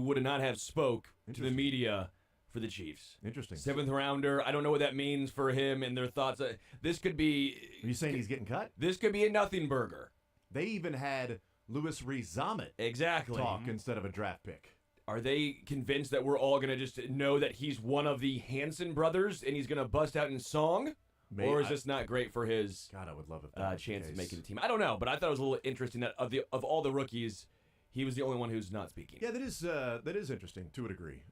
would not have spoke to the media for the Chiefs. Interesting. 7th rounder. I don't know what that means for him and their thoughts. This could be. Are you saying he's getting cut? This could be a nothing burger. They even had Louis Rees-Zammit Exactly. talk instead of a draft pick. Are they convinced that we're all going to just know that he's one of the Hanson brothers and he's going to bust out in song? Maybe, or is this not great for his God, I would love it. chance of making the team? I don't know, but I thought it was a little interesting that of all the rookies, he was the only one who's not speaking. Yeah, that is interesting to a degree.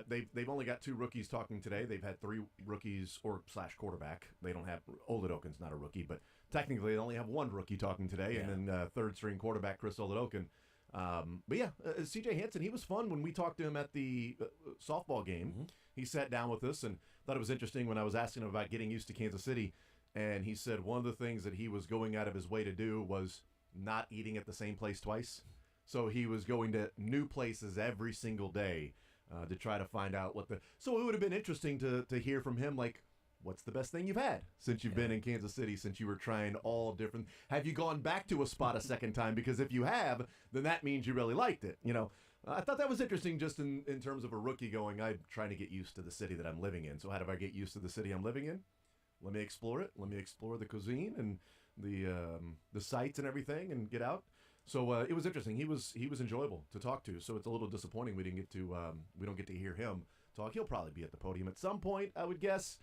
They've only got 2 rookies talking today. They've had 3 rookies or / quarterback. They don't have Oladokin's not a rookie, but technically they only have 1 rookie talking today, and then 3rd string quarterback Chris Oladokin. But yeah, C.J. Hansen, he was fun when we talked to him at the softball game. Mm-hmm. He sat down with us and thought it was interesting when I was asking him about getting used to Kansas City, and he said one of the things that he was going out of his way to do was not eating at the same place twice. So he was going to new places every single day to try to find out what the. So it would have been interesting to hear from him, like, what's the best thing you've had since you've been in Kansas City, since you were trying all different. Have you gone back to a spot a second time? Because if you have, then that means you really liked it. You know, I thought that was interesting just in terms of a rookie going, I'm trying to get used to the city that I'm living in. So how do I get used to the city I'm living in? Let me explore it. Let me explore the cuisine and the sights and everything and get out. So it was interesting. He was enjoyable to talk to. So it's a little disappointing we don't get to hear him talk. He'll probably be at the podium at some point, I would guess.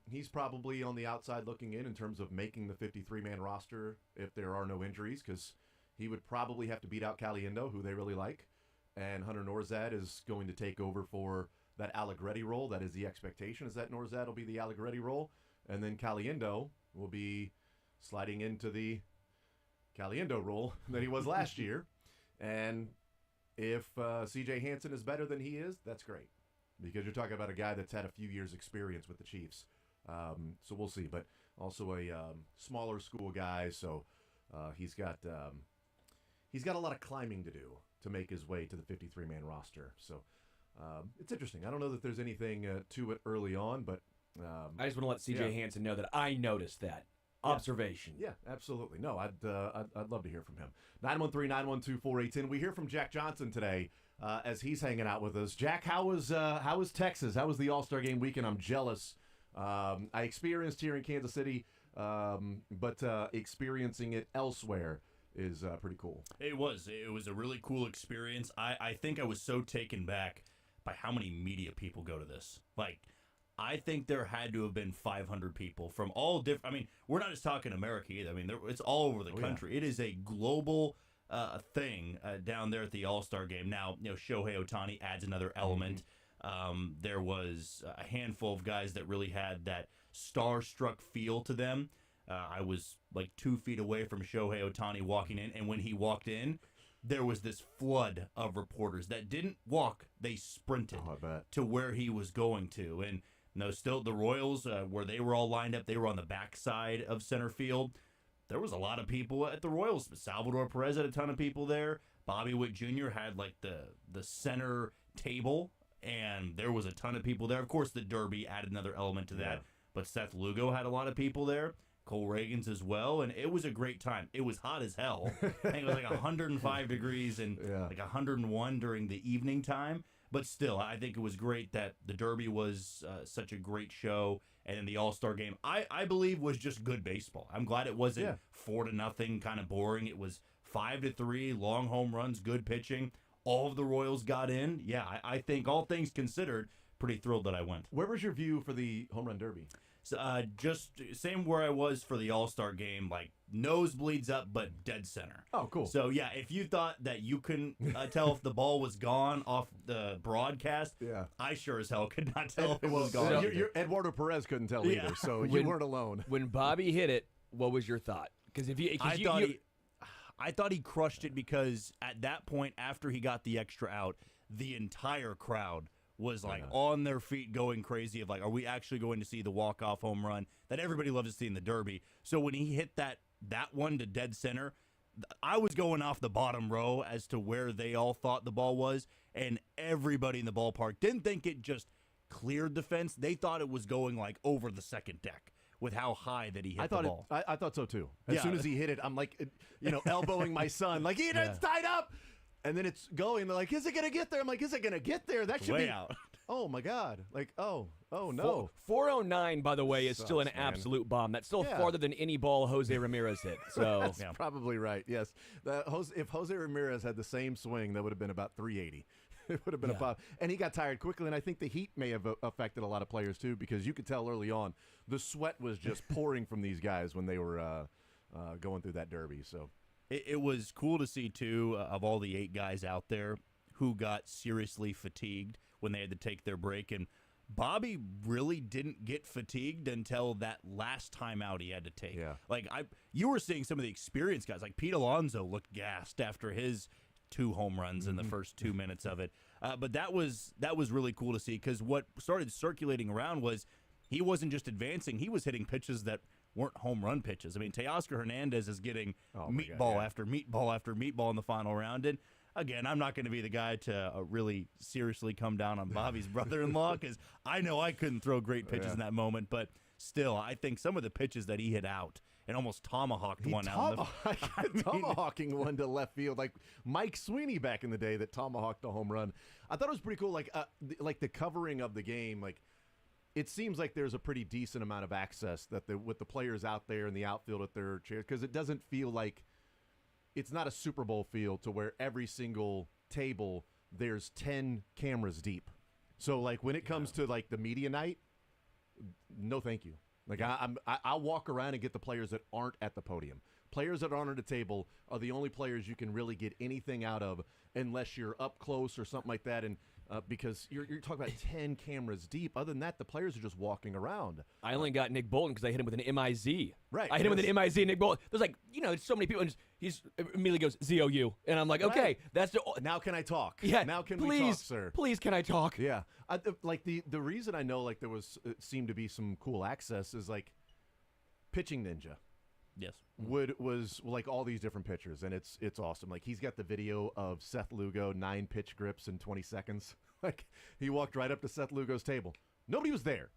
He's probably on the outside looking in terms of making the 53-man roster if there are no injuries, because he would probably have to beat out Caliendo, who they really like, and Hunter Norzad is going to take over for that Allegretti role. That is the expectation, is that Norzad will be the Allegretti role, and then Caliendo will be sliding into the Caliendo role that he was last year. And if C.J. Hansen is better than he is, that's great, because you're talking about a guy that's had a few years' experience with the Chiefs. So we'll see. But also a smaller school guy, so he's got a lot of climbing to do to make his way to the 53-man roster. So it's interesting. I don't know that there's anything to it early on, but I just want to let C.J. Hansen know that I noticed that. Observation. Yeah, absolutely. No, I'd love to hear from him. 913-912-4810. We hear from Jack Johnson today as he's hanging out with us. Jack, how was Texas? How was the All-Star Game weekend? I'm jealous. I experienced here in Kansas City, but experiencing it elsewhere is pretty cool. It was a really cool experience. I think I was so taken back by how many media people go to this. Like, I think there had to have been 500 people from all different. I mean, we're not just talking America either. I mean, it's all over the country. Yeah. It is a global thing down there at the All-Star Game. Now, Shohei Ohtani adds another element. There was a handful of guys that really had that starstruck feel to them. I was like 2 feet away from Shohei Ohtani walking in, and when he walked in, there was this flood of reporters that didn't walk; they sprinted to where he was going to. And still the Royals, where they were all lined up, they were on the backside of center field. There was a lot of people at the Royals. Salvador Perez had a ton of people there. Bobby Witt Jr. had like the center table, and there was a ton of people there. Of course, the Derby added another element to that, but Seth Lugo had a lot of people there. Cole Reagans as well, and it was a great time. It was hot as hell. I think it was like 105 degrees and like 101 during the evening time. But still, I think it was great that the Derby was such a great show, and then the All-Star Game, I believe, was just good baseball. I'm glad it wasn't 4-0 kind of boring. It was 5-3, long home runs, good pitching. All of the Royals got in. Yeah, I think all things considered, pretty thrilled that I went. Where was your view for the Home Run Derby? So, just same where I was for the All-Star Game, like nosebleeds up, but dead center. Oh, cool. So, yeah, if you thought that you couldn't tell if the ball was gone off the broadcast, I sure as hell could not tell if it was gone. So Eduardo Perez couldn't tell either, so you weren't alone. When Bobby hit it, what was your thought? Because I thought he crushed it, because at that point, after he got the extra out, the entire crowd was like on their feet going crazy of like, are we actually going to see the walk-off home run that everybody loves to see in the Derby? So when he hit that one to dead center, I was going off the bottom row as to where they all thought the ball was, and everybody in the ballpark didn't think it just cleared the fence. They thought it was going like over the second deck with how high that he hit the ball. I thought so too. As soon as he hit it, I'm like, elbowing my son, like, it's tied up. and then it's going. They're like, is it going to get there? I'm like, is it going to get there? That should Way be out. Oh my God! Like, oh no! 409, by the way, is still an Sucks, man. absolute bomb. That's still Yeah. farther than any ball Jose Ramirez hit. So That's probably right. Yes, if Jose Ramirez had the same swing, that would have been about 380. It would have been a pop. And he got tired quickly, and I think the heat may have affected a lot of players too, because you could tell early on the sweat was just pouring from these guys when they were going through that derby. So It was cool to see, too, of all the 8 guys out there who got seriously fatigued when they had to take their break. And Bobby really didn't get fatigued until that last time out he had to take. Yeah. Like, you were seeing some of the experienced guys. Like, Pete Alonso looked gassed after his 2 home runs in the first 2 minutes of it. But that was really cool to see, because what started circulating around was he wasn't just advancing. He was hitting pitches that weren't home run pitches. I mean, Teoscar Hernandez is getting meatball after meatball after meatball in the final round. And again, I'm not going to be the guy to really seriously come down on Bobby's brother-in-law, because I know I couldn't throw great pitches in that moment. But still, I think some of the pitches that he hit out and almost tomahawked one out. Tomahawking one to left field, like Mike Sweeney back in the day that tomahawked a home run. I thought it was pretty cool. Like the covering of the game, like. It seems like there's a pretty decent amount of access that with the players out there in the outfield at their chairs, because it doesn't feel like it's not a Super Bowl field to where every single table there's 10 cameras deep. So like when it comes to like the media night, no thank you. Like I'll walk around and get the players that aren't at the podium. Players that aren't at the table are the only players you can really get anything out of unless you're up close or something like that. And because you're talking about 10 cameras deep. Other than that, the players are just walking around. I only got Nick Bolton because I hit him with an MIZ. Right. I hit him with an MIZ, Nick Bolton. There's like, it's so many people, and he's immediately goes, ZOU. And I'm like, okay, that's the... Now can I talk? Yeah. Now can we talk, sir? Please, can I talk? Yeah. Like the reason I know like there was seemed to be some cool access is like Pitching Ninja. Yes. Was like all these different pitchers, and it's awesome. Like he's got the video of Seth Lugo 9 pitch grips in 20 seconds. Like he walked right up to Seth Lugo's table. Nobody was there,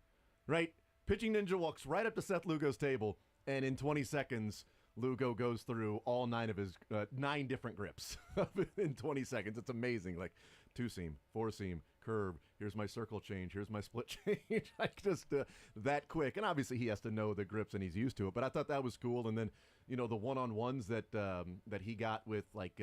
right? Pitching Ninja walks right up to Seth Lugo's table, and in 20 seconds, Lugo goes through all 9 of his 9 different grips in 20 seconds. It's amazing. Like 2-seam, 4-seam, curve. Here's my circle change. Here's my split change. Like just that quick. And obviously he has to know the grips and he's used to it. But I thought that was cool. And then the one-on-ones that he got with like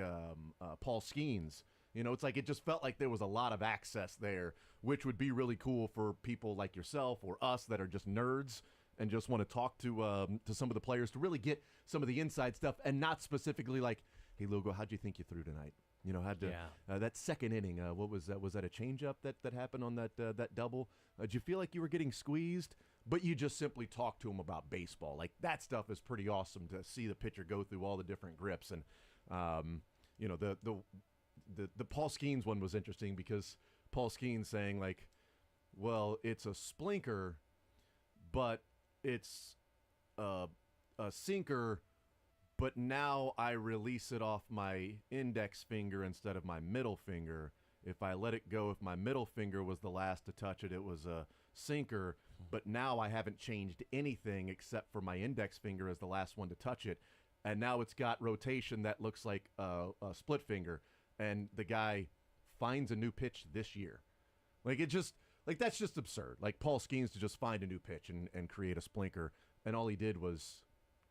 Paul Skeens. It's like it just felt like there was a lot of access there, which would be really cool for people like yourself or us that are just nerds and just want to talk to some of the players to really get some of the inside stuff, and not specifically like, hey, Lugo, how'd you think you threw tonight? That second inning, what was that? Was that a changeup that happened on that double? Did you feel like you were getting squeezed? But you just simply talk to him about baseball. Like that stuff is pretty awesome to see the pitcher go through all the different grips. And the Paul Skeens one was interesting because Paul Skeens saying like, well, it's a splinker, but it's a sinker, but now I release it off my index finger instead of my middle finger. If I let it go, if my middle finger was the last to touch it, it was a sinker, but now I haven't changed anything except for my index finger as the last one to touch it, and now it's got rotation that looks like a split finger. And the guy finds a new pitch this year. Like that's just absurd. Like Paul Skeens to just find a new pitch and create a splinker, and all he did was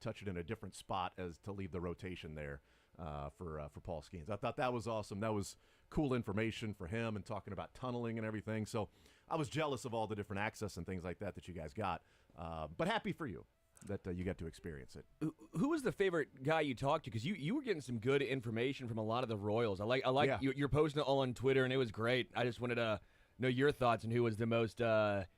touch it in a different spot as to leave the rotation there for Paul Skeens. I thought that was awesome. That was cool information for him, and talking about tunneling and everything. So I was jealous of all the different access and things like that you guys got, but happy for you that you got to experience it. Who was the favorite guy you talked to? Because you were getting some good information from a lot of the Royals. I like you're posting it all on Twitter, and it was great. I just wanted to know your thoughts on who was the most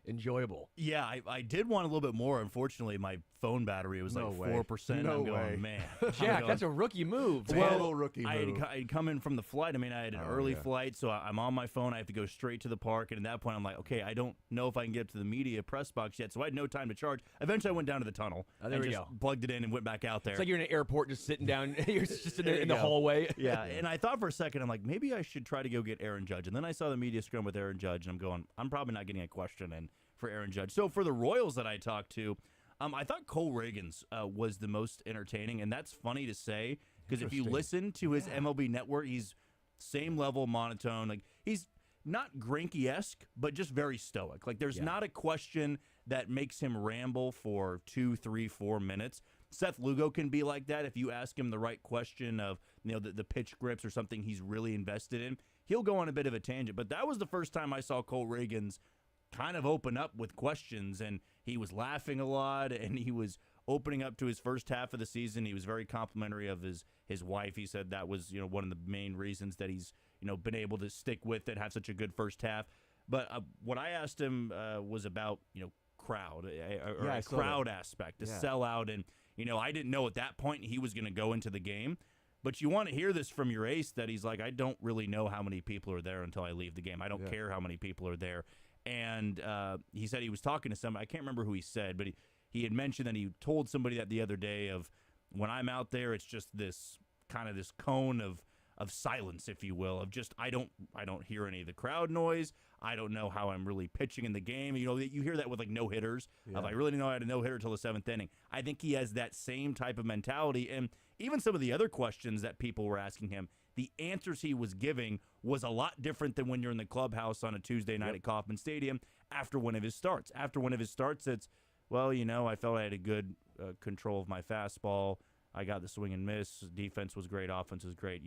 enjoyable. Yeah, I did want a little bit more. Unfortunately, my phone battery was 4%. No I'm going, way. man. Jack, that's a rookie move. Total rookie I move. had come in from the flight. I mean, I had an early flight, so I'm on my phone. I have to go straight to the park, and at that point, I'm like, okay, I don't know if I can get up to the media press box yet, so I had no time to charge. Eventually, I went down to the tunnel and plugged it in and went back out there. It's like you're in an airport just sitting down. You're just in the hallway. Yeah, and I thought for a second, I'm like, maybe I should try to go get Aaron Judge. And then I saw the media scrum with Aaron Judge, and I'm going, I'm probably not getting a question in for Aaron Judge. So for the Royals that I talked to, I thought Cole Reagan's was the most entertaining, and that's funny to say because if you listen to his MLB Network, he's same level monotone. Like, he's not Greinke-esque, but just very stoic. Like, there's not a question that makes him ramble for 2, 3, 4 minutes. Seth Lugo can be like that. If you ask him the right question of, the pitch grips or something he's really invested in, he'll go on a bit of a tangent. But that was the first time I saw Cole Reagans kind of open up with questions, and he was laughing a lot, and he was opening up to his first half of the season. He was very complimentary of his wife. He said that was one of the main reasons that he's been able to stick with it, have such a good first half. But what I asked him was about crowd or a crowd aspect, to sell out, and I didn't know at that point he was going to go into the game. But you want to hear this from your ace that he's like, I don't really know how many people are there until I leave the game. I don't care how many people are there. And he said he was talking to somebody. I can't remember who he said, but he had mentioned that he told somebody that the other day of, when I'm out there, it's just this kind of this cone of silence, if you will, of just I don't hear any of the crowd noise. I don't know how I'm really pitching in the game. You hear that with like no hitters. Of, I really didn't know I had a no hitter till the 7th inning. I think he has that same type of mentality, and even some of the other questions that people were asking him, the answers he was giving was a lot different than when you're in the clubhouse on a Tuesday night at Kauffman Stadium after one of his starts. After one of his starts, it's, well, I felt I had a good control of my fastball. I got the swing and miss. Defense was great. Offense was great.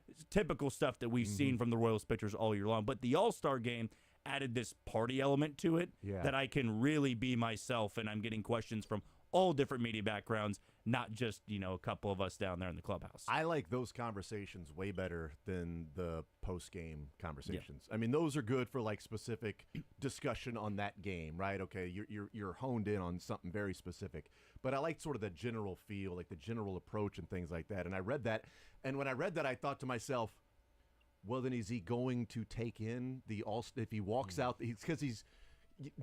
It's typical stuff that we've seen from the Royals pitchers all year long. But the All-Star game added this party element to it that I can really be myself, and I'm getting questions from all different media backgrounds, not just, a couple of us down there in the clubhouse. I like those conversations way better than the post-game conversations. I mean, those are good for like specific discussion on that game, right? Okay, you're honed in on something very specific. But I like sort of the general feel, like the general approach and things like that. And I read that, and when I read that, I thought to myself, well, then is he going to take in the All-Star? If he walks out, because he's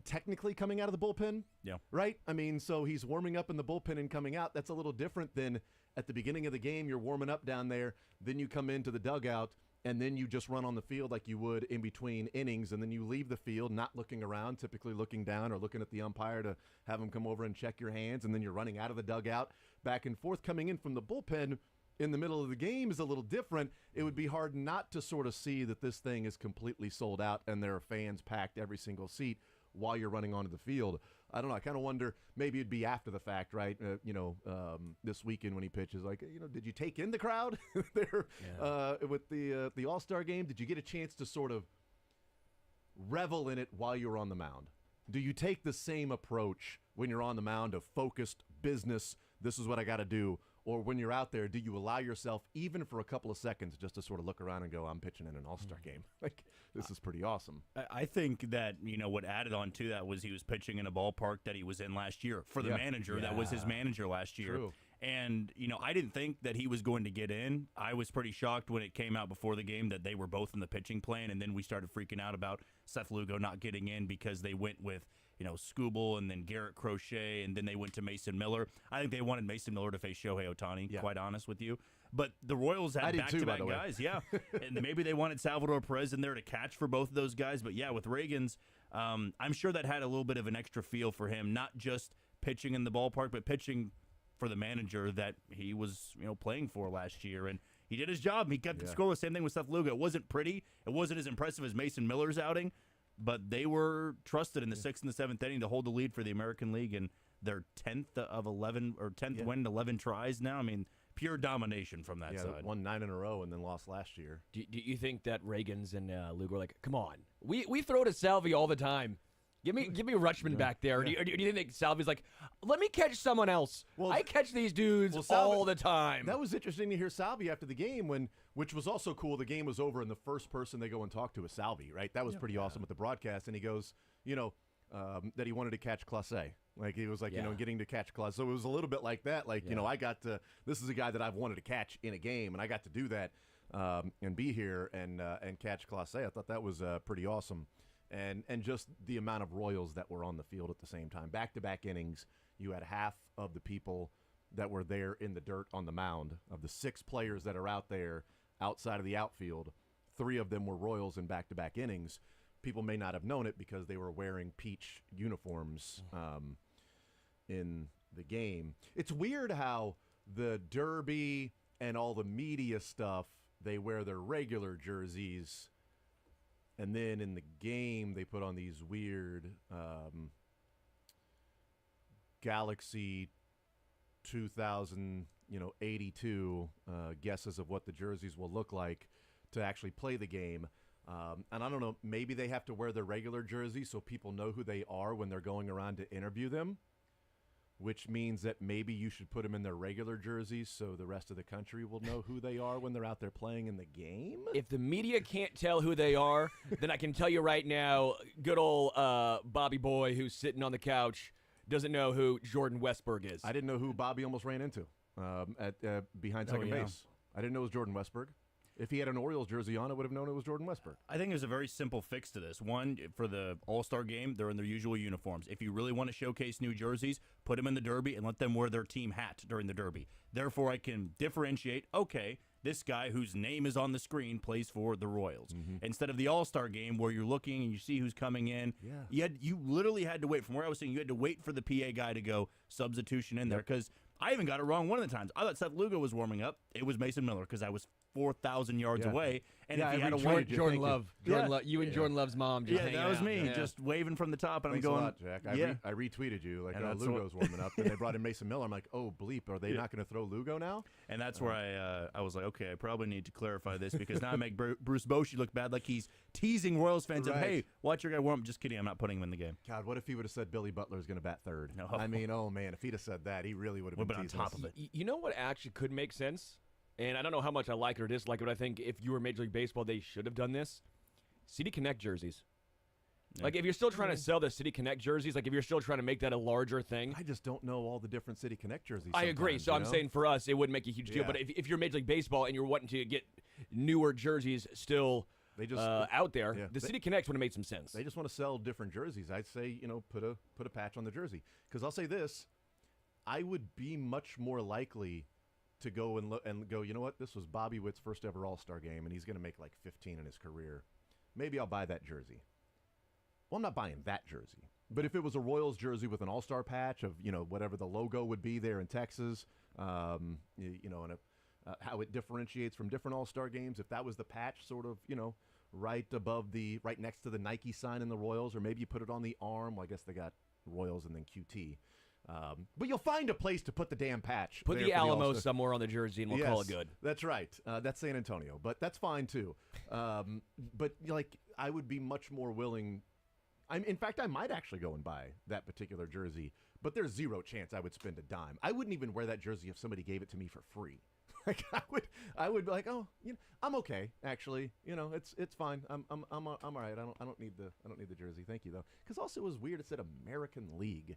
technically coming out of the bullpen, right? I mean, so he's warming up in the bullpen and coming out. That's a little different than at the beginning of the game. You're warming up down there, then you come into the dugout, and then you just run on the field like you would in between innings, and then you leave the field not looking around, typically looking down or looking at the umpire to have him come over and check your hands, and then you're running out of the dugout back and forth. Coming in from the bullpen in the middle of the game is a little different. It would be hard not to sort of see that this thing is completely sold out and there are fans packed every single seat while you're running onto the field. I don't know. I kind of wonder, maybe it'd be after the fact, right? This weekend when he pitches, like, did you take in the crowd there with the All-Star game? Did you get a chance to sort of revel in it while you were on the mound? Do you take the same approach when you're on the mound of focused business, this is what I got to do? Or when you're out there, do you allow yourself, even for a couple of seconds, just to sort of look around and go, I'm pitching in an All-Star game? Like, this is pretty awesome. I think that, what added on to that was he was pitching in a ballpark that he was in last year for the manager. That was his manager last year. True. And, I didn't think that he was going to get in. I was pretty shocked when it came out before the game that they were both in the pitching plan, and then we started freaking out about Seth Lugo not getting in because they went with Skubal and then Garrett Crochet, and then they went to Mason Miller. I think they wanted Mason Miller to face Shohei Ohtani, quite honest with you. But the Royals had back-to-back guys, and maybe they wanted Salvador Perez in there to catch for both of those guys. But, with Reagans, I'm sure that had a little bit of an extra feel for him, not just pitching in the ballpark, but pitching for the manager that he was playing for last year. And he did his job. He kept the score. Same thing with Seth Lugo. It wasn't pretty. It wasn't as impressive as Mason Miller's outing. But they were trusted in the 6th and the 7th inning to hold the lead for the American League, and their 10th of 11 or 10th win in 11 tries now. I mean, pure domination from that side. Won 9 in a row and then lost last year. Do you think that Reagans and Lugo are like, come on, we throw to Salvi all the time. Give me Rutschman back there. Or do you think Salvi's like, let me catch someone else? Well, I catch these dudes all the time. That was interesting to hear Salvi after the game, which was also cool. The game was over, and the first person they go and talk to is Salvi, right? That was pretty awesome with the broadcast. And he goes, that he wanted to catch Clase. Like, he was like, getting to catch Clase. So it was a little bit like that. Like, I got to – this is a guy that I've wanted to catch in a game, and I got to do that and be here and catch Clase. I thought that was pretty awesome. And just the amount of Royals that were on the field at the same time. Back-to-back innings, you had half of the people that were there in the dirt on the mound. Of the 6 players that are out there outside of the outfield, 3 of them were Royals in back-to-back innings. People may not have known it because they were wearing peach uniforms in the game. It's weird how the Derby and all the media stuff they wear their regular jerseys, and then in the game they put on these weird Galaxy 2082 guesses of what the jerseys will look like to actually play the game. And I don't know, maybe they have to wear their regular jersey so people know who they are when they're going around to interview them, which means that maybe you should put them in their regular jerseys so the rest of the country will know who they are when they're out there playing in the game. If the media can't tell who they are, then I can tell you right now, good old Bobby Boy who's sitting on the couch doesn't know who Jordan Westberg is. I didn't know who Bobby almost ran into at behind second base. I didn't know it was Jordan Westberg. If he had an Orioles jersey on, I would have known it was Jordan Westberg. I think there's a very simple fix to this. One, for the All-Star game, they're in their usual uniforms. If you really want to showcase new jerseys, put them in the Derby and let them wear their team hat during the Derby. Therefore, I can differentiate, okay, this guy whose name is on the screen plays for the Royals. Mm-hmm. Instead of the All-Star game where you're looking and you see who's coming in, you literally had to wait. From where I was saying, you had to wait for the PA guy to go substitution in there because I even got it wrong one of the times. I thought Seth Lugo was warming up. It was Mason Miller because I was 4,000 yards away. And if he had a Jordan Love. You and Jordan Love's mom just hanging that was out. me, just waving from the top. And Thanks I'm going, a lot, Jack. I retweeted you like, And Lugo's warming up. And they brought in Mason Miller. I'm like, oh, bleep. Are they not going to throw Lugo now? And that's where I was like, okay, I probably need to clarify this because now I make Bruce Bochy look bad, like he's teasing Royals fans of, hey, watch your guy warm up. Just kidding, I'm not putting him in the game. God, what if he would have said Billy Butler's going to bat third? No. I mean, oh, man, if he'd have said that, he really would have been on top of it. You know what actually could make sense? And I don't know how much I like it or dislike it, but I think if you were Major League Baseball, they should have done this. City Connect jerseys. Yeah. Like, if you're still trying to sell the City Connect jerseys, like, if you're still trying to make that a larger thing. I just don't know all the different City Connect jerseys. I agree. So I'm saying for us, it wouldn't make a huge deal. But if you're Major League Baseball and you're wanting to get newer jerseys still out there, the City Connect would have made some sense. They just want to sell different jerseys. I'd say, put a patch on the jersey. Because I'll say this, I would be much more likely to go and go, you know what, this was Bobby Witt's first ever All-Star game, and he's going to make like 15 in his career. Maybe I'll buy that jersey. Well, I'm not buying that jersey. But if it was a Royals jersey with an All-Star patch of, whatever the logo would be there in Texas, and how it differentiates from different All-Star games, if that was the patch sort of, right next to the Nike sign in the Royals, or maybe you put it on the arm. Well, I guess they got Royals and then QT. But you'll find a place to put the damn patch. Put the Alamo somewhere on the jersey, and we'll call it good. That's right. That's San Antonio, but that's fine too. But I would be much more willing. In fact, I might actually go and buy that particular jersey, but there's zero chance I would spend a dime. I wouldn't even wear that jersey if somebody gave it to me for free. Like I would be like, oh, I'm okay. Actually, it's fine. I'm all right. I don't need the jersey. Thank you though, because also it was weird. It said American League.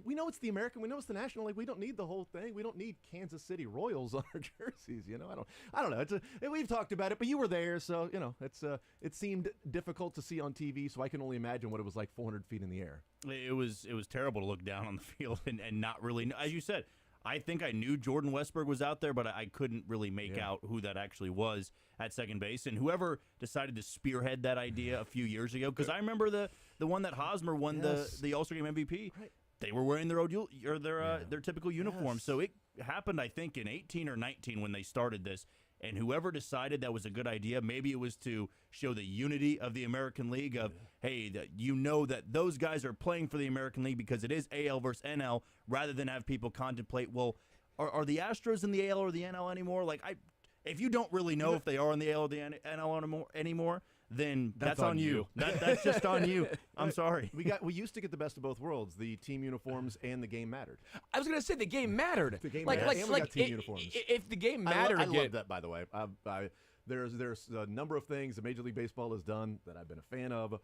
We know it's the American. We know it's the National League. We don't need the whole thing. We don't need Kansas City Royals on our jerseys. I don't know. We've talked about it, but you were there, so it seemed difficult to see on TV. So I can only imagine what it was like 400 feet in the air. It was terrible to look down on the field and not really, as you said. I think I knew Jordan Westberg was out there, but I couldn't really make out who that actually was at second base. And whoever decided to spearhead that idea a few years ago, because I remember the one that Hosmer won the All-Star Game MVP. Right. They were wearing their typical uniform. So it happened, I think, in 18 or 19 when they started this. And whoever decided that was a good idea, maybe it was to show the unity of the American League of, hey, that those guys are playing for the American League because it is AL versus NL, rather than have people contemplate, well, are the Astros in the AL or the NL anymore? Like, if you don't really know if they are in the AL or the NL anymore, then that's on you. That's just on you. I'm sorry. We used to get the best of both worlds, the team uniforms and the game mattered. I was going to say the game mattered. The game mattered. And we got team uniforms. If the game mattered, I love that, by the way. There's a number of things that Major League Baseball has done that I've been a fan of,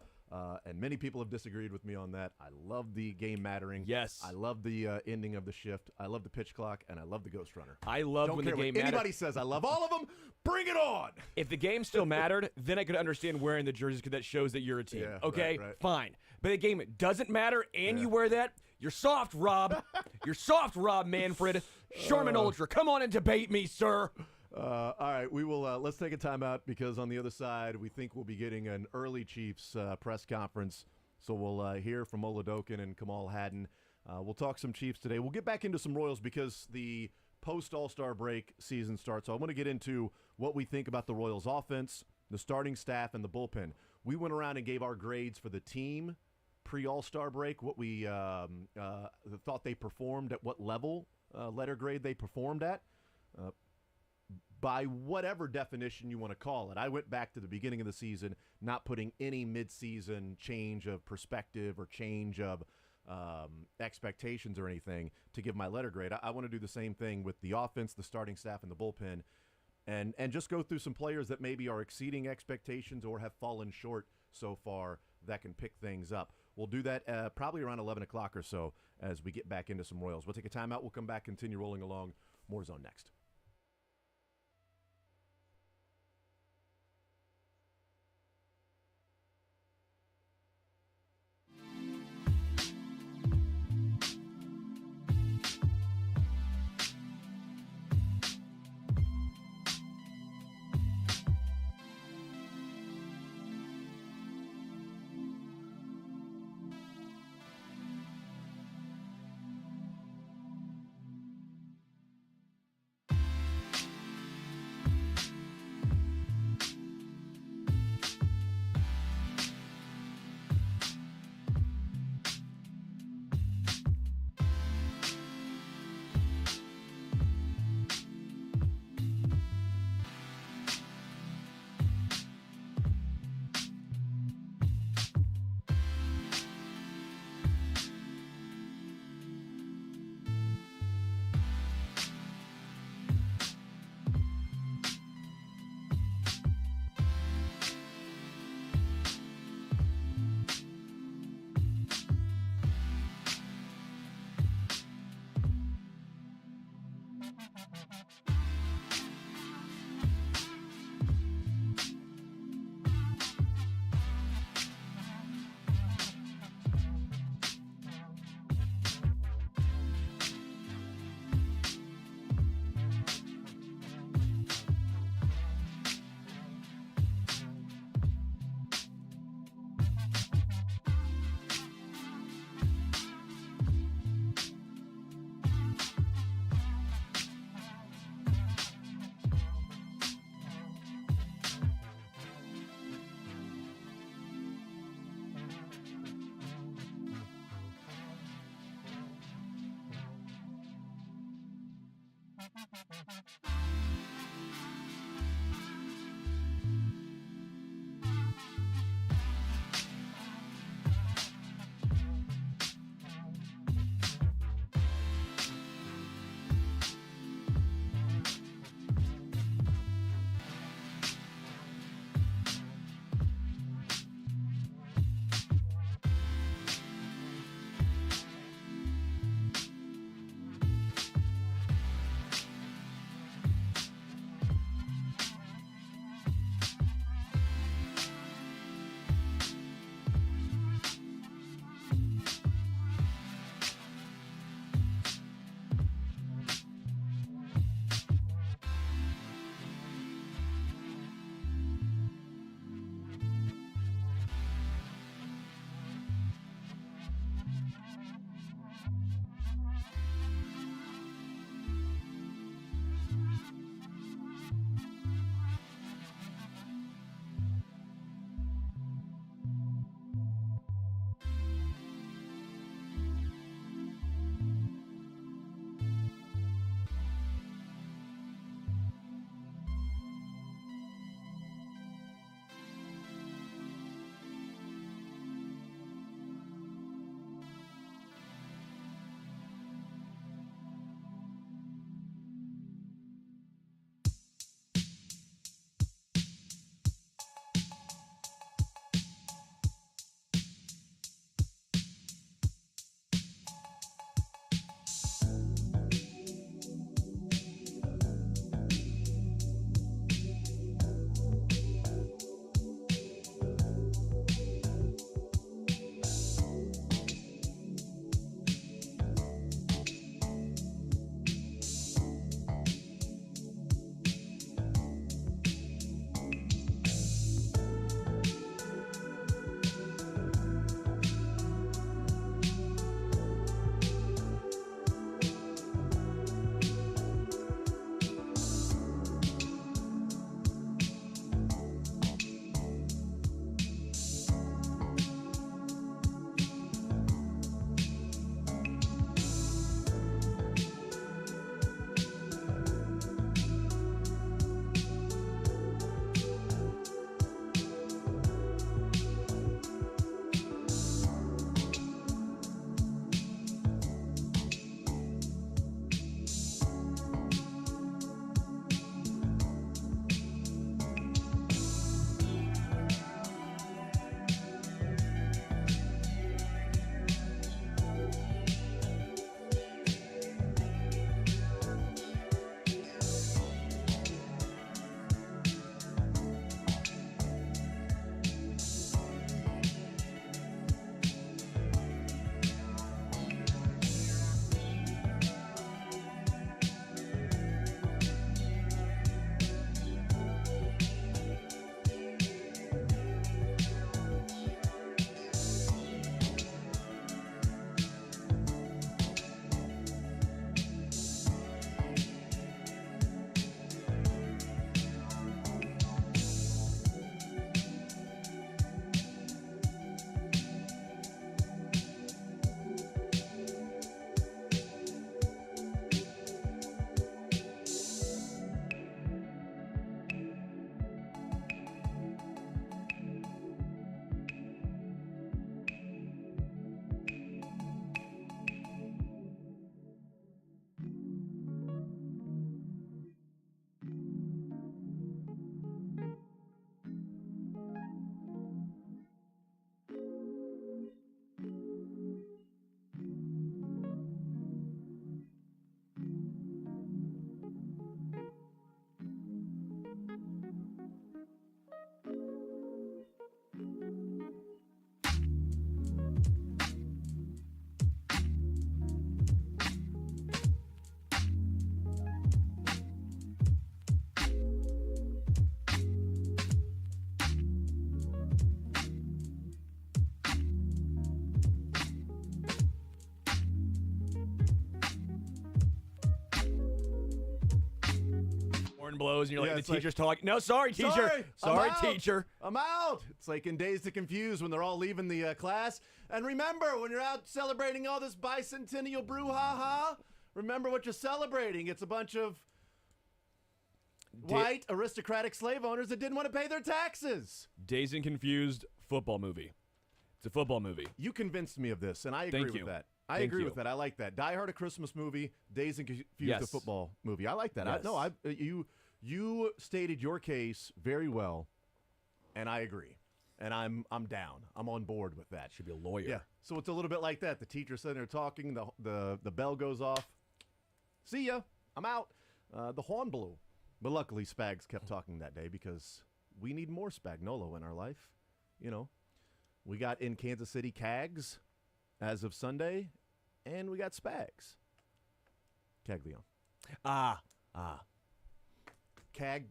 and many people have disagreed with me on that. I love the game mattering. Yes. I love the ending of the shift. I love the pitch clock, and I love the Ghost Runner. I love when the game mattered. Anybody says I love all of them, bring it on. If the game still mattered, then I could understand wearing the jerseys because that shows that you're a team. Yeah, okay, right. Fine. But the game doesn't matter, and you wear that, you're soft, Rob. You're soft, Rob Manfred. Sherman Ultra, come on and debate me, sir. All right, we will. Let's take a timeout because on the other side, we think we'll be getting an early Chiefs press conference. So we'll hear from Oladokin and Kamal Haddon. We'll talk some Chiefs today. We'll get back into some Royals because the post All-Star break season starts. So I want to get into what we think about the Royals offense, the starting staff, and the bullpen. We went around and gave our grades for the team pre-All-Star break, what we thought they performed at what level, letter grade they performed at. By whatever definition you want to call it. I went back to the beginning of the season, not putting any midseason change of perspective or change of expectations or anything to give my letter grade. I want to do the same thing with the offense, the starting staff, and the bullpen, and just go through some players that maybe are exceeding expectations or have fallen short so far that can pick things up. We'll do that probably around 11 o'clock or so as we get back into some Royals. We'll take a timeout. We'll come back, continue rolling along. More Zone next. horn blows, and you're Yeah, like, it's the like, teacher's talking. No, sorry, teacher. Sorry, I'm out. Teacher. I'm out. It's like in Days to Confuse when they're all leaving the class. And remember, when you're out celebrating all this bicentennial brouhaha, remember what you're celebrating. It's a bunch of white aristocratic slave owners that didn't want to pay their taxes. Dazed and Confused football movie. It's a football movie. You convinced me of this, and I agree with that. I agree with that. I like that. Die Hard, a Christmas movie. Dazed and Confused, a football movie. I like that. Yes. You stated your case very well, and I agree. And I'm down. I'm on board with that. Should be a lawyer. Yeah. So it's a little bit like that. The teacher's sitting there talking. The bell goes off. See ya. I'm out. The horn blew. But luckily, Spags kept talking that day because we need more Spagnolo in our life. You know, we got in Kansas City Cags as of Sunday, and we got Spags. Caglione. Cag,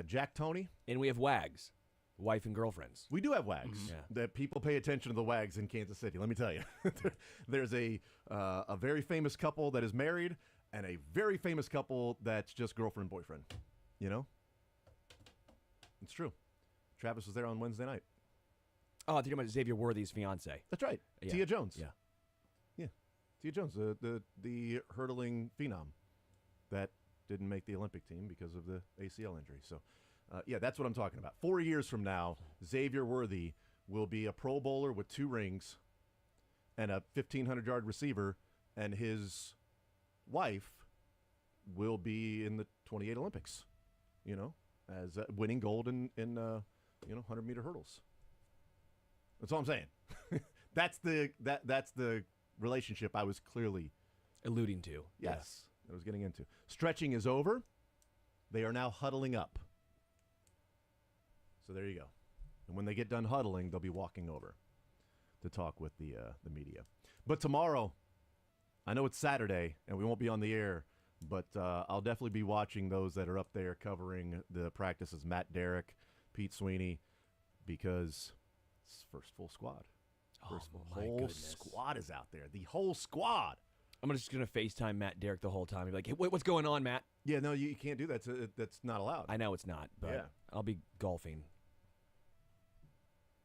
Jack Tony. And we have Wags, wife and girlfriends. We do have Wags. Yeah. That people pay attention to the Wags in Kansas City. Let me tell you, there's a very famous couple that is married, and a very famous couple that's just girlfriend boyfriend. You know, it's true. Travis was there on Wednesday night. Oh, you're talking about Xavier Worthy's fiance. That's right. Yeah. Tia Jones. Yeah. Tia Jones, the hurdling phenom that didn't make the Olympic team because of the ACL injury. So, that's what I'm talking about. 4 years from now, Xavier Worthy will be a Pro Bowler with 2 rings and a 1,500-yard receiver, and his wife will be in the 28 Olympics, you know, as winning gold in 100-meter hurdles. That's all I'm saying. That's the relationship I was clearly alluding to. Yes, I was getting into. Stretching is over. They are now huddling up. So there you go. And when they get done huddling, they'll be walking over to talk with the media. But tomorrow, I know it's Saturday, and we won't be on the air, but I'll definitely be watching those that are up there covering the practices. Matt Derrick, Pete Sweeney, because it's first full squad. First whole squad is out there. The whole squad. I'm just going to FaceTime Matt Derrick the whole time. Be like, hey, what's going on, Matt? Yeah, no, you can't do that. That's not allowed. I know it's not, but I'll be golfing.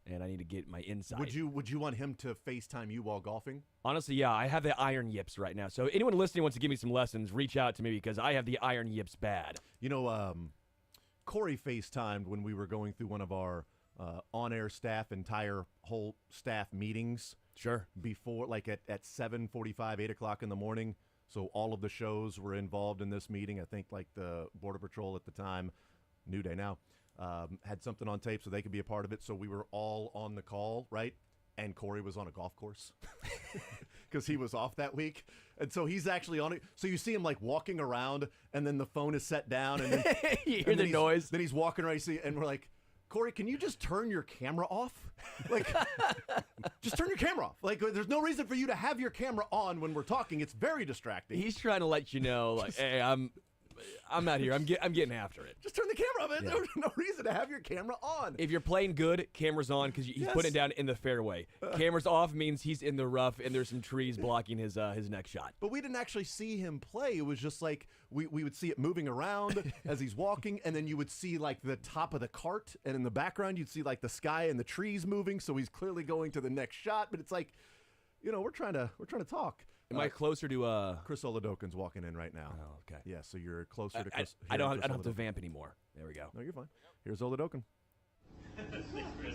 And I need to get my insight. Would you want him to FaceTime you while golfing? Honestly, yeah. I have the iron yips right now. So anyone listening wants to give me some lessons, reach out to me because I have the iron yips bad. You know, Corey FaceTimed when we were going through one of our on-air staff, entire whole staff meetings. Sure. Before, like at 7:45, 8 o'clock in the morning. So all of the shows were involved in this meeting. I think like the Border Patrol at the time, New Day now, had something on tape so they could be a part of it. So we were all on the call, right? And Corey was on a golf course because he was off that week. And so he's actually on it. So you see him like walking around, and then the phone is set down. And then, you hear the noise. Then he's walking around, and we're like, Corey, can you just turn your camera off? Like, just turn your camera off. Like, there's no reason for you to have your camera on when we're talking. It's very distracting. He's trying to let you know, like, hey, I'm out here. I'm getting after it. Just turn the camera off. Yeah. There's no reason to have your camera on. If you're playing good, camera's on because he's putting it down in the fairway. Camera's off means he's in the rough and there's some trees blocking his next shot. But we didn't actually see him play. It was just like we would see it moving around as he's walking, and then you would see like the top of the cart, and in the background you'd see like the sky and the trees moving. So he's clearly going to the next shot. But it's like, you know, we're trying to talk. Am I closer to Chris Oladokin's walking in right now. Oh, okay. Yeah, so you're closer to Chris. I don't have to vamp anymore. There we go. No, you're fine. Here's Oladokin. Thanks, Chris.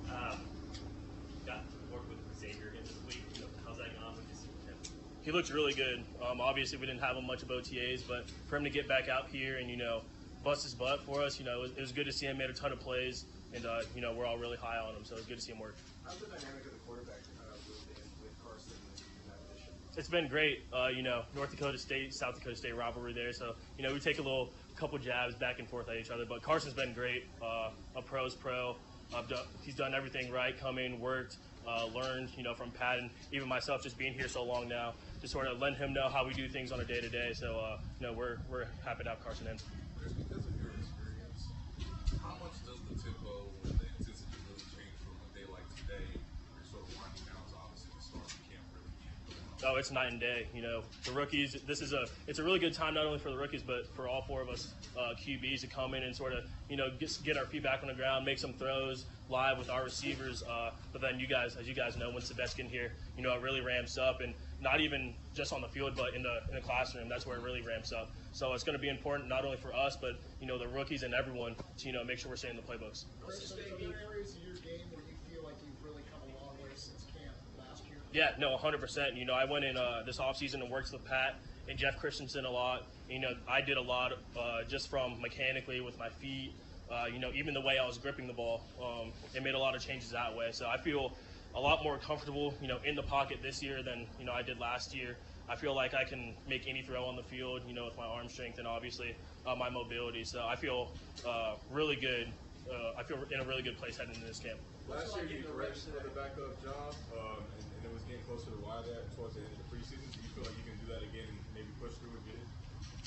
Got to work with Xavier again this week. How's that going with him? He looked really good. Obviously, we didn't have him much of OTAs, but for him to get back out here and, bust his butt for us, it was good to see him. Made a ton of plays, and, we're all really high on him, so it was good to see him work. How's the dynamic of the quarterback with Carson in that position? It's been great. North Dakota State, South Dakota State rivalry there. So, we take a couple jabs back and forth at each other. But Carson's been great. A pro's pro. He's done everything right, come in, worked, learned, from Pat, and even myself just being here so long now, just sort of letting him know how we do things on a day-to-day. So, we're happy to have Carson in. Chris, because of your experience, how much does the tempo and the intensity really change from a day like today? You're sort of winding down to obviously the start of camp really. Oh, it's night and day. You know, the rookies. It's a really good time not only for the rookies but for all 4 of us QBs to come in and sort of get our feet back on the ground, make some throws live with our receivers. But then you guys, as you guys know, once the vets get in here, it really ramps up, and not even just on the field, but in the classroom. That's where it really ramps up. So it's going to be important not only for us, but the rookies and everyone to make sure we're staying in the playbooks. Chris, are there areas of your game where you feel like you've really come a long way since camp last year? Yeah, no, 100%. I went in this offseason and worked with Pat and Jeff Christensen a lot. I did a lot just from mechanically with my feet, even the way I was gripping the ball. It made a lot of changes that way. So I feel a lot more comfortable, in the pocket this year than, I did last year. I feel like I can make any throw on the field, with my arm strength and obviously my mobility. So I feel really good. I feel in a really good place heading into this camp. Last year you corrected for the backup job, and it was getting closer to why that towards the end of the preseason. Do you feel like you can do that again and maybe push through and get it?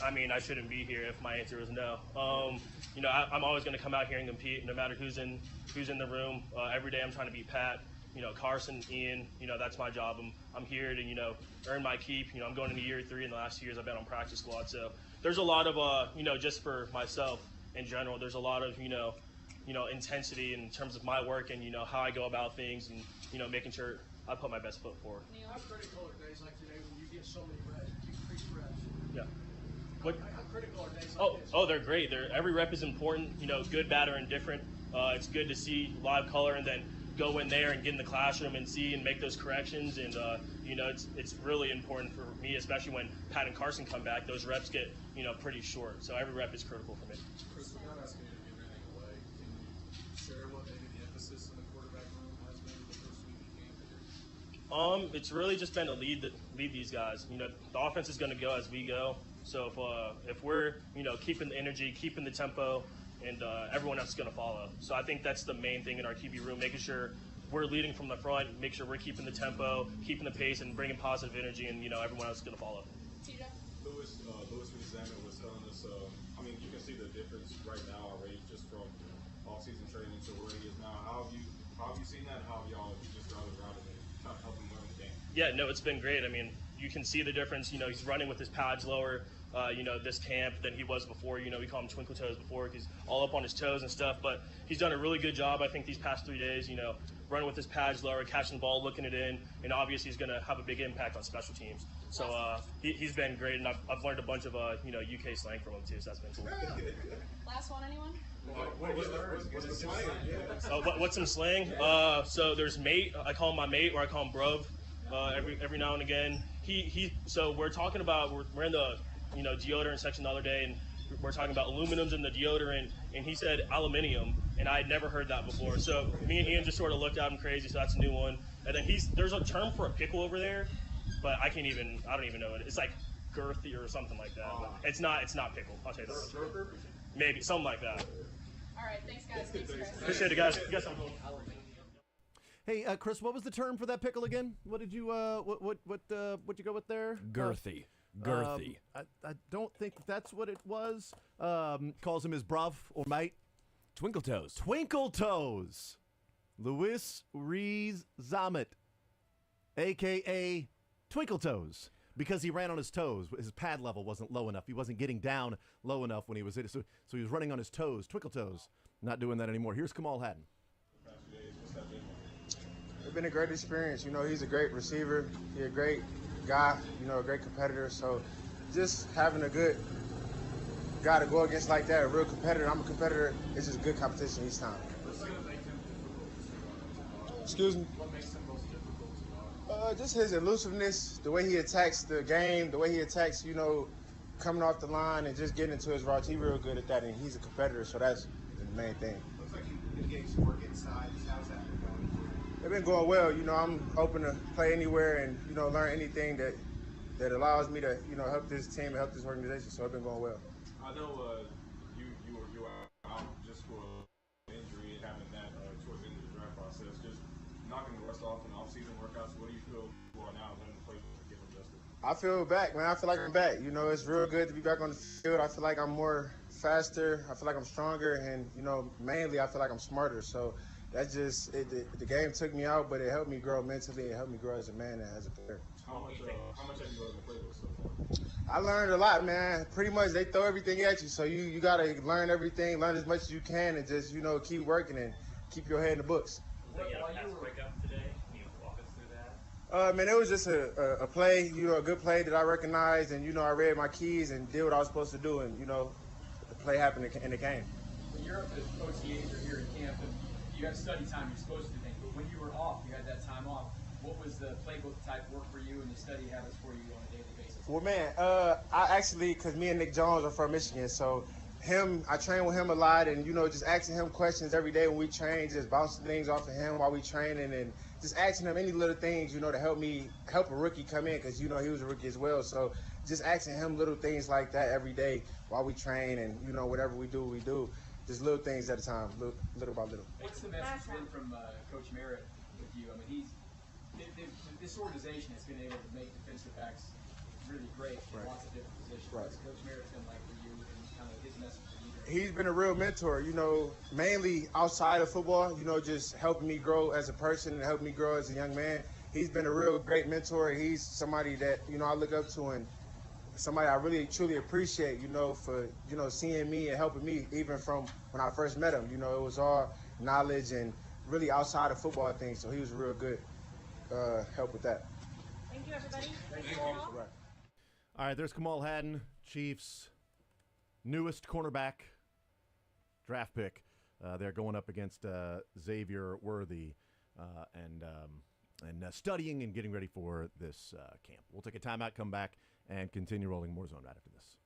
I mean, I shouldn't be here if my answer is no. I'm always going to come out here and compete, no matter who's in the room. Every day I'm trying to beat Pat, Carson, Ian. That's my job. I'm here to earn my keep. I'm going into year 3. In the last 2 years I've been on practice squad, so there's a lot of just for myself in general. There's a lot of intensity in terms of my work and how I go about things and making sure I put my best foot forward. How critical are days like today when you get so many reps, increased reps? Yeah. What? How critical are days like this? Oh, they're great. Every rep is important. Good, bad, or indifferent. It's good to see live color and then go in there and get in the classroom and see and make those corrections. And it's really important for me, especially when Pat and Carson come back. Those reps get pretty short. So every rep is critical for me. Chris, we're not asking you to give anything away. Can you share what maybe the emphasis in the quarterback room has been the first week you came here? It's really just been to lead these guys. The offense is going to go as we go. So if we're keeping the energy, keeping the tempo, and everyone else is going to follow. So I think that's the main thing in our QB room, making sure we're leading from the front, make sure we're keeping the tempo, keeping the pace, and bringing positive energy, and everyone else is going to follow. Louis Examen was telling us. You can see the difference right now already just from off-season training to where he is now. How have you seen that? How have y'all just rallied around him and trying to help him learn the game? Yeah, no, it's been great. I mean, you can see the difference. He's running with his pads lower, this camp than he was before. We call him Twinkle Toes before because he's all up on his toes and stuff. But he's done a really good job, I think, these past 3 days, running with his pads lower, catching the ball, looking it in. And obviously he's going to have a big impact on special teams. So he's been great, and I've learned a bunch of, UK slang from him, too, so that's been cool. Last one, anyone? What's the slang? What's some slang? So there's mate. I call him my mate, or I call him bruv. Every now and again. So we're talking about we're in the deodorant section the other day, and we're talking about aluminums in the deodorant, and he said aluminium, and I had never heard that before. So me and Ian just sort of looked at him crazy. So that's a new one. And then there's a term for a pickle over there, but I don't even know it. It's like girthy or something like that. But it's not pickle. I'll tell you that. Maybe something like that. All right, thanks guys. Thanks, Chris. Appreciate it, guys. You guys have a good one. Hey, Chris, what was the term for that pickle again? What did you what you go with there? Girthy. I don't think that's what it was. Calls him his bruv or mate. Twinkle Toes. Twinkle Toes. Louis Rees Zamet, a.k.a. Twinkle Toes, because he ran on his toes. His pad level wasn't low enough. He wasn't getting down low enough when he was so he was running on his toes. Twinkle Toes. Not doing that anymore. Here's Kamal Haddon. It's been a great experience. He's a great receiver. He's a great guy, a great competitor. So just having a good guy to go against like that, a real competitor. I'm a competitor. It's just good competition each time. Excuse me? What makes him most difficult? Just his elusiveness, the way he attacks the game, the way he attacks, coming off the line and just getting into his routes. He's real good at that, and he's a competitor, so that's the main thing. Looks like you've been getting some work inside. How's that been going for you? It's been going well. I'm open to play anywhere and, learn anything that allows me to, help this team and help this organization. So it's been going well. I know you were out just for injury and having that towards the end of the draft process. Just knocking the rust off in off-season workouts. What do you feel you are now learning to play to get adjusted? I feel back, man. I feel like I'm back. It's real good to be back on the field. I feel like I'm more faster. I feel like I'm stronger, and mainly I feel like I'm smarter. So that's just the game took me out, but it helped me grow mentally. It helped me grow as a man and as a player. How much have you learned in the playbook so far? I learned a lot, man. Pretty much they throw everything at you, so you gotta learn everything, learn as much as you can, and just keep working and keep your head in the books. While you were breakup today, can you walk us through that? Man, it was just a play, a good play that I recognized, and I read my keys and did what I was supposed to do, and the play happened and it came. When you're up at OTAs or here in camp, and you have study time, you're supposed to think, but when you were off, you had that time off. What was the playbook type work for you and the study habits for you on a daily basis? Well, man, I actually, because me and Nick Jones are from Michigan, so I train with him a lot, and just asking him questions every day when we train, just bouncing things off of him while we training, and just asking him any little things, to help a rookie come in, because he was a rookie as well. So just asking him little things like that every day while we train, and whatever we do, just little things at a time, little by little. What's the message been from Coach Merritt with you? I mean, this organization has been able to make defensive backs really great in lots of different positions. Right. What's Coach Merritt's been like for you, and kind of his message for you? He's been a real mentor, mainly outside of football, just helping me grow as a person and helping me grow as a young man. He's been a real great mentor. He's somebody that, I look up to, and somebody I really truly appreciate, for, seeing me and helping me even from when I first met him. It was all knowledge and really outside of football things. So he was a real good help with that. Thank you, everybody. Thank you. All right, there's Kamal Hadden, Chiefs' newest cornerback draft pick. They're going up against Xavier Worthy and studying and getting ready for this camp. We'll take a timeout, come back, and continue rolling more zone right after this.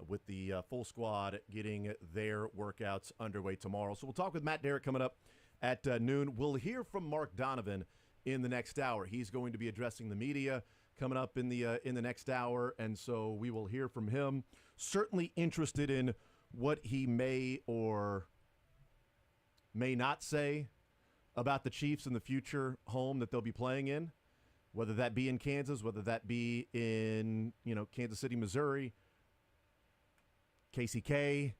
with the full squad getting their workouts underway tomorrow. So we'll talk with Matt Derrick coming up at noon. We'll hear from Mark Donovan in the next hour. He's going to be addressing the media coming up in the next hour, and so we will hear from him. Certainly interested in what he may or may not say about the Chiefs in the future home that they'll be playing in, whether that be in Kansas, whether that be in, Kansas City, Missouri, KCK,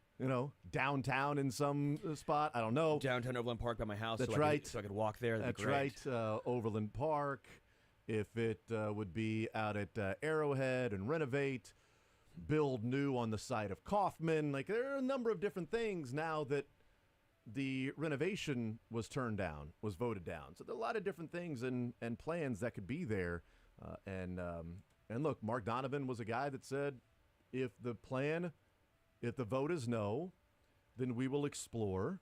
downtown in some spot. I don't know. Downtown Overland Park by my house. That's so right. So I could walk there. That'd That's be great. right. Overland Park. If it would be out at Arrowhead and renovate, build new on the site of Kaufman. Like, there are a number of different things now that the renovation was turned down, was voted down. So there are a lot of different things and plans that could be there. And look, Mark Donovan was a guy that said, if the vote is no, then we will explore,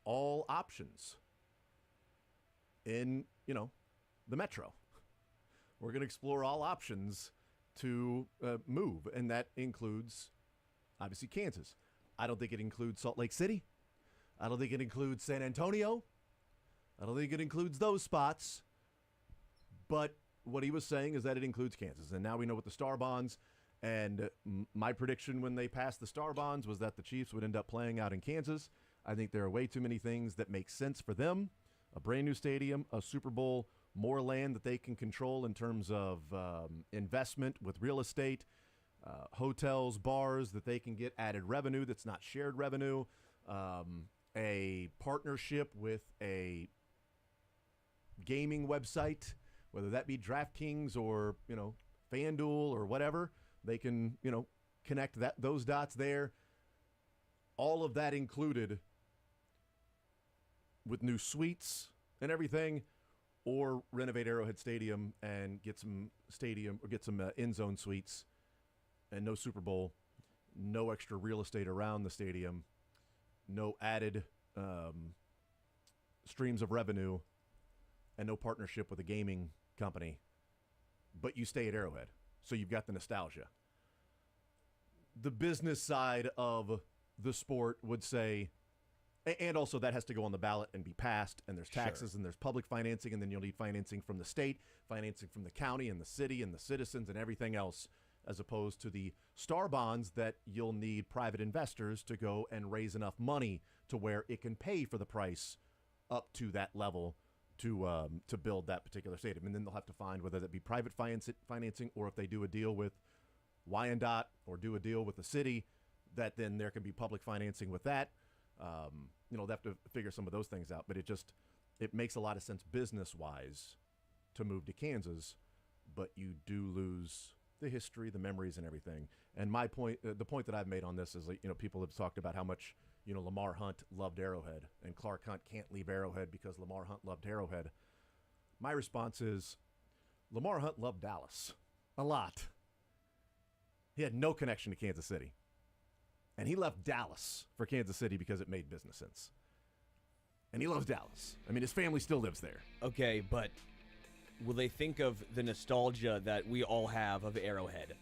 all options in, the metro. We're going to explore all options to move, and that includes, obviously, Kansas. I don't think it includes Salt Lake City. I don't think it includes San Antonio. I don't think it includes those spots. But what he was saying is that it includes Kansas. And now we know what the Star Bonds, and my prediction when they passed the Star Bonds was that the Chiefs would end up playing out in Kansas. I think there are way too many things that make sense for them. A brand new stadium, a Super Bowl, more land that they can control in terms of investment with real estate, hotels, bars that they can get added revenue that's not shared revenue, a partnership with a gaming website, whether that be DraftKings or, FanDuel or whatever. They can, connect those dots there. All of that included with new suites and everything, or renovate Arrowhead Stadium and get some end zone suites, and no Super Bowl, no extra real estate around the stadium, no added streams of revenue, and no partnership with a gaming company, but you stay at Arrowhead, so you've got the nostalgia. The business side of the sport would say, and also that has to go on the ballot and be passed, and there's taxes, and there's public financing, and then you'll need financing from the state, financing from the county and the city and the citizens and everything else, as opposed to the Star Bonds that you'll need private investors to go and raise enough money to where it can pay for the price up to that level to build that particular stadium. And then they'll have to find whether that be private financing, or if they do a deal with Wyandotte or do a deal with the city, that then there can be public financing with that. They'll have to figure some of those things out, but it makes a lot of sense business-wise to move to Kansas, but you do lose the history, the memories, and everything. And my point, the point that I've made on this is, people have talked about how much, Lamar Hunt loved Arrowhead, and Clark Hunt can't leave Arrowhead because Lamar Hunt loved Arrowhead. My response is, Lamar Hunt loved Dallas a lot. He had no connection to Kansas City. And he left Dallas for Kansas City because it made business sense. And he loves Dallas. I mean, his family still lives there. Okay, but will they think of the nostalgia that we all have of Arrowhead?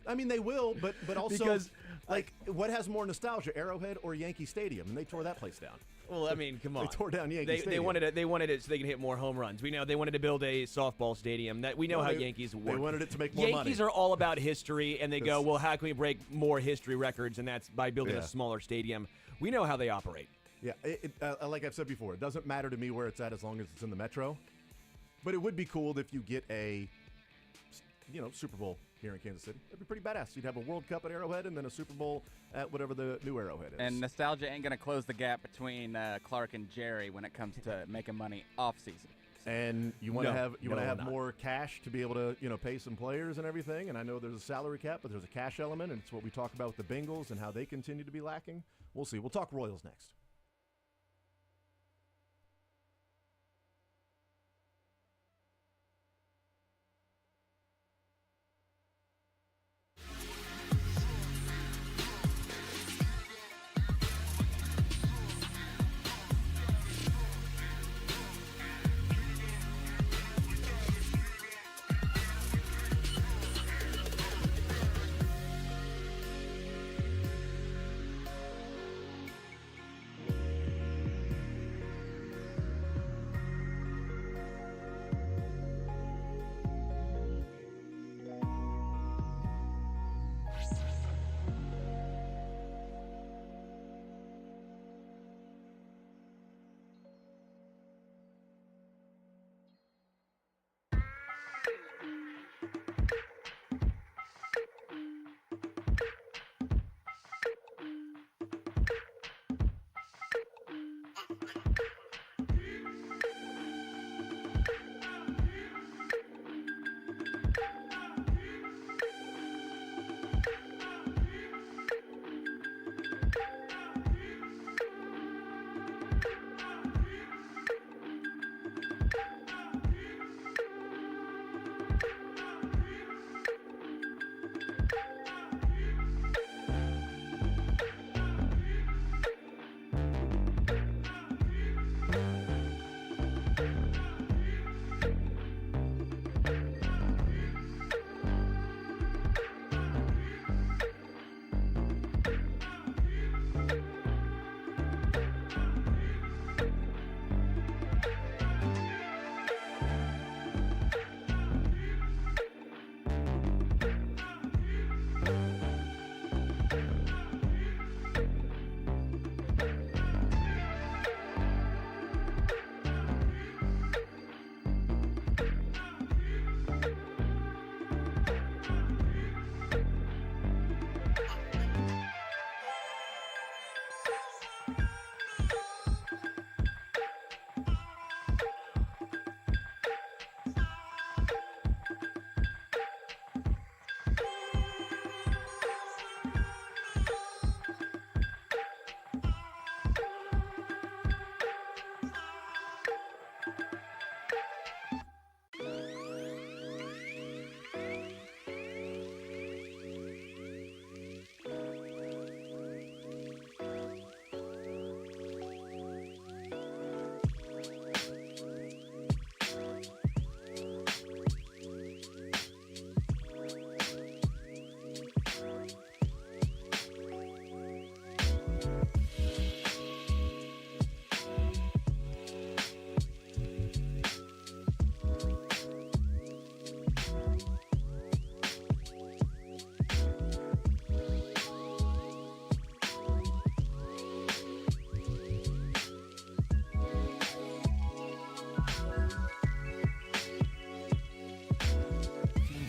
I mean, they will, but also, because, what has more nostalgia, Arrowhead or Yankee Stadium? And they tore that place down. Well, I mean, come on. They tore down Yankee Stadium. They wanted it so they could hit more home runs. We know they wanted to build a softball stadium. That we know how Yankees work. They wanted it to make more money. Yankees are all about history, and they go, well, how can we break more history records? And that's by building a smaller stadium. We know how they operate. Yeah, like I've said before, it doesn't matter to me where it's at as long as it's in the metro. But it would be cool if you get a, Super Bowl here in Kansas City. It'd be pretty badass. You'd have a World Cup at Arrowhead and then a Super Bowl at whatever the new Arrowhead is. And nostalgia ain't going to close the gap between Clark and Jerry when it comes to making money off season. And you want to have more cash to be able to pay some players and everything. And I know there's a salary cap, but there's a cash element, and it's what we talk about with the Bengals and how they continue to be lacking. We'll see. We'll talk Royals next.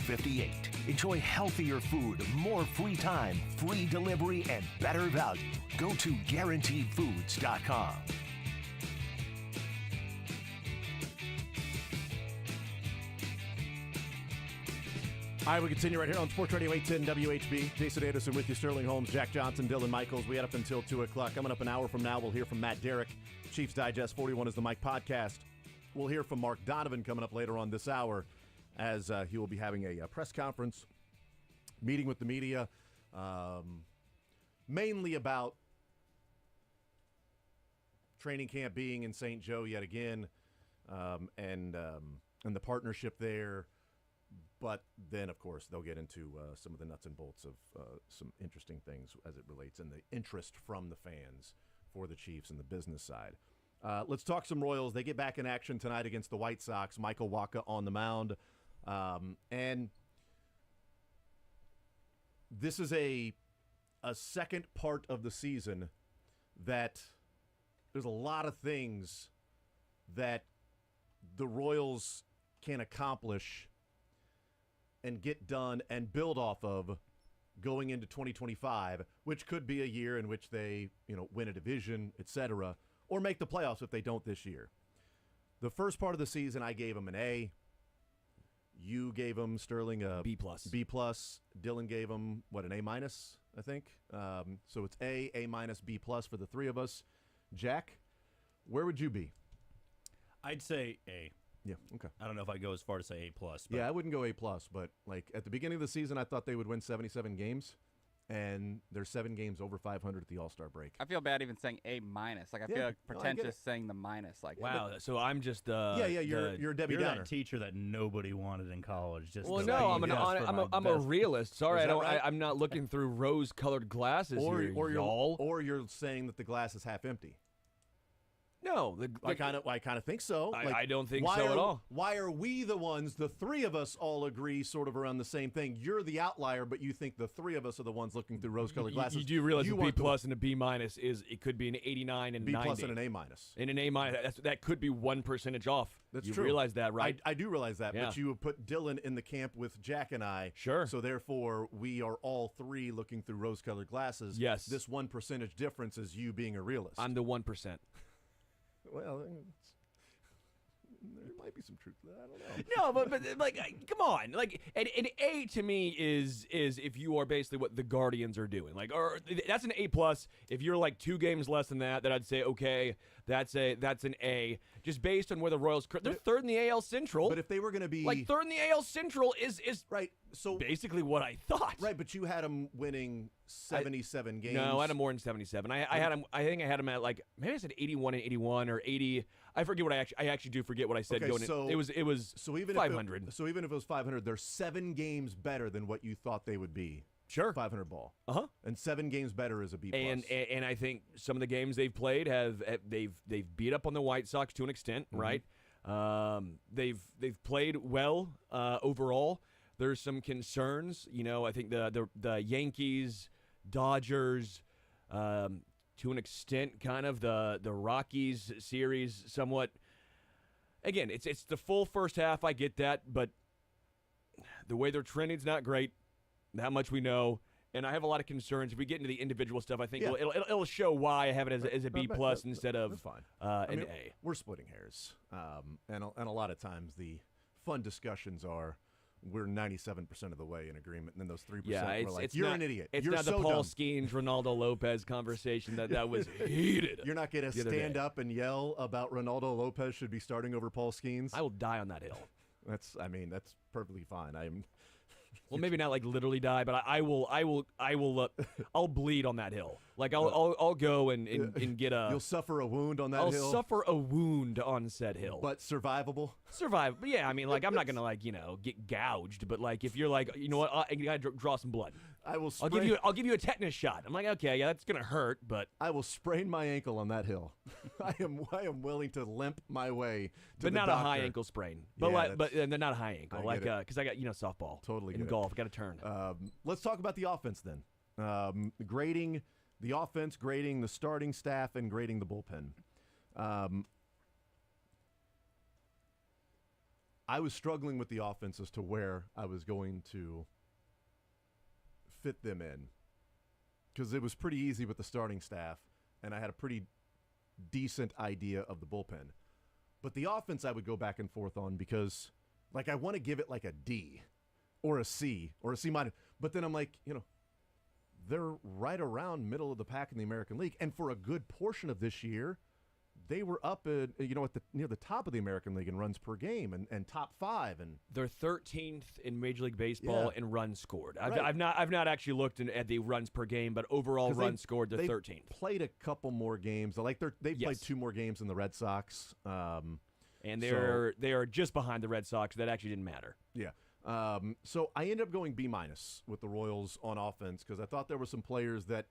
58. Enjoy healthier food, more free time, free delivery, and better value. Go to GuaranteedFoods.com. All right, we continue right here on Sports Radio 810 WHB. Jason Anderson with you, Sterling Holmes, Jack Johnson, Dylan Michaels. We had up until 2 o'clock. Coming up an hour from now, we'll hear from Matt Derrick. Chiefs Digest 41 is the Mike podcast. We'll hear from Mark Donovan coming up later on this hour as he will be having a press conference, meeting with the media, mainly about training camp being in St. Joe yet again, and the partnership there. But then, of course, they'll get into some of the nuts and bolts of some interesting things as it relates and the interest from the fans for the Chiefs and the business side. Let's talk some Royals. They get back in action tonight against the White Sox. Michael Wacha on the mound. And this is a second part of the season that there's a lot of things that the Royals can accomplish and get done and build off of going into 2025, which could be a year in which they, win a division, etc., or make the playoffs if they don't this year. The first part of the season, I gave them an A. You gave them, Sterling, a B plus. B plus. Dylan gave them, an A minus, I think. So it's A minus, B plus for the three of us. Jack, where would you be? I'd say A. Yeah, okay. I don't know if I'd go as far to say A+. But Yeah, I wouldn't go A+, but at the beginning of the season, I thought they would win 77 games, and they're 7 games over 500 at the All-Star break. I feel bad even saying A-. I feel like pretentious saying the minus. Wow, so I'm just you're a Debbie you're Downer. that teacher that nobody wanted in college. I'm a realist. Sorry, I'm not looking through rose-colored glasses here, y'all. Or you're saying that the glass is half empty. No, I kind of think so. I don't think so at all. Why are we the ones? The three of us all agree sort of around the same thing. You're the outlier, but you think the three of us are the ones looking through rose-colored glasses. You do realize a B plus and a B minus it could be an 89 and B 90. plus and an A minus. And an A minus, that could be 1 percentage off. That's you true. You realize that, right? I do realize that, Yeah. but you have put Dylan in the camp with Jack and I. Sure. So therefore, we are all three looking through rose-colored glasses. Yes. This 1 percentage difference is you being a realist. I'm the 1%. Well, there might be some truth to that. I don't know. No, but come on. An A to me is if you are basically what the Guardians are doing. Or that's an A plus. If you're 2 games less than that, then I'd say okay, that's an A. Just based on where the Royals they're third in the AL Central. But if they were going to be third in the AL Central is right, so basically what I thought. Right, but you had them winning 77 games. No, I had them more than 77. I had them. I think I had them at maybe I said 81 and 81 or 80. I forget what I actually do forget what I said. Okay, so it was so even 500. So even if it was 500, they're 7 games better than what you thought they would be. Sure, 500 ball. And 7 games better is a B plus. And I think some of the games they've played they've beat up on the White Sox to an extent, right? They've played well overall. There's some concerns, I think the Yankees, Dodgers, to an extent, kind of the Rockies series, somewhat. Again, it's the full first half. I get that, but the way they're trending is not great. That much we know, and I have a lot of concerns. If we get into the individual stuff, I think it'll show why I have it as a B plus instead of an A. We're splitting hairs, and a lot of times the fun discussions are we're 97% of the way in agreement, and then those 3% it's you're not, an idiot. It's you're not so the Paul dumb. Skeens, Ronaldo Lopez conversation that was heated. You're not going to stand up and yell about Ronaldo Lopez should be starting over Paul Skeens. I will die on that hill. That's perfectly fine. Well, maybe not literally die, but I'll bleed on that hill. I'll go and get a. You'll suffer a wound on that hill. I'll suffer a wound on said hill. But survivable. But yeah. I mean, I'm not gonna get gouged, but if you're you know what, I gotta draw some blood. I'll give you a tetanus shot. I'm like, okay, yeah, that's gonna hurt, but I will sprain my ankle on that hill. I am willing to limp my way to but the not doctor. a high ankle sprain. But Yeah, but they're not a high ankle, because I got softball, totally in golf. Got to turn. Let's talk about the offense then. Grading the offense, grading the starting staff, and grading the bullpen. I was struggling with the offense as to where I was going to fit them in, because it was pretty easy with the starting staff, and I had a pretty decent idea of the bullpen. But the offense I would go back and forth on, because like I want to give it like a D or a C or a C minus, but then I'm like, they're right around middle of the pack in the American League, and for a good portion of this year, they were up at near the top of the American League in runs per game and top 5, and they're 13th in Major League Baseball in runs scored. Right. I've not actually looked at the runs per game, but overall runs scored, they're 13th. Played a couple more games. Like they've played 2 more games than the Red Sox. And they are just behind the Red Sox. That actually didn't matter. Yeah. So I ended up going B- with the Royals on offense, because I thought there were some players that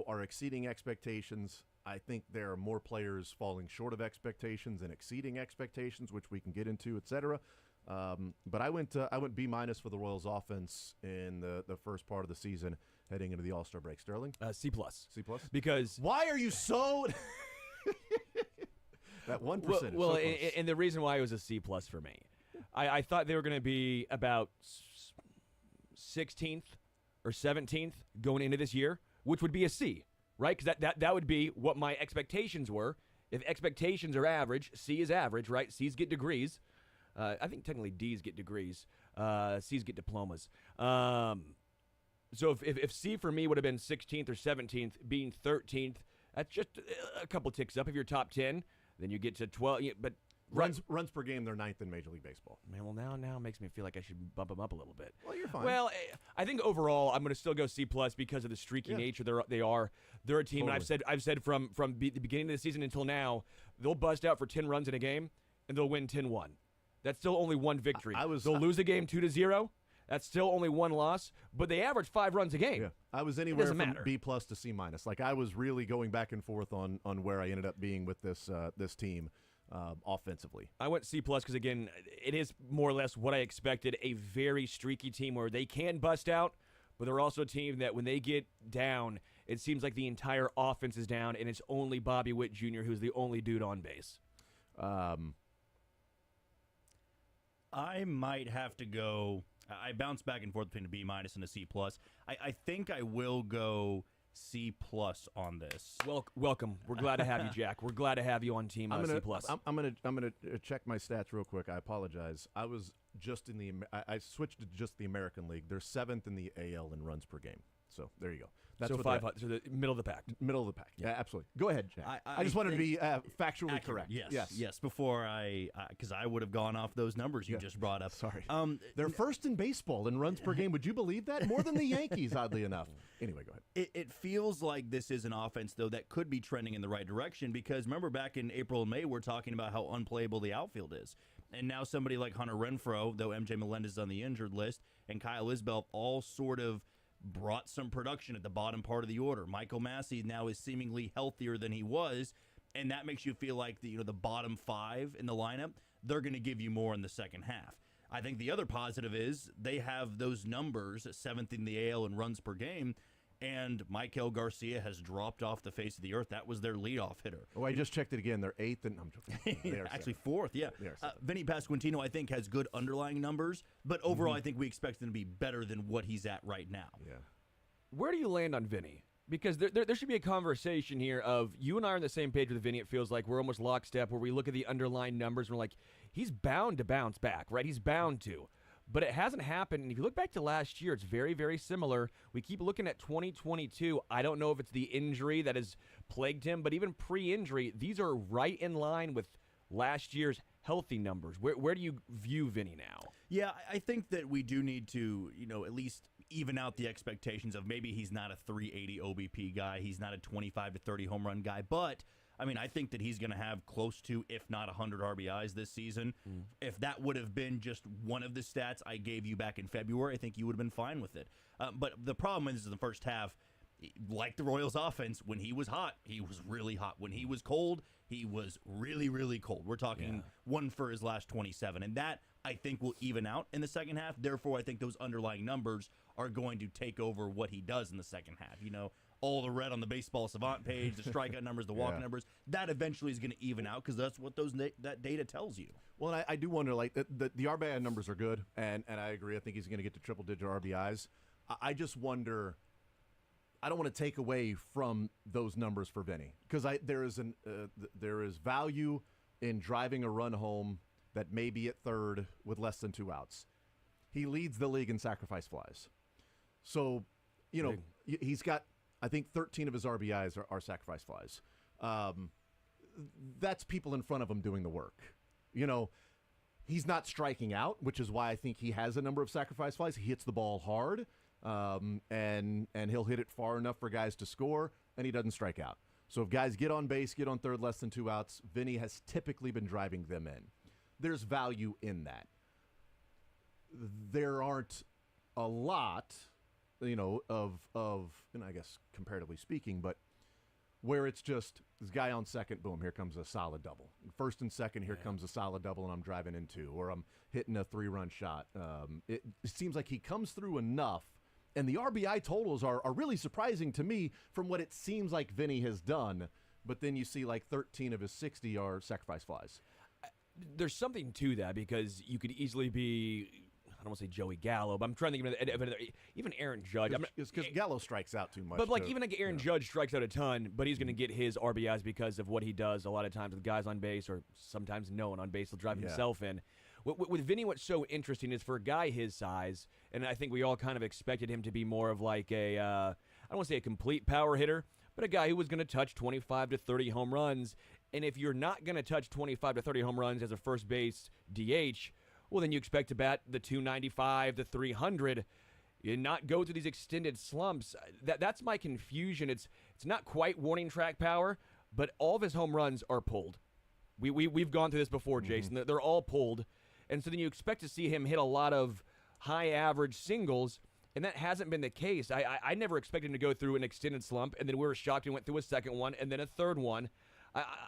are exceeding expectations. I think there are more players falling short of expectations and exceeding expectations, which we can get into, etc. But I went B- for the Royals offense in the first part of the season, heading into the All-Star break. Sterling? C+. C+? Because why are you so that 1%? Well, and the reason why it was a C+ for me, I thought they were going to be about 16th or 17th going into this year, which would be a C, right? Because that would be what my expectations were. If expectations are average, C is average, right? C's get degrees. I think technically D's get degrees. C's get diplomas. So if C for me would have been 16th or 17th, being 13th, that's just a couple ticks up. If you're top 10, then you get to 12. But runs per game, they're 9th in Major League Baseball. Man, well, now it makes me feel like I should bump them up a little bit. Well, you're fine. Well, I think overall I'm going to still go C+ because of the streaky nature they're a team. Totally. And I've said from the beginning of the season until now, they'll bust out for 10 runs in a game and they'll win 10-1. That's still only one victory. They'll lose a game 2-0. That's still only one loss, but they average 5 runs a game. Yeah. I was anywhere from B+ to C-. Like, I was really going back and forth on where I ended up being with this team offensively. I went C+ because, again, it is more or less what I expected, a very streaky team where they can bust out, but they're also a team that when they get down, it seems like the entire offense is down, and it's only Bobby Witt Jr. who's the only dude on base. I might have to go. I bounce back and forth between a B- and a C+. I think I will go C+ on this. Welcome. We're glad to have you, Jack. We're glad to have you on team C+. I'm gonna check my stats real quick. I apologize. I was just in I switched to just the American League. They're 7th in the AL in runs per game. So there you go. That's so what 500. So the middle of the pack. Middle of the pack. Yeah, absolutely. Go ahead, Jack. I just wanted to be factually correct. Yes. Before because I would have gone off those numbers you just brought up. Sorry. They're first in baseball in runs per game. Would you believe that? More than the Yankees, oddly enough. Anyway, go ahead. It feels like this is an offense, though, that could be trending in the right direction, because remember back in April and May, we're talking about how unplayable the outfield is. And now somebody like Hunter Renfroe, though MJ Melendez is on the injured list, and Kyle Isbell all sort of brought some production at the bottom part of the order. Michael Massey now is seemingly healthier than he was, and that makes you feel like the bottom 5 in the lineup, they're going to give you more in the second half. I think the other positive is they have those numbers, 7th in the AL in runs per game, and Michael Garcia has dropped off the face of the earth. That was their leadoff hitter. Oh, I just checked it again. They're 8th, and I'm joking. They are actually 4th. Yeah, Vinny Pasquantino, I think, has good underlying numbers, but overall, I think we expect him to be better than what he's at right now. Yeah. Where do you land on Vinny? Because there should be a conversation here of you and I are on the same page with Vinny. It feels like we're almost lockstep, where we look at the underlying numbers and we're like, he's bound to bounce back, right? He's bound to. But it hasn't happened. And if you look back to last year, it's very, very similar. We keep looking at 2022. I don't know if it's the injury that has plagued him, but even pre-injury, these are right in line with last year's healthy numbers. Where do you view Vinny now? Yeah, I think that we do need to, at least even out the expectations of maybe he's not a 380 OBP guy. He's not a 25 to 30 home run guy. But, I think that he's going to have close to, if not 100 RBIs this season. If that would have been just one of the stats I gave you back in February, I think you would have been fine with it. But the problem is in the first half, like the Royals offense, when he was hot, he was really hot. When he was cold, he was really, really cold. We're talking 1 for his last 27. And that, I think, will even out in the second half. Therefore, I think those underlying numbers are going to take over what he does in the second half. all the red on the baseball savant page, the strikeout numbers, the walk numbers. That eventually is going to even out because that's what that data tells you. Well, and I do wonder, like, the RBI numbers are good, and I agree. I think he's going to get to triple-digit RBIs. I just wonder. I don't want to take away from those numbers for Vinny because there is value in driving a run home that may be at third with less than 2 outs. He leads the league in sacrifice flies. So, he's got, I think, 13 of his RBIs are sacrifice flies. That's people in front of him doing the work. He's not striking out, which is why I think he has a number of sacrifice flies. He hits the ball hard, and he'll hit it far enough for guys to score, and he doesn't strike out. So if guys get on base, get on third, less than 2 outs, Vinny has typically been driving them in. There's value in that. There aren't a lot, of I guess comparatively speaking, but where it's just this guy on second, boom, here comes a solid double. First and second, here comes a solid double, and I'm driving in 2, or I'm hitting a 3-run shot. It seems like he comes through enough, and the RBI totals are really surprising to me from what it seems like Vinny has done, but then you see like 13 of his 60 are sacrifice flies. There's something to that because you could easily be, I don't want to say Joey Gallo, but I'm trying to think of even Aaron Judge. It's because Gallo strikes out too much. But even like Aaron Judge strikes out a ton, but he's going to get his RBIs because of what he does a lot of times with guys on base, or sometimes no one on base will drive himself in. With Vinny, what's so interesting is for a guy his size, and I think we all kind of expected him to be more of like I don't want to say a complete power hitter, but a guy who was going to touch 25 to 30 home runs. And if you're not going to touch 25 to 30 home runs as a first base DH, well, then you expect to bat the 295 to 300 and not go through these extended slumps. That's my confusion. It's not quite warning track power, but all of his home runs are pulled. We've gone through this before, Jason. They're all pulled. And so then you expect to see him hit a lot of high average singles, and that hasn't been the case. I never expected him to go through an extended slump, and then we were shocked he went through a second one and then a third one.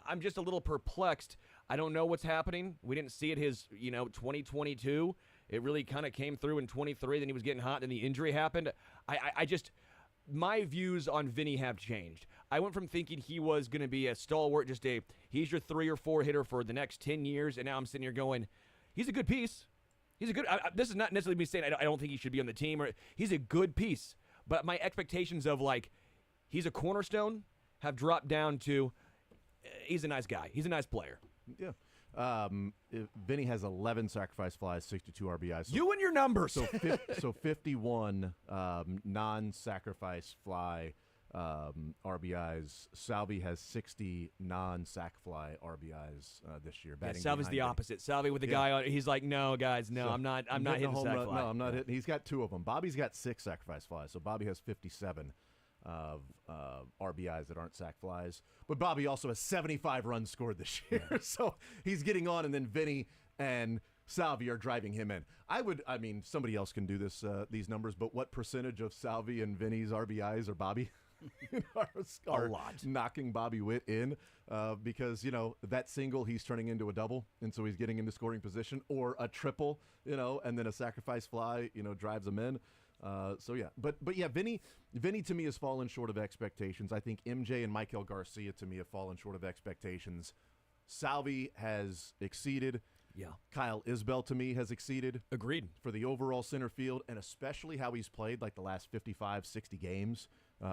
I'm just a little perplexed. I don't know what's happening. We didn't see it his 2022. It really kind of came through in 23. Then he was getting hot, and the injury happened. My views on Vinny have changed. I went from thinking he was going to be a stalwart, he's your 3 or 4 hitter for the next 10 years, and now I'm sitting here going, he's a good piece. He's a good. This is not necessarily me saying I don't think he should be on the team, or he's a good piece. But my expectations of he's a cornerstone have dropped down to. He's a nice guy. He's a nice player. Yeah. Vinny has 11 sacrifice flies, 62 RBIs. So, you and your numbers. So 51 non-sacrifice fly RBIs. Salvi has 60 non-sac fly RBIs this year. Salvi's the opposite. Salvi with the guy on. He's like, no, guys, no, so I'm not hitting a sac fly. No, I'm not hitting. He's got 2 of them. Bobby's got 6 sacrifice flies. So Bobby has 57. Of RBIs that aren't sac flies. But Bobby also has 75 runs scored this year. Yeah. So he's getting on, and then Vinny and Salvi are driving him in. Somebody else can do this these numbers, but what percentage of Salvi and Vinny's RBIs are Bobby? are a lot. Knocking Bobby Witt in because, that single he's turning into a double, and so he's getting into scoring position, or a triple, and then a sacrifice fly, drives him in. But Vinny to me has fallen short of expectations. I think MJ and Michael Garcia to me have fallen short of expectations. Salvi has exceeded. Yeah. Kyle Isbell to me has exceeded. Agreed. For the overall center field, and especially how he's played like the last 55, 60 games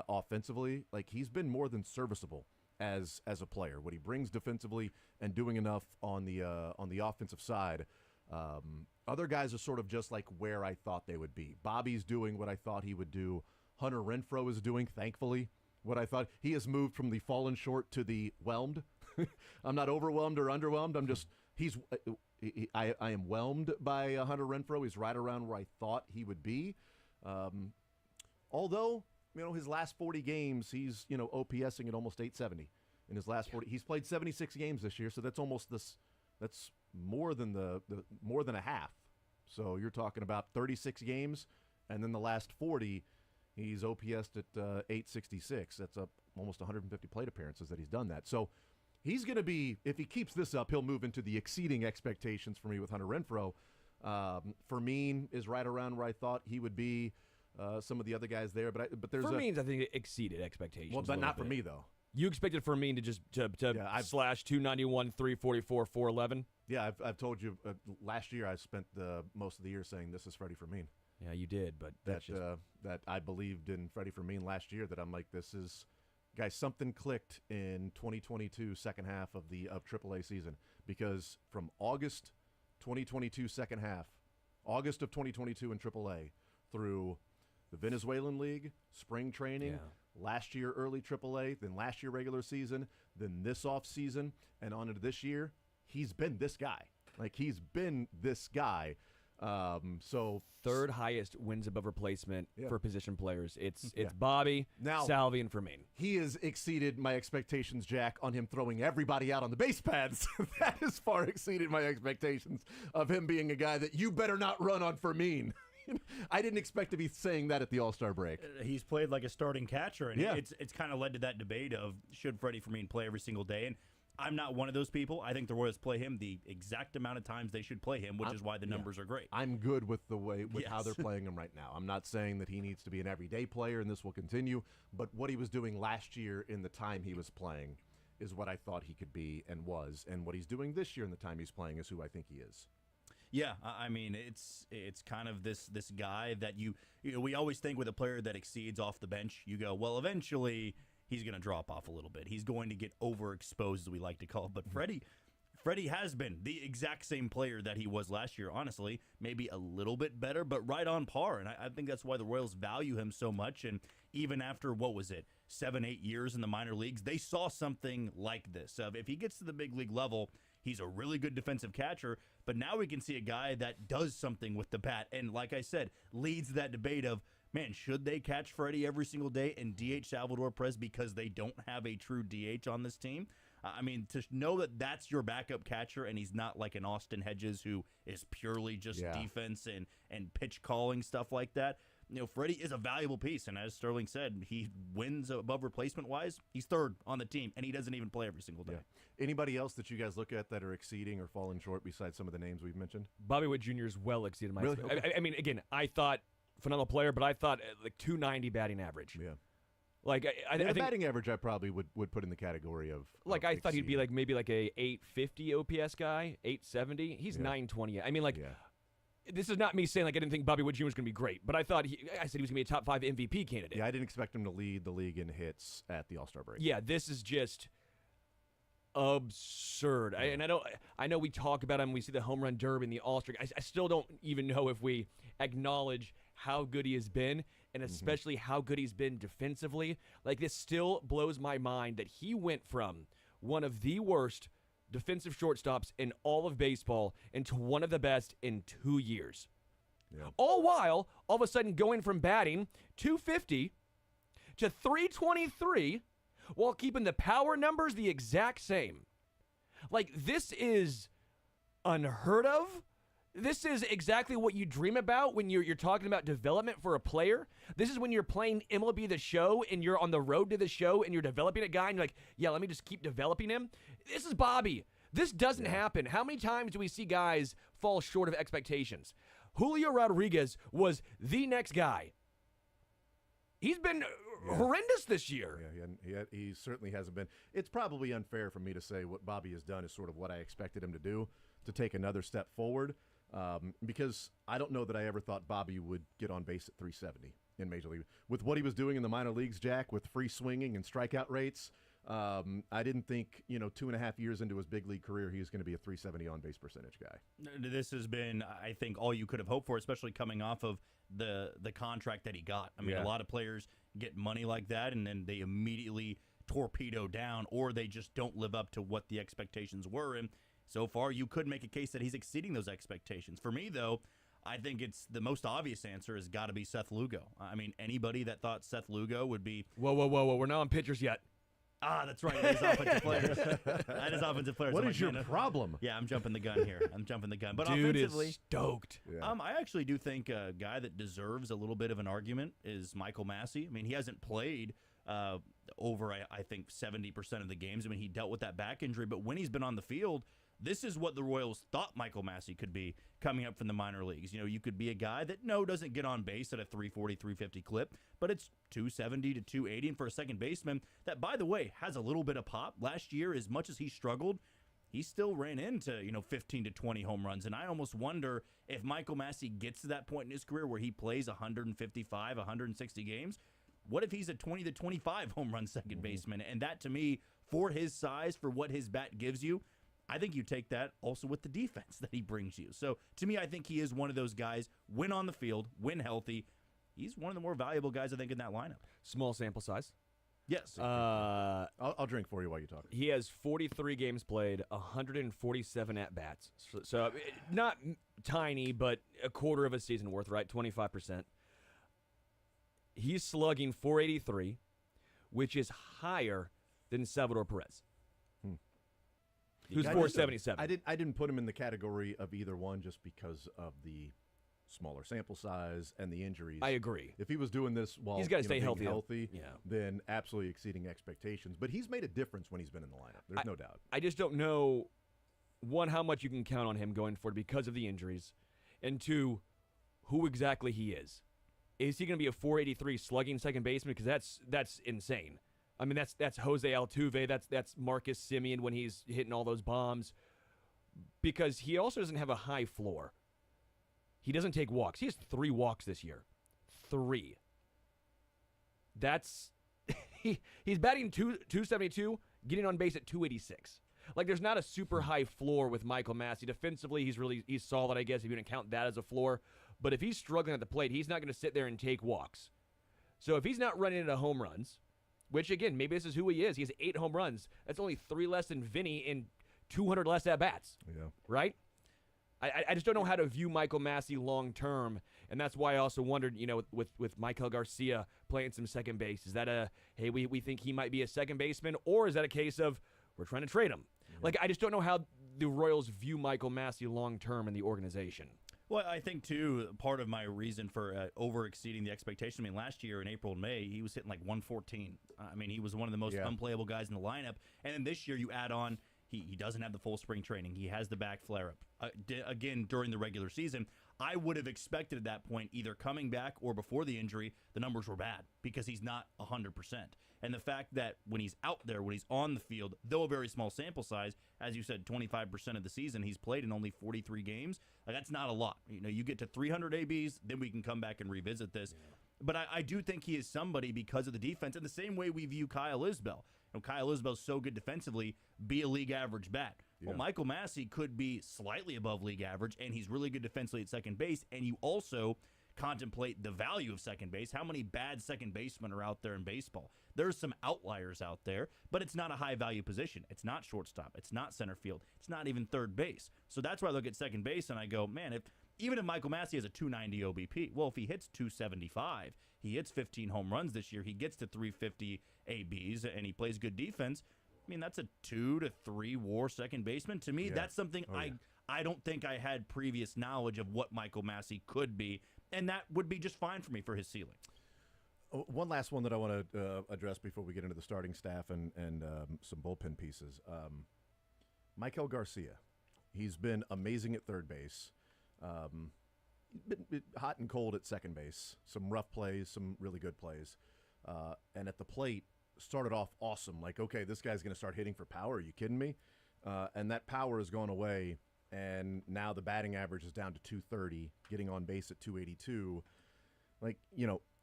offensively. Like, he's been more than serviceable as a player. What he brings defensively and doing enough on the offensive side. Other guys are sort of just like where I thought they would be. Bobby's doing what I thought he would do. Hunter Renfroe is doing, thankfully, what I thought. He has moved from the fallen short to the whelmed. I'm not overwhelmed or underwhelmed. I am whelmed by Hunter Renfroe. He's right around where I thought he would be. Although, his last 40 games, he's, OPSing at almost 870 in his last 40. He's played 76 games this year, so that's almost this. That's more than more than a half. So you're talking about 36 games, and then the last 40, he's OPS'd at 866. That's up almost 150 plate appearances that he's done that. So he's going to be, if he keeps this up, he'll move into the exceeding expectations for me with Hunter Renfroe. Fermin is right around where I thought he would be. some of the other guys there. But there's Fermin's, I think, it exceeded expectations. well, but a not for bit. me though. You expected Fermin to just slash 291, 344, 411. Yeah, I've told you last year I spent most of the year saying this is Freddie Fermin. Yeah, you did, but that's that I believed in Freddie Fermin last year. That I'm like, this is, guys, something clicked in 2022 second half of AAA season, because from August 2022 second half, August of 2022 in AAA through the Venezuelan League, spring training, last year early AAA, then last year regular season, then this off season, and on into this year, he's been this guy. Like, he's been this guy. So third highest wins above replacement for position players. It's Bobby, now, Salvi, and Fermin. He has exceeded my expectations, Jack, on him throwing everybody out on the base pads. That has far exceeded my expectations of him being a guy that you better not run on Fermin. I didn't expect to be saying that at the All-Star break. He's played like a starting catcher, and it's kind of led to that debate of should Freddie Fermin play every single day. And I'm not one of those people. I think the Royals play him the exact amount of times they should play him, which is why the numbers are great. I'm good with how they're playing him right now. I'm not saying that he needs to be an everyday player and this will continue, but what he was doing last year in the time he was playing is what I thought he could be and was, and what he's doing this year in the time he's playing is who I think he is. Yeah, I mean, it's kind of this guy that you know, we always think with a player that exceeds off the bench, you go, well, eventually he's going to drop off a little bit. He's going to get overexposed, as we like to call it. But Freddie has been the exact same player that he was last year, honestly. Maybe a little bit better, but right on par. And I think that's why the Royals value him so much. And even after, 7-8 years in the minor leagues, they saw something like this. If he gets to the big league level, he's a really good defensive catcher. But now we can see a guy that does something with the bat. And like I said, leads that debate of, man, should they catch Freddie every single day and DH Salvador Perez because they don't have a true DH on this team? I mean, to know that that's your backup catcher and he's not like an Austin Hedges who is purely just defense and pitch calling, stuff like that. You know, Freddie is a valuable piece, and as Sterling said, he wins above replacement-wise. He's third on the team, and he doesn't even play every single day. Yeah. Anybody else that you guys look at that are exceeding or falling short besides some of the names we've mentioned? Bobby Witt Jr. is well exceeded my expectations. I mean, again, I thought phenomenal player, but I thought like 290 batting average. Yeah. Like I think batting average, I probably would put in the category of like I thought he'd be like maybe like a 850 OPS guy, 870. He's 920. I mean, like this is not me saying like I didn't think Bobby Witt Jr. was going to be great, but I said he was going to be a top 5 MVP candidate. Yeah, I didn't expect him to lead the league in hits at the All-Star break. Yeah, this is just absurd. Yeah. I know we talk about him. We see the home run derby and the All-Star. I still don't even know if we acknowledge how good he has been, and especially how good he's been defensively. Like, this still blows my mind that he went from one of the worst defensive shortstops in all of baseball into one of the best in 2 years. Yeah. All while, all of a sudden, going from batting 250 to 323 while keeping the power numbers the exact same. Like, this is unheard of. This is exactly what you dream about when you're talking about development for a player. This is when you're playing MLB The Show and you're on the road to the show and you're developing a guy and you're like, yeah, let me just keep developing him. This is Bobby. This doesn't happen. How many times do we see guys fall short of expectations? Julio Rodriguez was the next guy. He's been horrendous this year. Yeah, he certainly hasn't been. It's probably unfair for me to say what Bobby has done is sort of what I expected him to do, to take another step forward. Because I don't know that I ever thought Bobby would get on base at 370 in Major League. With what he was doing in the minor leagues, Jack, with free swinging and strikeout rates, I didn't think, 2.5 years into his big league career, he was going to be a 370 on-base percentage guy. This has been, I think, all you could have hoped for, especially coming off of the contract that he got. I mean, a lot of players get money like that, and then they immediately torpedo down, or they just don't live up to what the expectations were. And so far, you could make a case that he's exceeding those expectations. For me, though, I think it's the most obvious answer has got to be Seth Lugo. I mean, anybody that thought Seth Lugo would be... Whoa. We're not on pitchers yet. Ah, that's right. That is offensive players. That is offensive players. What is your problem? Yeah, I'm jumping the gun here. But Dude offensively, is stoked. Yeah. I actually do think a guy that deserves a little bit of an argument is Michael Massey. I mean, he hasn't played over, I think, 70% of the games. I mean, he dealt with that back injury, but when he's been on the field, This is what the Royals thought Michael Massey could be coming up from the minor leagues. You could be a guy that, doesn't get on base at a 340, 350 clip, but it's 270 to 280. And for a second baseman that, by the way, has a little bit of pop. Last year, as much as he struggled, he still ran into, 15 to 20 home runs. And I almost wonder if Michael Massey gets to that point in his career where he plays 155, 160 games, what if he's a 20 to 25 home run second baseman? And that, to me, for his size, for what his bat gives you, I think you take that also with the defense that he brings you. So, to me, I think he is one of those guys, when on the field, when healthy, he's one of the more valuable guys, I think, in that lineup. Small sample size. Yes. I'll drink for you while you talk. He has 43 games played, 147 at-bats. So not tiny, but a quarter of a season worth, right? 25%. He's slugging 483, which is higher than Salvador Perez, who's 477. I didn't put him in the category of either one just because of the smaller sample size and the injuries. I agree. If he was doing this while he's got to stay being healthy, then absolutely exceeding expectations. But he's made a difference when he's been in the lineup. There's no doubt. I just don't know, one, how much you can count on him going forward because of the injuries, and two, who exactly he is. Is he going to be a 483 slugging second baseman? Because that's insane. I mean, that's Jose Altuve. That's Marcus Semien when he's hitting all those bombs. Because he also doesn't have a high floor. He doesn't take walks. He has 3 walks this year. 3. That's he's batting 272, getting on base at 286. Like, there's not a super high floor with Michael Massey. Defensively, he's solid, I guess, if you want to count that as a floor. But if he's struggling at the plate, he's not going to sit there and take walks. So if he's not running into home runs, which, again, maybe this is who he is. He has 8 home runs. That's only 3 less than Vinny and 200 less at-bats. Yeah. Right? I just don't know how to view Michael Massey long-term, and that's why I also wondered, with Michael Garcia playing some second base, is that hey, we think he might be a second baseman, or is that a case of we're trying to trade him? Yeah. Like, I just don't know how the Royals view Michael Massey long-term in the organization. Well, I think, too, part of my reason for over-exceeding the expectation, last year in April and May, he was hitting like 114. He was one of the most unplayable guys in the lineup. And then this year you add on, he doesn't have the full spring training. He has the back flare-up. Again, during the regular season, I would have expected at that point, either coming back or before the injury, the numbers were bad because he's not 100%. And the fact that when he's out there, when he's on the field, though a very small sample size, as you said, 25% of the season he's played in only 43 games, that's not a lot. You get to 300 ABs, then we can come back and revisit this. Yeah. But I do think he is somebody because of the defense, in the same way we view Kyle Isbell. Kyle Isbell's so good defensively, be a league average bat. Yeah. Well, Michael Massey could be slightly above league average, and he's really good defensively at second base, and you also contemplate the value of second base. How many bad second basemen are out there in baseball? There's some outliers out there, but it's not a high-value position. It's not shortstop. It's not center field. It's not even third base. So that's why I look at second base, and I go, man, even if Michael Massey has a 290 OBP, well, if he hits 275, he hits 15 home runs this year, he gets to 350 ABs, and he plays good defense, that's a 2 to 3 WAR second baseman. To me, that's something I don't think I had previous knowledge of what Michael Massey could be, and that would be just fine for me for his ceiling. One last one that I want to address before we get into the starting staff and some bullpen pieces. Michael Garcia. He's been amazing at third base. Been hot and cold at second base. Some rough plays, some really good plays. And at the plate, started off awesome. Like, okay, this guy's going to start hitting for power. Are you kidding me? And that power has gone away, and now the batting average is down to 230, getting on base at 282. Like,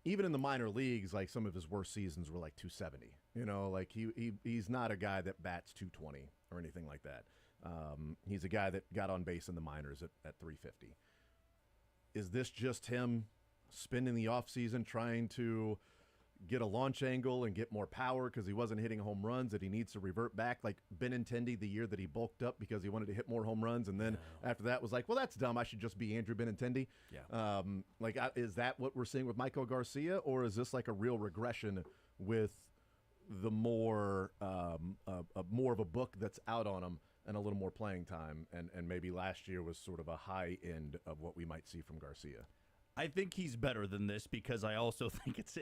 even in the minor leagues, like, some of his worst seasons were like 270. Like, he's not a guy that bats 220 or anything like that. He's a guy that got on base in the minors at 350. Is this just him spending the offseason trying to get a launch angle and get more power because he wasn't hitting home runs, that he needs to revert back like Benintendi the year that he bulked up because he wanted to hit more home runs, and then after that was like, well, that's dumb, I should just be Andrew Benintendi? Is that what we're seeing with Michael Garcia, or is this like a real regression with the more of a book that's out on him and a little more playing time, and maybe last year was sort of a high end of what we might see from Garcia? I think he's better than this because I also think it's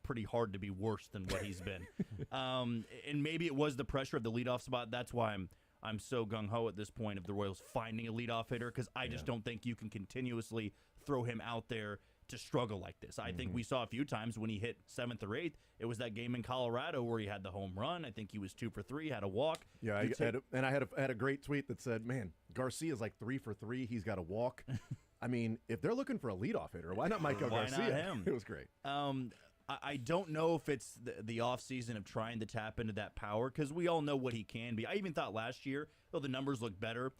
pretty hard to be worse than what he's been. And maybe it was the pressure of the leadoff spot. That's why I'm so gung-ho at this point of the Royals finding a leadoff hitter because I just don't think you can continuously throw him out there to struggle like this. I think we saw a few times when he hit 7th or 8th. It was that game in Colorado where he had the home run. I think he was 2 for 3, had a walk. Yeah, I had a great tweet that said, "Man, Garcia's like 3 for 3. He's got a walk." I mean, if they're looking for a leadoff hitter, why not Michael Garcia? Not him? It was great. I don't know if it's the offseason of trying to tap into that power because we all know what he can be. I even thought last year, though the numbers look better,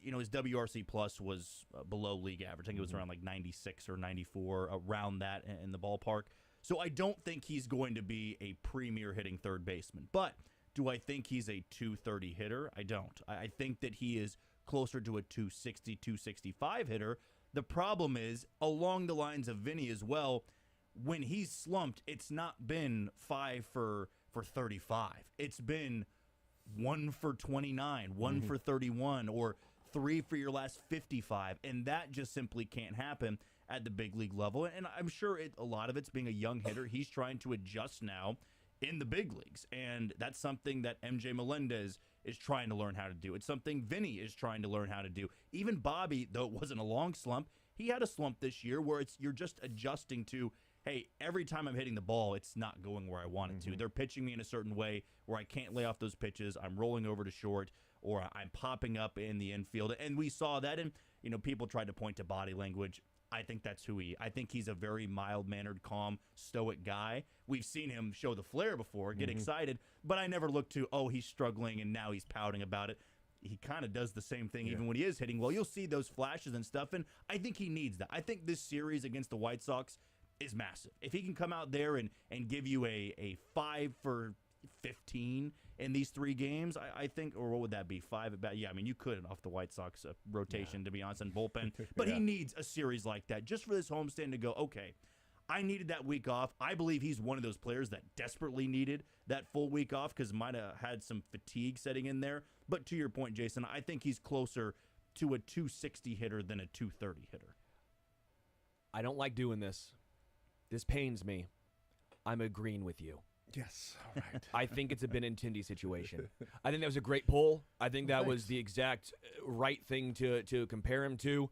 his WRC plus was below league average. I think it was around like 96 or 94, around that in the ballpark. So I don't think he's going to be a premier hitting third baseman. But do I think he's a 230 hitter? I don't. I think that he is closer to a 260, 265 hitter. The problem is, along the lines of Vinny as well, when he's slumped, it's not been 5 for 35. It's been 1 for 29, 1 for 31, or 3 for your last 55, and that just simply can't happen at the big league level. And I'm sure a lot of it's being a young hitter. He's trying to adjust now in the big leagues, and that's something that MJ Melendez is trying to learn how to do. It's something Vinny is trying to learn how to do. Even Bobby, though it wasn't a long slump, he had a slump this year where you're just adjusting to, hey, every time I'm hitting the ball, it's not going where I want it to. They're pitching me in a certain way where I can't lay off those pitches. I'm rolling over to short, or I'm popping up in the infield. And we saw that, and people tried to point to body language. I think that's I think he's a very mild-mannered, calm, stoic guy. We've seen him show the flair before, get excited, but I never look to, he's struggling and now he's pouting about it. He kind of does the same thing even when he is hitting well. You'll see those flashes and stuff, and I think he needs that. I think this series against the White Sox is massive. If he can come out there and give you a 5 for 15 in these 3 games, I think, or what would that be? 5 at bat? Yeah, I mean, you could off the White Sox rotation, to be honest, and bullpen. But he needs a series like that just for this homestand to go, okay, I needed that week off. I believe he's one of those players that desperately needed that full week off because might have had some fatigue setting in there. But to your point, Jason, I think he's closer to a 260 hitter than a 230 hitter. I don't like doing this. This pains me. I'm agreeing with you. Yes, all right. I think it's a Benintendi situation. I think that was a great poll. I think that was the exact right thing to compare him to.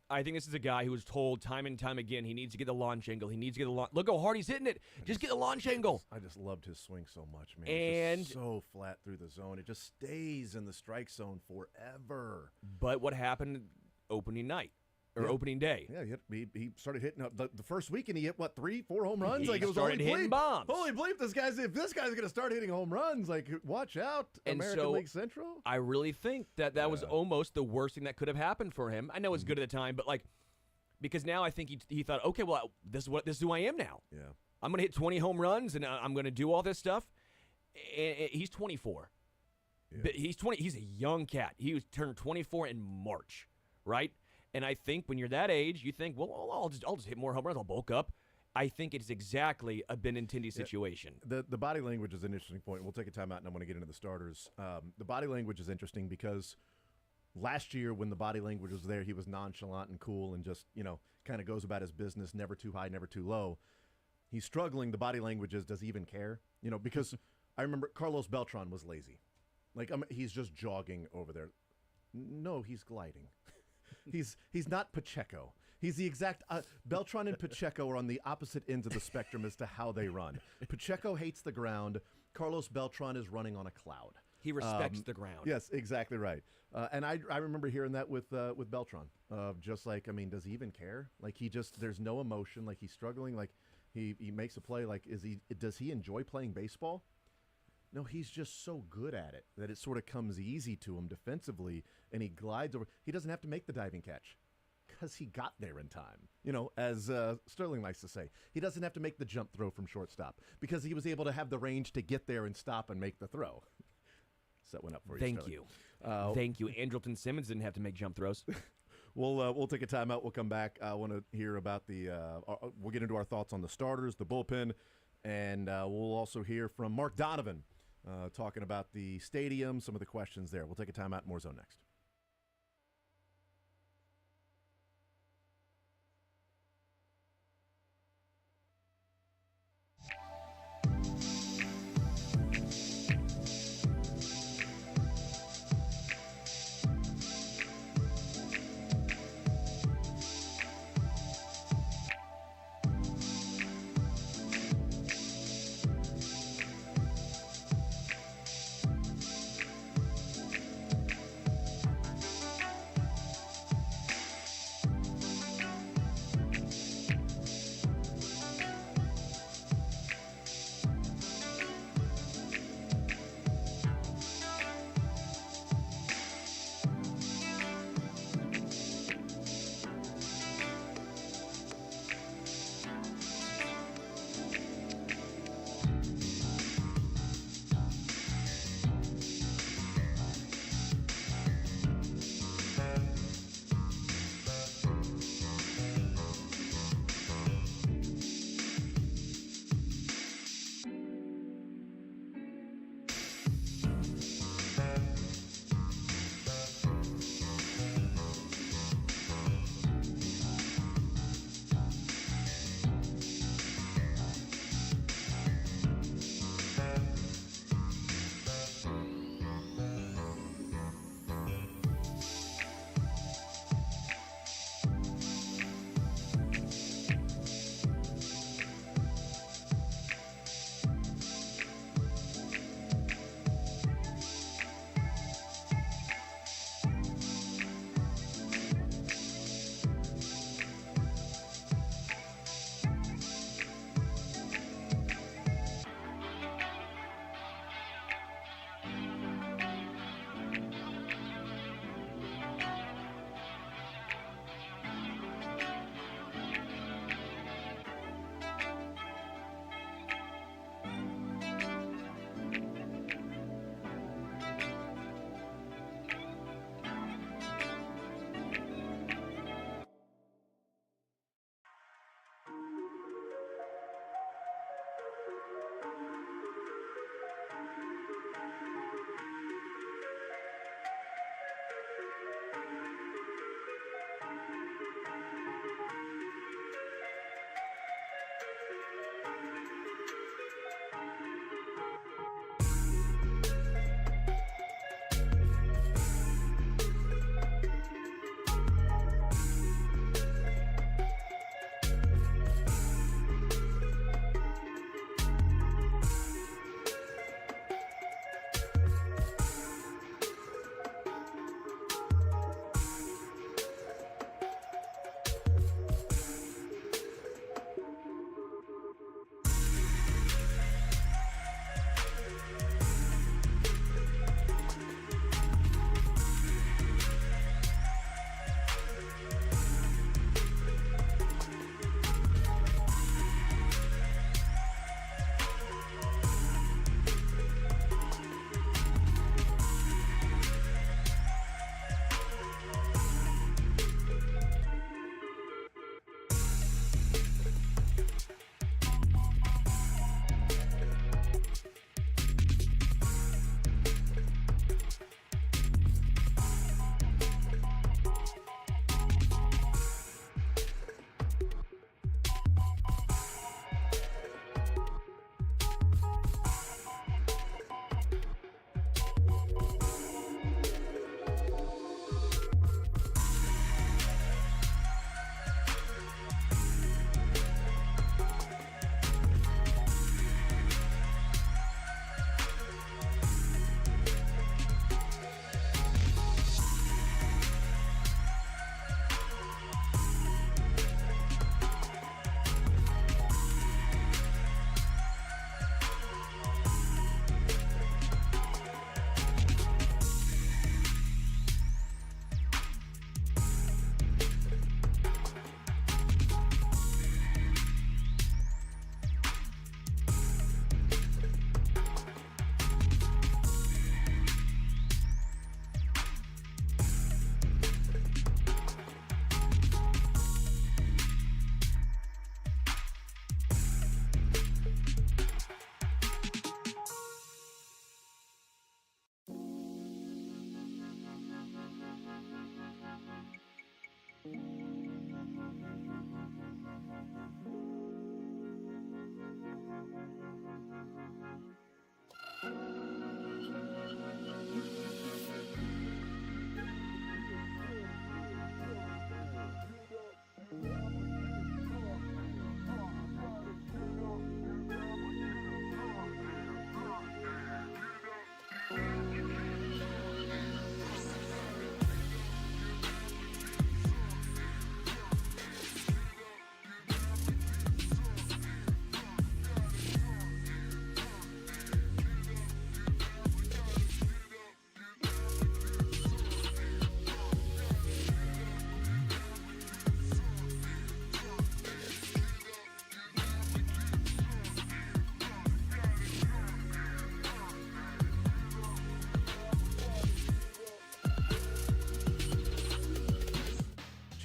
I think this is a guy who was told time and time again he needs to get the launch angle. He needs to get the launch. Look how hard he's hitting it. Just get the launch angle. I just loved his swing so much, man. And it's just so flat through the zone. It just stays in the strike zone forever. But what happened opening night? Or opening day. Yeah, he started hitting up the first weekend. He hit 3, 4 home runs. He started hitting bombs. Holy bleep! If this guy's going to start hitting home runs, watch out, American League Central. I really think that was almost the worst thing that could have happened for him. I know it's good at the time, but because now I think he thought, okay, well, this is who I am now. Yeah, I'm going to hit 20 home runs and I'm going to do all this stuff. And he's 24. Yeah. He's 20. He's a young cat. He was turned 24 in March, right? And I think when you're that age, you think, well, I'll just hit more home runs. I'll bulk up. I think it's exactly a Benintendi situation. The body language is an interesting point. We'll take a timeout, and I want to get into the starters. The body language is interesting because last year when the body language was there, he was nonchalant and cool and just, kind of goes about his business, never too high, never too low. He's struggling. The body language is, does he even care? Because I remember Carlos Beltran was lazy. He's just jogging over there. No, he's gliding. He's not Pacheco. He's the exact Beltran and Pacheco are on the opposite ends of the spectrum as to how they run. Pacheco hates the ground. Carlos Beltran is running on a cloud. He respects the ground. Yes, exactly right. And I remember hearing that with Beltran. Does he even care? There's no emotion. He's struggling. He makes a play. Does he enjoy playing baseball? No, he's just so good at it that it sort of comes easy to him defensively, and he glides over. He doesn't have to make the diving catch because he got there in time. As Sterling likes to say, he doesn't have to make the jump throw from shortstop because he was able to have the range to get there and stop and make the throw. Set one up for you, Thank Sterling. you. Thank you. Andrelton Simmons didn't have to make jump throws. We'll take a timeout. We'll come back. I want to hear about we'll get into our thoughts on the starters, the bullpen, and we'll also hear from Mark Donovan. Talking about the stadium, some of the questions there. We'll take a timeout. More Zone next.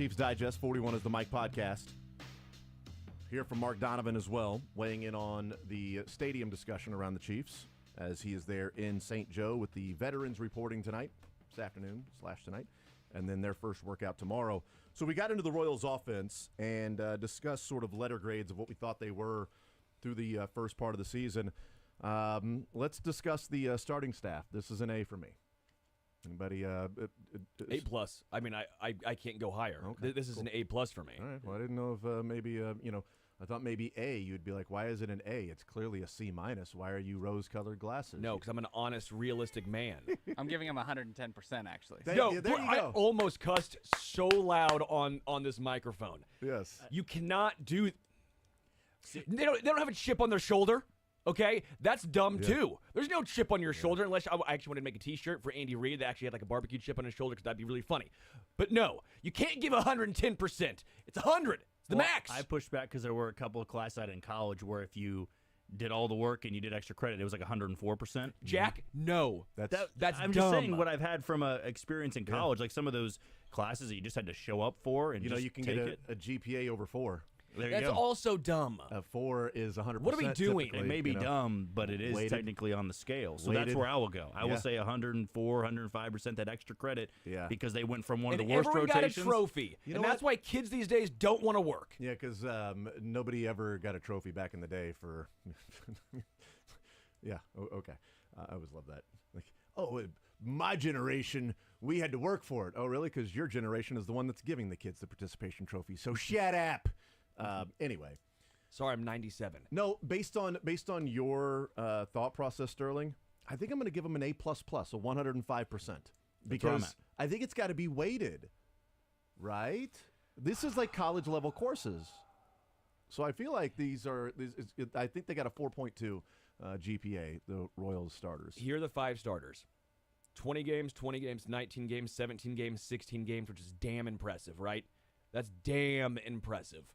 Chiefs Digest, 41 is the Mike podcast. Hear from Mark Donovan as well, weighing in on the stadium discussion around the Chiefs as he is there in St. Joe with the veterans reporting tonight, this afternoon / tonight, and then their first workout tomorrow. So we got into the Royals offense and discussed sort of letter grades of what we thought they were through the first part of the season. Let's discuss the starting staff. This is an A for me. Anybody? A+. I mean, I can't go higher. Okay, this is an A+ for me. All right. Well, I didn't know if maybe I thought maybe A. You'd be like, why is it an A? It's clearly a C-. Why are you rose-colored glasses? No, because I'm an honest, realistic man. I'm giving him 110%, actually. There you I go. almost cussed so loud on this microphone. Yes. You cannot do. They don't have a chip on their shoulder. Okay, that's dumb too. There's no chip on your shoulder unless I actually wanted to make a T-shirt for Andy Reid that actually had like a barbecue chip on his shoulder because that'd be really funny. But no, you can't give 110%. It's 100. It's the max. I pushed back because there were a couple of classes I had in college where if you did all the work and you did extra credit, it was like 104%. Jack, no, that's I'm dumb. just saying what I've had from experience in college, like some of those classes that you just had to show up for, and you can get a GPA over 4. There That's you go. also dumb. 4 is 100%. What are we doing? It may be dumb, but it is technically on the scale. So that's where I will go. I will say 104, 105%, that extra credit, because they went from one of the worst everyone rotations. Got a trophy. And that's why kids these days don't want to work. Yeah, because nobody ever got a trophy back in the day for... Yeah, okay. I always love that. Like, my generation, we had to work for it. Oh, really? Because your generation is the one that's giving the kids the participation trophy. So shut up. Anyway, sorry, I'm 97. No, based on your thought process, Sterling, I think I'm going to give him an A++, a 105%, because I think it's got to be weighted, right? This is like college level courses, so I feel like I think they got a 4.2 GPA, the Royals starters. Here are the 5 starters: 20 games, 19 games, 17 games, 16 games, which is damn impressive, right? That's damn impressive.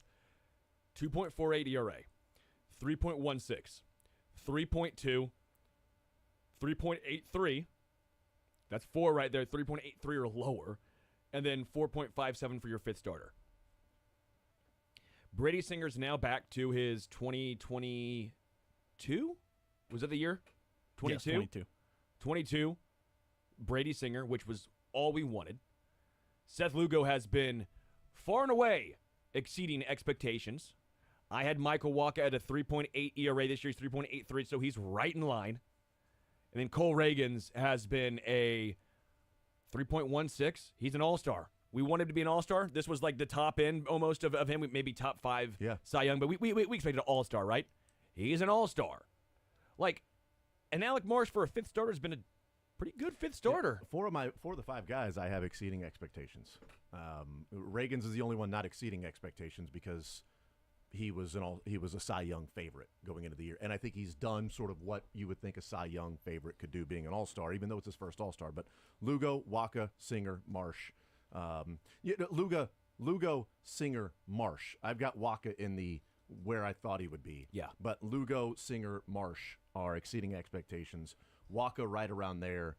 2.48 ERA, 3.16, 3.2, 3.83. That's 4 right there. 3.83 or lower, and then 4.57 for your 5th starter. Brady Singer's now back to his 2022. Was that the year? 22. Yes, 22. 22. Brady Singer, which was all we wanted. Seth Lugo has been far and away exceeding expectations. I had Michael Wacha at a 3.8 ERA this year. He's 3.83, so he's right in line. And then Cole Reagans has been a 3.16. He's an all-star. We wanted him to be an all-star. This was like the top end almost of him, maybe top 5 Cy Young, but we expected an all-star, right? He's an all-star. And Alec Marsh for a 5th starter has been a pretty good 5th starter. Yeah, 4 of the 5 guys I have exceeding expectations. Reagans is the only one not exceeding expectations because he was a Cy Young favorite going into the year, and I think he's done sort of what you would think a Cy Young favorite could do, being an all-star, even though it's his first all-star. But Lugo, Wacha, Singer, Marsh, Lugo, Singer, Marsh. I've got Wacha in the where I thought he would be. Yeah, but Lugo, Singer, Marsh are exceeding expectations. Wacha right around there.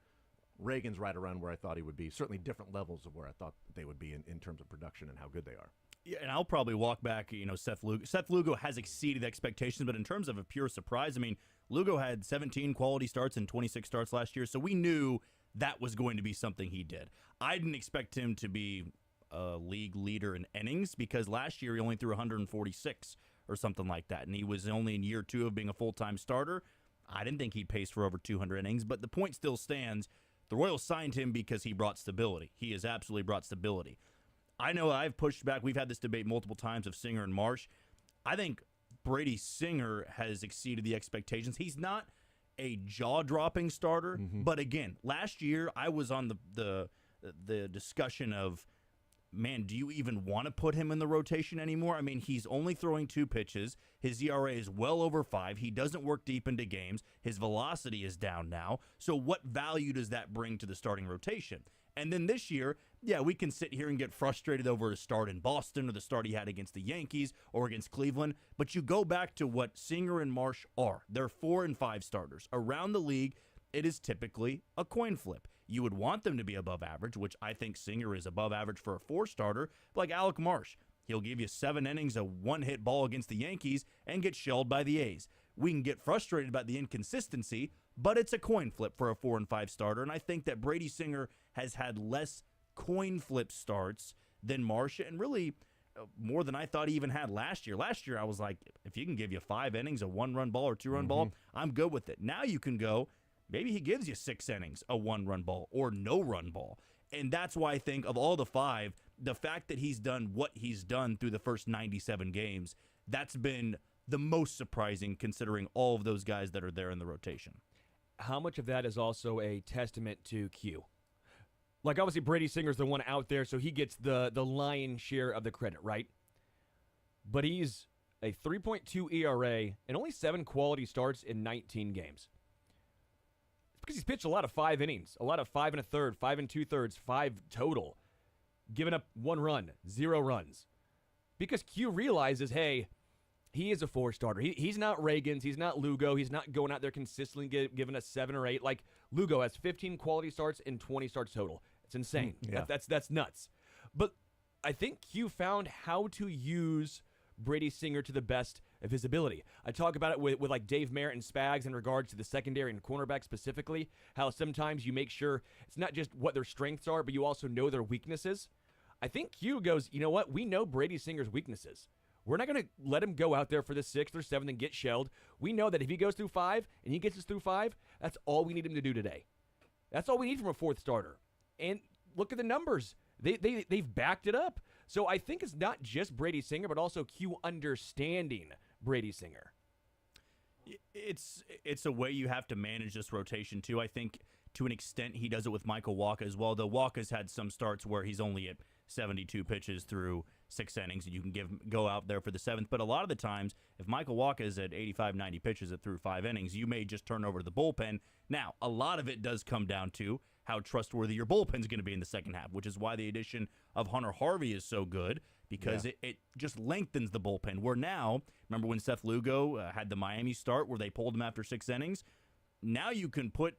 Reagan's right around where I thought he would be. Certainly different levels of where I thought they would be in terms of production and how good they are. Yeah, and I'll probably walk back, Seth Lugo. Seth Lugo has exceeded expectations, but in terms of a pure surprise, I mean, Lugo had 17 quality starts and 26 starts last year, so we knew that was going to be something he did. I didn't expect him to be a league leader in innings because last year he only threw 146 or something like that, and he was only in year 2 of being a full-time starter. I didn't think he'd pace for over 200 innings, but the point still stands. The Royals signed him because he brought stability. He has absolutely brought stability. I know I've pushed back. We've had this debate multiple times of Singer and Marsh. I think Brady Singer has exceeded the expectations. He's not a jaw-dropping starter, but again, last year I was on the discussion of, man, do you even want to put him in the rotation anymore? I mean, he's only throwing 2 pitches. His ERA is well over 5. He doesn't work deep into games. His velocity is down now. So what value does that bring to the starting rotation? And then this year, yeah, we can sit here and get frustrated over his start in Boston or the start he had against the Yankees or against Cleveland. But you go back to what Singer and Marsh are. They're 4 and 5 starters around the league. it is typically a coin flip. You would want them to be above average, which I think Singer is above average for a 4-starter, like Alec Marsh. He'll give you 7 innings, a one-hit ball against the Yankees, and get shelled by the A's. We can get frustrated about the inconsistency, but it's a coin flip for a 4 and 5 starter, and I think that Brady Singer has had less coin flip starts than Marsh, and really more than I thought he even had last year. Last year, I was like, if you can give you 5 innings, a 1-run ball or 2-run ball, I'm good with it. Now you can go, maybe he gives you 6 innings, a 1-run ball or no-run ball. And that's why I think of all the 5, the fact that he's done what he's done through the first 97 games, that's been the most surprising considering all of those guys that are there in the rotation. How much of that is also a testament to Q? Like, obviously, Brady Singer's the one out there, so he gets the lion's share of the credit, right? But he's a 3.2 ERA and only 7 quality starts in 19 games. It's because he's pitched a lot of 5 innings, a lot of 5 1/3, 5 2/3, 5 total, giving up 1 run, 0 runs. Because Q realizes, hey, he is a 4-starter. He's not Reagan's. He's not Lugo. He's not going out there consistently giving us 7 or 8. Like, Lugo has 15 quality starts and 20 starts total. It's insane. Yeah. That's nuts. But I think Q found how to use Brady Singer to the best of his ability. I talk about it with like Dave Merritt and Spags in regards to the secondary and cornerback specifically, how sometimes you make sure it's not just what their strengths are, but you also know their weaknesses. I think Q goes, you know what? We know Brady Singer's weaknesses. We're not going to let him go out there for the 6th or 7th and get shelled. We know that if he goes through 5 and he gets us through 5, that's all we need him to do today. That's all we need from a 4th starter. And look at the numbers. They've backed it up. So I think it's not just Brady Singer, but also Q understanding Brady Singer. It's a way you have to manage this rotation, too. I think to an extent he does it with Michael Wacha as well, though Walker's had some starts where he's only at 72 pitches through 6 innings, and you can go out there for the 7th. But a lot of the times, if Michael Wacha is at 85, 90 pitches through 5 innings, you may just turn over to the bullpen. Now, a lot of it does come down to how trustworthy your bullpen's going to be in the second half, which is why the addition of Hunter Harvey is so good, because it just lengthens the bullpen. Where now, remember when Seth Lugo had the Miami start where they pulled him after 6 innings? Now you can put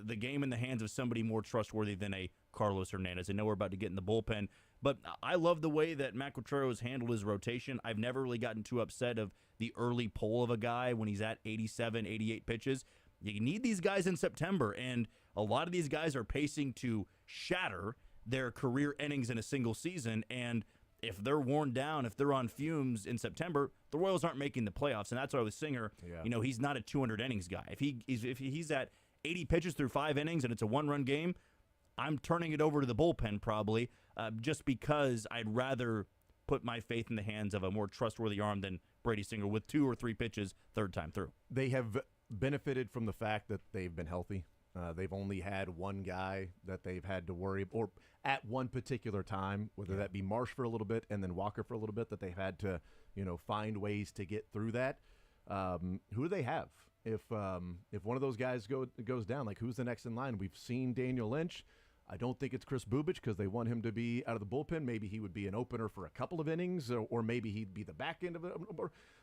the game in the hands of somebody more trustworthy than a Carlos Hernandez. I know we're about to get in the bullpen, but I love the way that Matt Quatraro has handled his rotation. I've never really gotten too upset of the early pull of a guy when he's at 87, 88 pitches. You need these guys in September, and a lot of these guys are pacing to shatter their career innings in a single season, and if they're worn down, if they're on fumes in September, the Royals aren't making the playoffs, and that's why with Singer, he's not a 200 innings guy. If he's at 80 pitches through 5 innings and it's a 1-run game, I'm turning it over to the bullpen probably, just because I'd rather put my faith in the hands of a more trustworthy arm than Brady Singer with 2 or 3 pitches third time through. They have benefited from the fact that they've been healthy. They've only had one guy that they've had to worry, or at one particular time, whether that be Marsh for a little bit and then Walker for a little bit, that they've had to, find ways to get through that. Who do they have? If one of those guys goes down, like who's the next in line? We've seen Daniel Lynch. I don't think it's Chris Bubich because they want him to be out of the bullpen. Maybe he would be an opener for a couple of innings, or maybe he'd be the back end of it.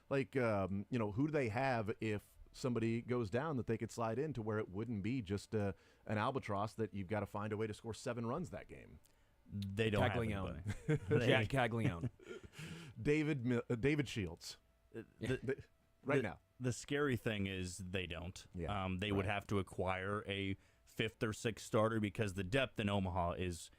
Who do they have if somebody goes down that they could slide in to where it wouldn't be just an albatross that you've got to find a way to score 7 runs that game? They don't Caglione. have anybody. Jack Caglione. David Shields. Now. The scary thing is they don't. Yeah. They would have to acquire a 5th or 6th starter because the depth in Omaha is,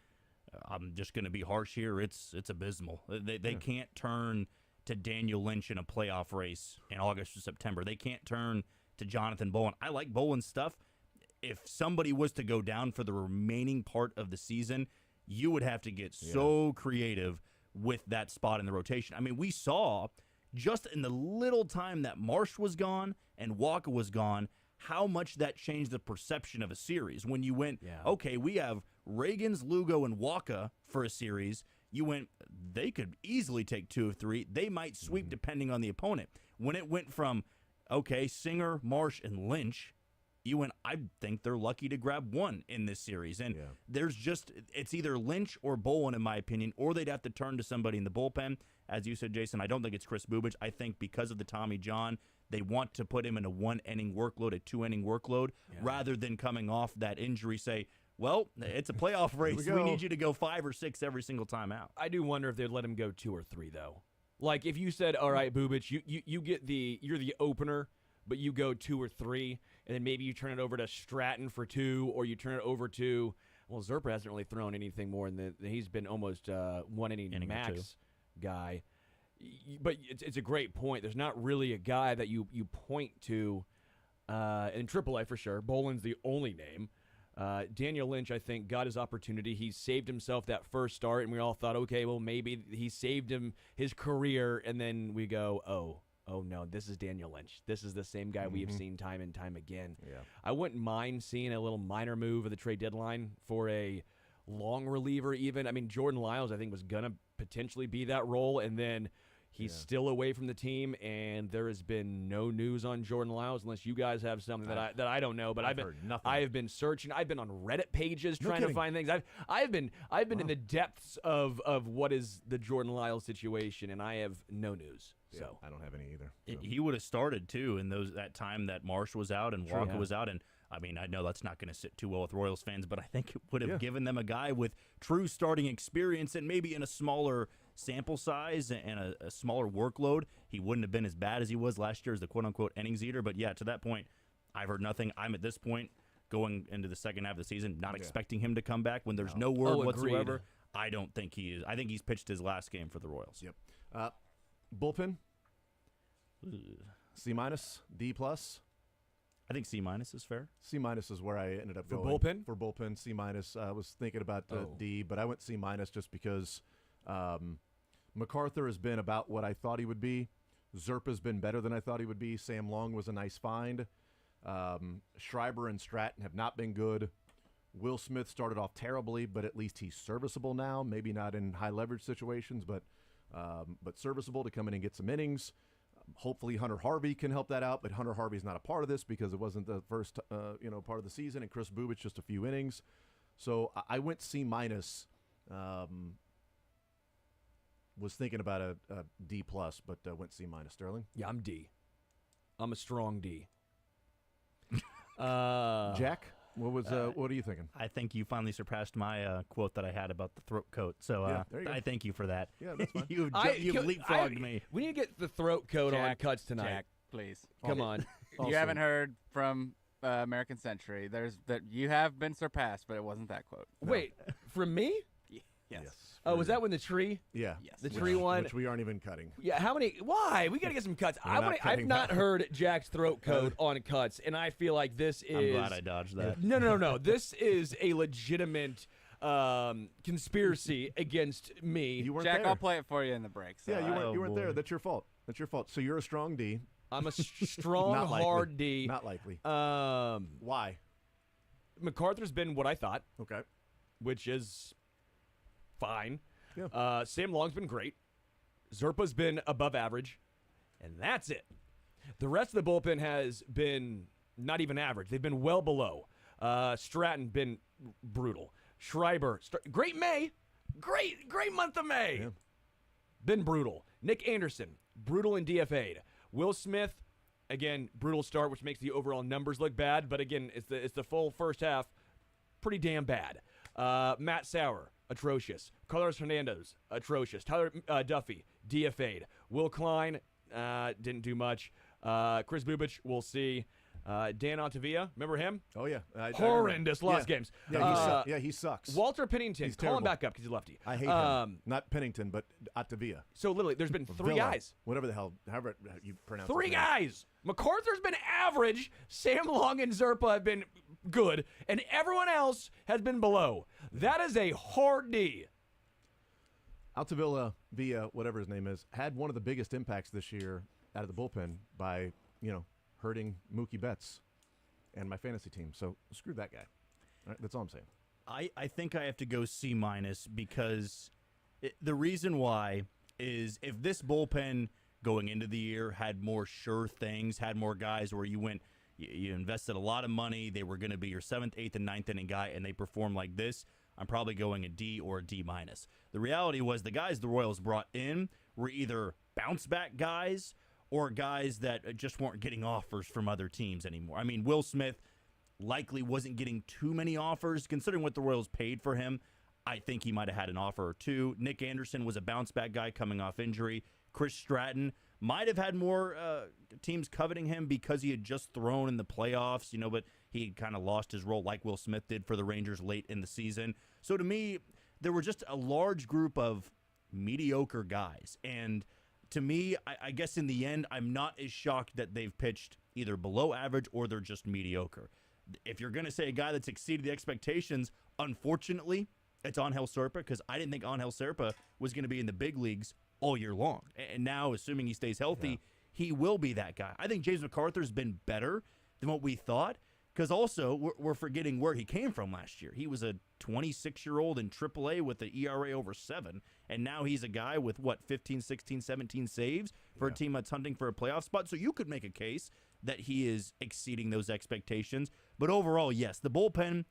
I'm just going to be harsh here, it's abysmal. They can't turn to Daniel Lynch in a playoff race in August or September. They can't turn to Jonathan Bowen. I like Bowen's stuff. If somebody was to go down for the remaining part of the season, you would have to get so creative with that spot in the rotation. I mean, we saw just in the little time that Marsh was gone and Walker was gone, how much that changed the perception of a series. When you went, okay, we have Reagan's, Lugo, and Walker for a series, you went, they could easily take 2 of 3. They might sweep depending on the opponent. When it went from, okay, Singer, Marsh, and Lynch, you went, I think they're lucky to grab 1 in this series. And there's just, it's either Lynch or Bowen, in my opinion, or they'd have to turn to somebody in the bullpen. As you said, Jason, I don't think it's Chris Bubich. I think because of the Tommy John, they want to put him in a 1-inning workload, a 2-inning workload, rather than coming off that injury, say, well, it's a playoff race. We need you to go 5 or 6 every single time out. I do wonder if they'd let him go 2 or 3, though. Like, if you said, all right, Bubic, you get you're the opener, but you go 2 or 3, and then maybe you turn it over to Stratton for 2, or you turn it over to, well, Zerpa hasn't really thrown anything more than he's been almost 1 inning max guy. But it's a great point. There's not really a guy that you point to in AAA for sure. Boland's the only name. Daniel Lynch, I think, got his opportunity. He saved himself that first start, and we all thought, okay, well, maybe he saved him his career, and then we go, oh no, this is Daniel Lynch. This is the same guy we've seen time and time again. Yeah. I wouldn't mind seeing a little minor move at the trade deadline for a long reliever even. I mean, Jordan Lyles, I think, was going to potentially be that role, and then he's still away from the team, and there has been no news on Jordan Lyles unless you guys have something that I don't know. But I've heard nothing. I have been searching. I've been on Reddit pages trying to find things. I've been in the depths of what is the Jordan Lyles situation, and I have no news. So I don't have any either. So. He would have started too in that time that Marsh was out and Walker was out, and I mean, I know that's not going to sit too well with Royals fans, but I think it would have given them a guy with true starting experience, and maybe in a smaller sample size and a smaller workload, he wouldn't have been as bad as he was last year as the quote-unquote innings eater. But yeah, to that point, I've heard nothing. I'm at this point going into the second half of the season not expecting him to come back when there's no word whatsoever. I don't think he is. I think he's pitched his last game for the Royals. Yep. Bullpen? C-, D+. I think C- is fair. C- is where I ended up for going. bullpen. For bullpen, C-. I was thinking about D, but I went C- just because MacArthur has been about what I thought he would be. Zerpa's been better than I thought he would be. Sam Long was a nice find. Schreiber and Stratton have not been good. Will Smith started off terribly, but at least he's serviceable now. Maybe not in high leverage situations, but serviceable to come in and get some innings. Hopefully Hunter Harvey can help that out, but Hunter Harvey's not a part of this because it wasn't the first part of the season, and Chris Bubic just a few innings. So I went C-. Was thinking about a D+, but went C-. Sterling? Yeah, I'm D. I'm a strong D. Jack, what are you thinking? I think you finally surpassed my quote that I had about the throat coat. So I thank you for that. Yeah, that's fine. You've leapfrogged me. We need to get the throat coat on Cuts tonight. Jack, please. Come on. You haven't heard from American Century. You have been surpassed, but it wasn't that quote. No. Wait, from me? Yes. Oh, was that when the tree? Yeah. Yes. The tree one? Which we aren't even cutting. Yeah, how many? Why? We got to get some cuts. I've not that. heard Jack's throat coat on Cuts, and I feel like this is... I'm glad I dodged that. No. This is a legitimate conspiracy against me. You weren't Jack, there. I'll play it for you in the break. So. Yeah, you weren't there. That's your fault. So you're a strong D. I'm a strong, hard D. Not likely. Why? MacArthur's been what I thought. Okay. Which is fine. Yeah. Sam Long's been great. Zerpa's been above average. And that's it. The rest of the bullpen has been not even average. They've been well below. Stratton been brutal. Schreiber, great May. Great month of May. Yeah. Been brutal. Nick Anderson, brutal and DFA'd. Will Smith, again, brutal start, which makes the overall numbers look bad. But again, it's the full first half, pretty damn bad. Matt Sauer, atrocious. Carlos Hernandez, atrocious. Tyler Duffy, DFA'd. Will Klein, didn't do much. Chris Bubic, we'll see. Dan Ottavia, remember him? Oh, yeah. Horrendous lost games. Yeah, he sucks. Walter Pennington, He's call him terrible. back up because he's lefty. I hate him. Not Pennington, but Ottavia. So literally, there's been three Villa, guys. Whatever the hell, however you pronounce it. Three guys. MacArthur's been average. Sam Long and Zerpa have been good. And everyone else has been below. That is a hard D. Altavilla, via whatever his name is, had one of the biggest impacts this year out of the bullpen by, hurting Mookie Betts and my fantasy team. So screw that guy. All right, that's all I'm saying. I think I have to go C- because the reason why is if this bullpen going into the year had more sure things, had more guys where you invested a lot of money, they were going to be your 7th, 8th, and 9th inning guy, and they perform like this, I'm probably going a D or a D-. The reality was the guys the Royals brought in were either bounce-back guys or guys that just weren't getting offers from other teams anymore. I mean, Will Smith likely wasn't getting too many offers, considering what the Royals paid for him. I think he might have had an offer or two. Nick Anderson was a bounce-back guy coming off injury. Chris Stratton might have had more teams coveting him because he had just thrown in the playoffs, but he kind of lost his role like Will Smith did for the Rangers late in the season. So to me, there were just a large group of mediocre guys. And to me, I guess in the end, I'm not as shocked that they've pitched either below average or they're just mediocre. If you're going to say a guy that's exceeded the expectations, unfortunately, it's Angel Serpa, because I didn't think Angel Serpa was going to be in the big leagues all year long. And now, assuming he stays healthy, he will be that guy. I think James McArthur's been better than what we thought, because also we're forgetting where he came from last year. He was a 26-year-old in AAA with an ERA over 7, and now he's a guy with, 15, 16, 17 saves for a team that's hunting for a playoff spot. So you could make a case that he is exceeding those expectations. But overall, yes, the bullpen,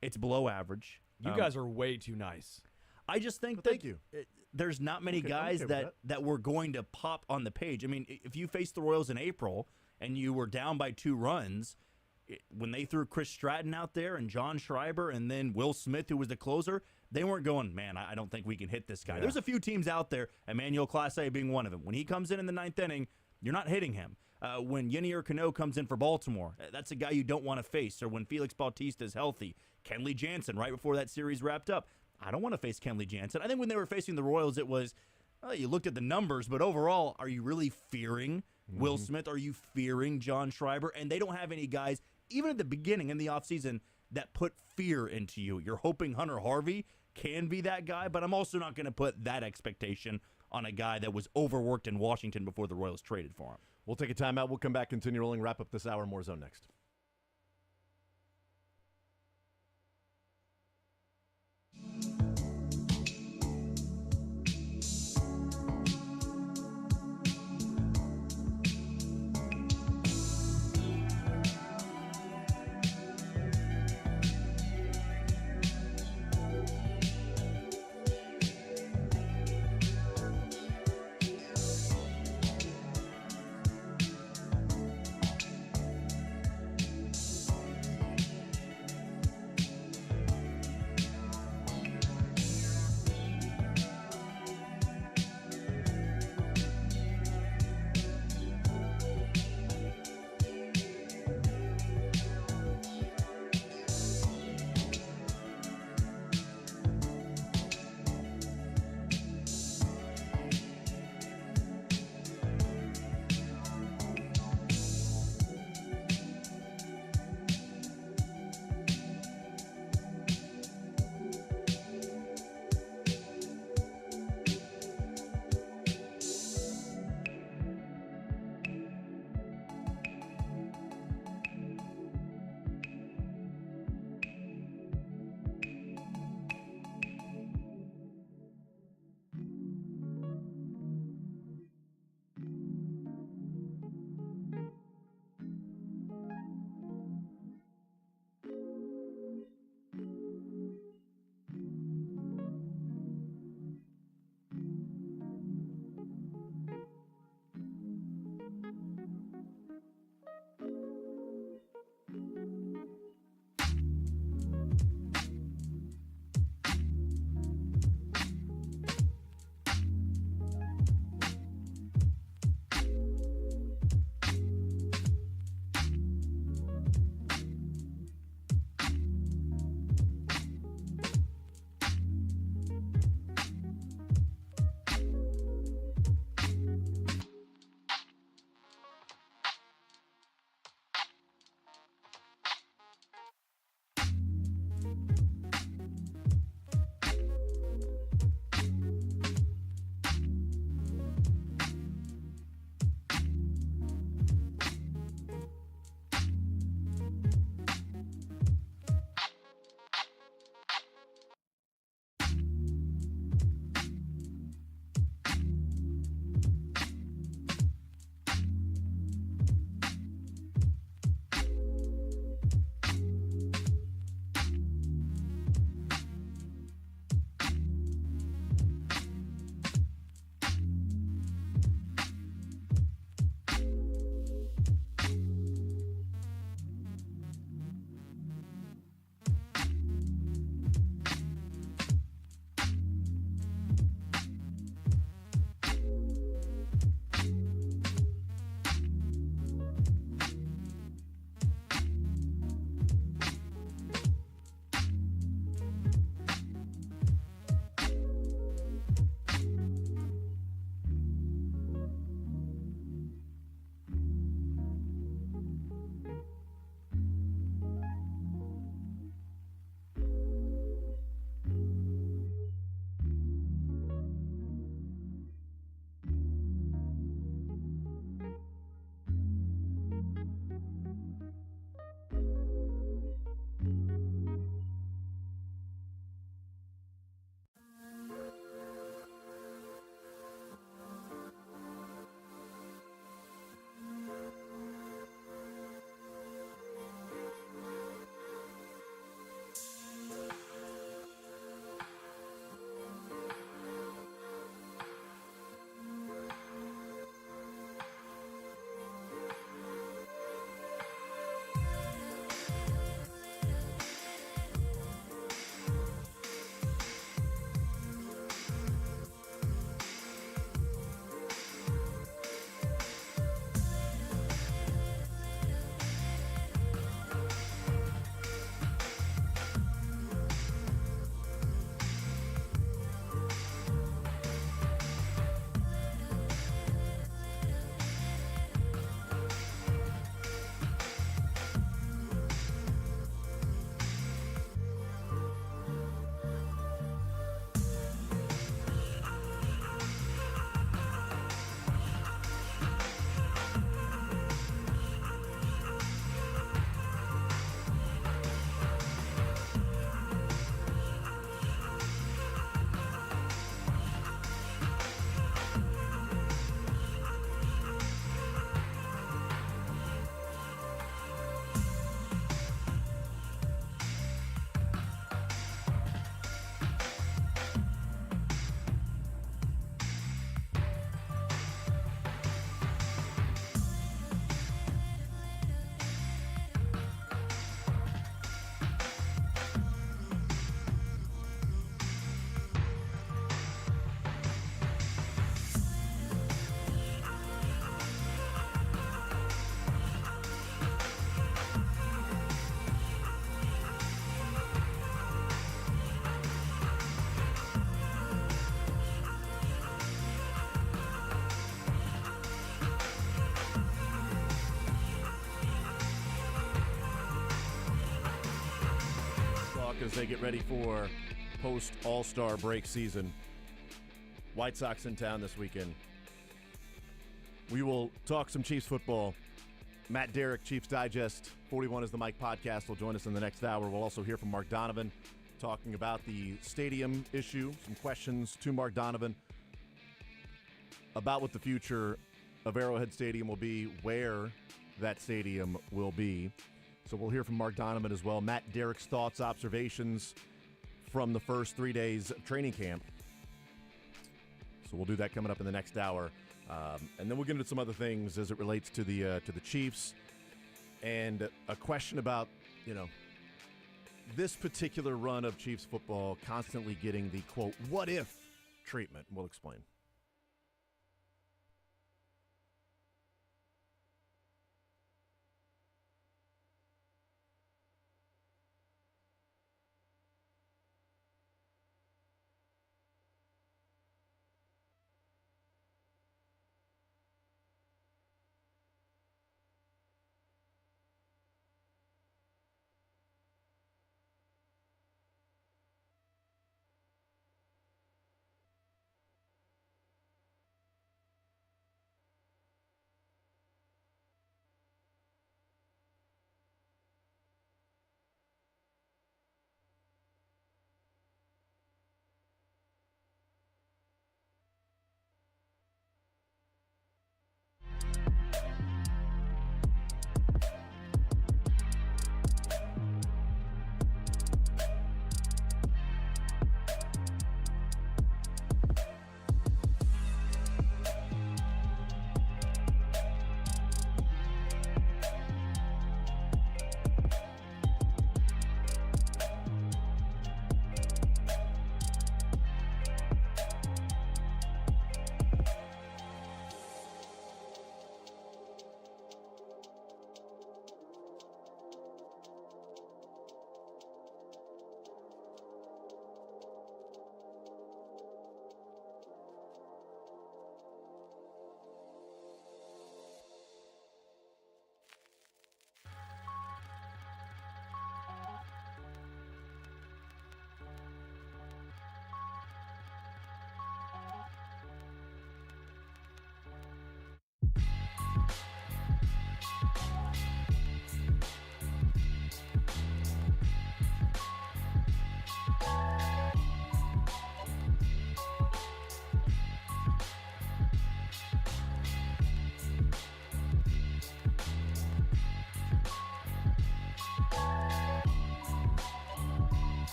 it's below average. You guys are way too nice. I just think thank you. There's not many guys that were going to pop on the page. I mean, if you faced the Royals in April and you were down by 2 runs, when they threw Chris Stratton out there and John Schreiber and then Will Smith, who was the closer, they weren't going, man, I don't think we can hit this guy. There's a few teams out there, Emmanuel Clase being one of them. When he comes in the 9th inning, you're not hitting him. When Yenier Cano comes in for Baltimore, that's a guy you don't want to face. Or when Felix Bautista is healthy. Kenley Jansen, right before that series wrapped up, I don't want to face Kenley Jansen. I think when they were facing the Royals, it was, you looked at the numbers, but overall, are you really fearing Will Smith? Are you fearing John Schreiber? And they don't have any guys, even at the beginning in the offseason, that put fear into you. You're hoping Hunter Harvey can be that guy, but I'm also not going to put that expectation on a guy that was overworked in Washington before the Royals traded for him. We'll take a timeout. We'll come back, continue rolling, wrap up this hour. More Zone next. as they get ready for post All-Star break season. White Sox in town this weekend. We will talk some Chiefs football. Matt Derrick, Chiefs Digest, 41 is the Mike podcast, will join us in the next hour. We'll also hear from Mark Donovan talking about the stadium issue, some questions to Mark Donovan about what the future of Arrowhead Stadium will be, where that stadium will be. So we'll hear from Mark Donovan as well. Matt Derrick's thoughts, observations from the first 3 days of training camp. So we'll do that coming up in the next hour. And then we'll get into some other things as it relates to the Chiefs. And a question about, this particular run of Chiefs football constantly getting the, quote, what if treatment. We'll explain.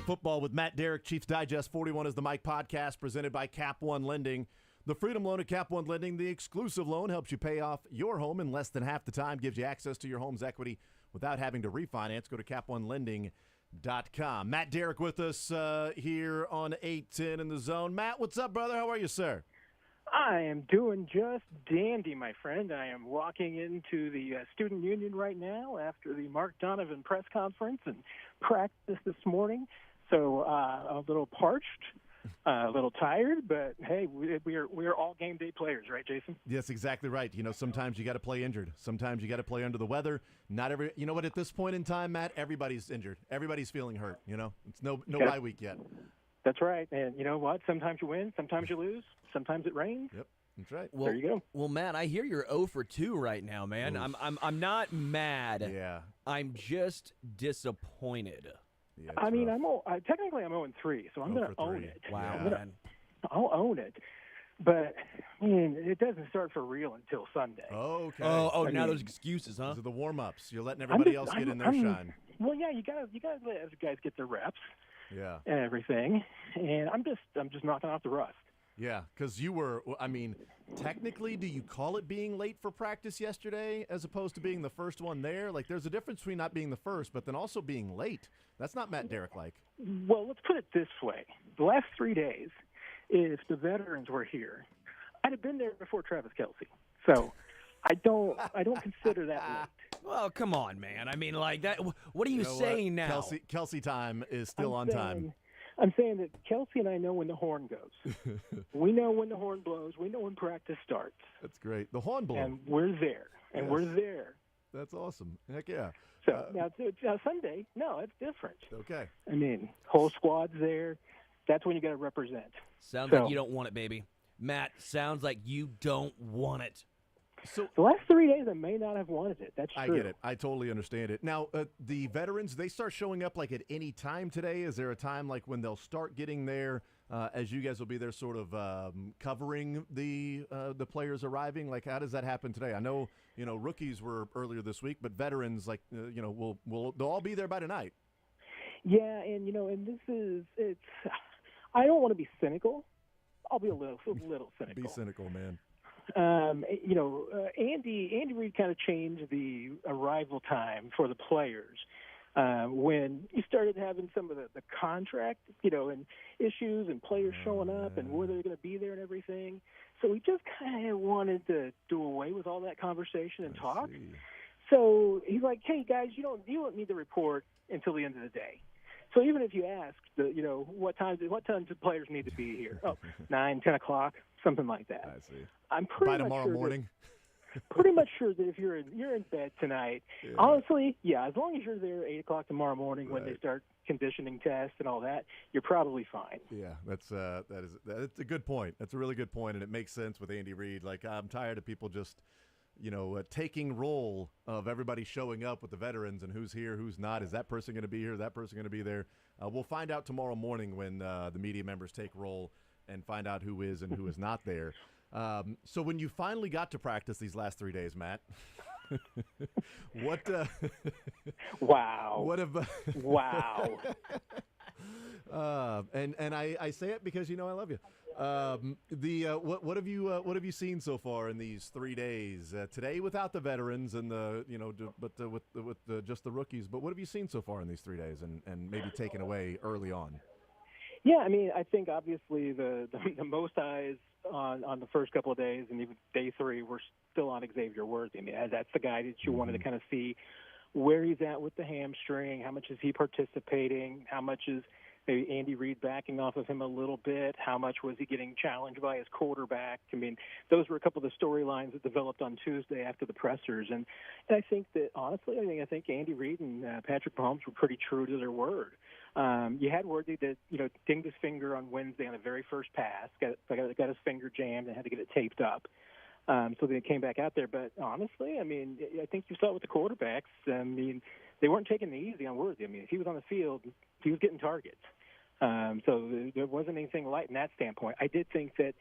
Football with Matt Derrick, Chiefs Digest 41 is the Mike podcast presented by Cap One Lending. The Freedom Loan at Cap One Lending, the exclusive loan, helps you pay off your home in less than half the time, gives you access to your home's equity without having to refinance. Go to caponelending.com. Matt Derrick with us here on 810 in the Zone. Matt, what's up, brother? How are you, sir? I am doing just dandy, my friend. I am walking into the student union right now after the Mark Donovan press conference and practice this morning. So a little parched, a little tired, but hey, we're all game day players, right, Jason? Yes, exactly right. You know, sometimes you got to play injured. Sometimes you got to play under the weather. You know what? At this point in time, Matt, everybody's injured. Everybody's feeling hurt. You know, it's no bye week yet. That's right. And you know what? Sometimes you win, sometimes you lose, sometimes it rains. Yep, that's right. Well, there you go. Well, Matt, I hear you're 0 for 2 right now, man. I'm not mad. Yeah. I'm just disappointed. Yeah, I mean, technically I'm 0-3, so I'm going to own it. Wow, man. I'll own it. But, I mean, it doesn't start for real until Sunday. Okay. Oh, now there's excuses, huh? Those are the warm-ups. You're letting everybody else get in their shine. Well, yeah, you gotta let other guys get their reps. Yeah. And everything. And I'm just knocking off the rust. Yeah, because you were, I mean, technically, do you call it being late for practice yesterday as opposed to being the first one there? Like, there's a difference between not being the first, but then also being late. That's not Matt Derrick-like. Well, let's put it this way. The last 3 days, if the veterans were here, I'd have been there before Travis Kelce. So I don't consider that late. Well, come on, man. I mean, like that. What are you saying now? Kelce time is still on time. I'm saying that Kelce and I know when the horn goes. We know when the horn blows. We know when practice starts. That's great. The horn blows. And we're there. And we're there. That's awesome. Heck yeah. So now Sunday, no, it's different. Okay. I mean, whole squad's there. That's when you got to represent. Sounds like you don't want it, baby. Matt, sounds like you don't want it. So the last 3 days, I may not have wanted it. That's true. I get it. I totally understand it. Now, the veterans, they start showing up like at any time today. Is there a time like when they'll start getting there? As you guys will be there, sort of covering the players arriving. Like, how does that happen today? I know rookies were earlier this week, but veterans, like they'll all be there by tonight. Yeah, and and it's. I don't want to be cynical. I'll be a little cynical. Be cynical, man. Andy Reid kind of changed the arrival time for the players when you started having some of the contract, and issues and players showing up and where they're going to be there and everything. So we just kind of wanted to do away with all that conversation and talk. So he's like, "Hey guys, you don't need to report until the end of the day." So even if you ask, what time do players need to be here? 9, 10 o'clock, something like that. I see. I'm pretty by much tomorrow sure morning. Pretty much sure that if you're in bed tonight, honestly, yeah, as long as you're there 8 o'clock tomorrow morning when they start conditioning tests and all that, you're probably fine. Yeah, that's a good point. That's a really good point, and it makes sense with Andy Reid. Like, I'm tired of people just taking roll of everybody showing up with the veterans and who's here, who's not. Is that person going to be here? Is that person going to be there? We'll find out tomorrow morning when the media members take roll and find out who is and who is not there. So when you finally got to practice these last 3 days, Matt, what? Wow. What have? Wow. And I say it because I love you. What have you seen so far in these 3 days? Today without the veterans and with just the rookies. But what have you seen so far in these 3 days and maybe taken away early on? Yeah, I mean, I think obviously the most eyes on the first couple of days and even day 3 were still on Xavier Worthy. I mean, that's the guy that you wanted to kind of see where he's at with the hamstring, how much is he participating, how much is maybe Andy Reid backing off of him a little bit, how much was he getting challenged by his quarterback. I mean, those were a couple of the storylines that developed on Tuesday after the pressers. And I think that, honestly, I think Andy Reid and Patrick Holmes were pretty true to their word. You had Worthy that, dinged his finger on Wednesday on the very first pass, got his finger jammed and had to get it taped up. So they came back out there. But honestly, I mean, I think you saw it with the quarterbacks. I mean, they weren't taking it easy on Worthy. I mean, if he was on the field, he was getting targets. So there wasn't anything light in that standpoint. I did think that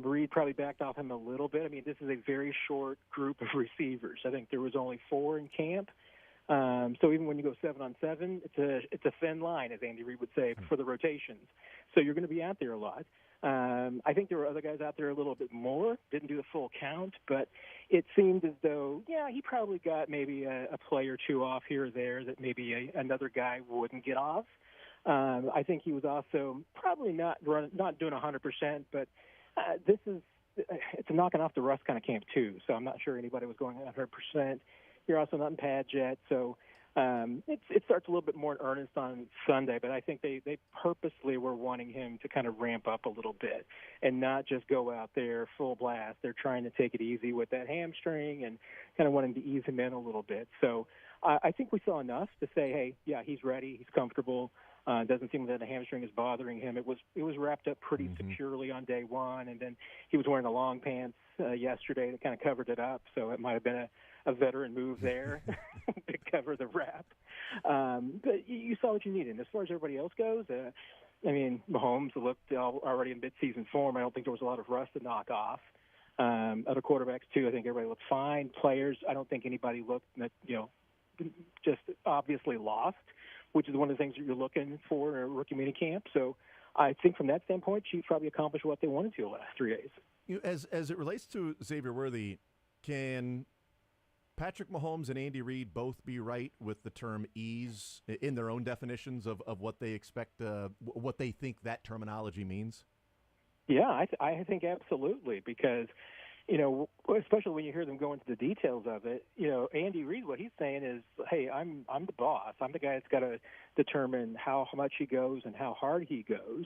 Reid probably backed off him a little bit. I mean, this is a very short group of receivers. I think there was only 4 in camp. So even when you go 7-on-7, it's a thin line, as Andy Reid would say, for the rotations. So you're going to be out there a lot. I think there were other guys out there a little bit more, didn't do the full count, but it seemed as though, he probably got maybe a play or two off here or there that maybe another guy wouldn't get off. I think he was also probably not doing 100%, but it's a knocking off the rust kind of camp too. So I'm not sure anybody was going 100%. You're also not in pads yet, so it starts a little bit more in earnest on Sunday. But I think they purposely were wanting him to kind of ramp up a little bit and not just go out there full blast. They're trying to take it easy with that hamstring and kind of wanting to ease him in a little bit. So I think we saw enough to say, hey, yeah, he's ready, he's comfortable. Doesn't seem that the hamstring is bothering him. It was wrapped up pretty securely on day one, and then he was wearing the long pants yesterday that kind of covered it up. So it might have been a veteran move there to cover the wrap. But you saw what you needed. And as far as everybody else goes, Mahomes looked already in midseason form. I don't think there was a lot of rust to knock off. Other quarterbacks too. I think everybody looked fine. Players, I don't think anybody looked just obviously lost, which is one of the things that you're looking for in a rookie minicamp. So I think from that standpoint, Chiefs probably accomplished what they wanted to the last 3 days. As it relates to Xavier Worthy, can Patrick Mahomes and Andy Reid both be right with the term ease in their own definitions of what they expect, what they think that terminology means? Yeah, I think absolutely, because especially when you hear them go into the details of it, Andy Reid, what he's saying is, hey, I'm the boss. I'm the guy that's got to determine how much he goes and how hard he goes.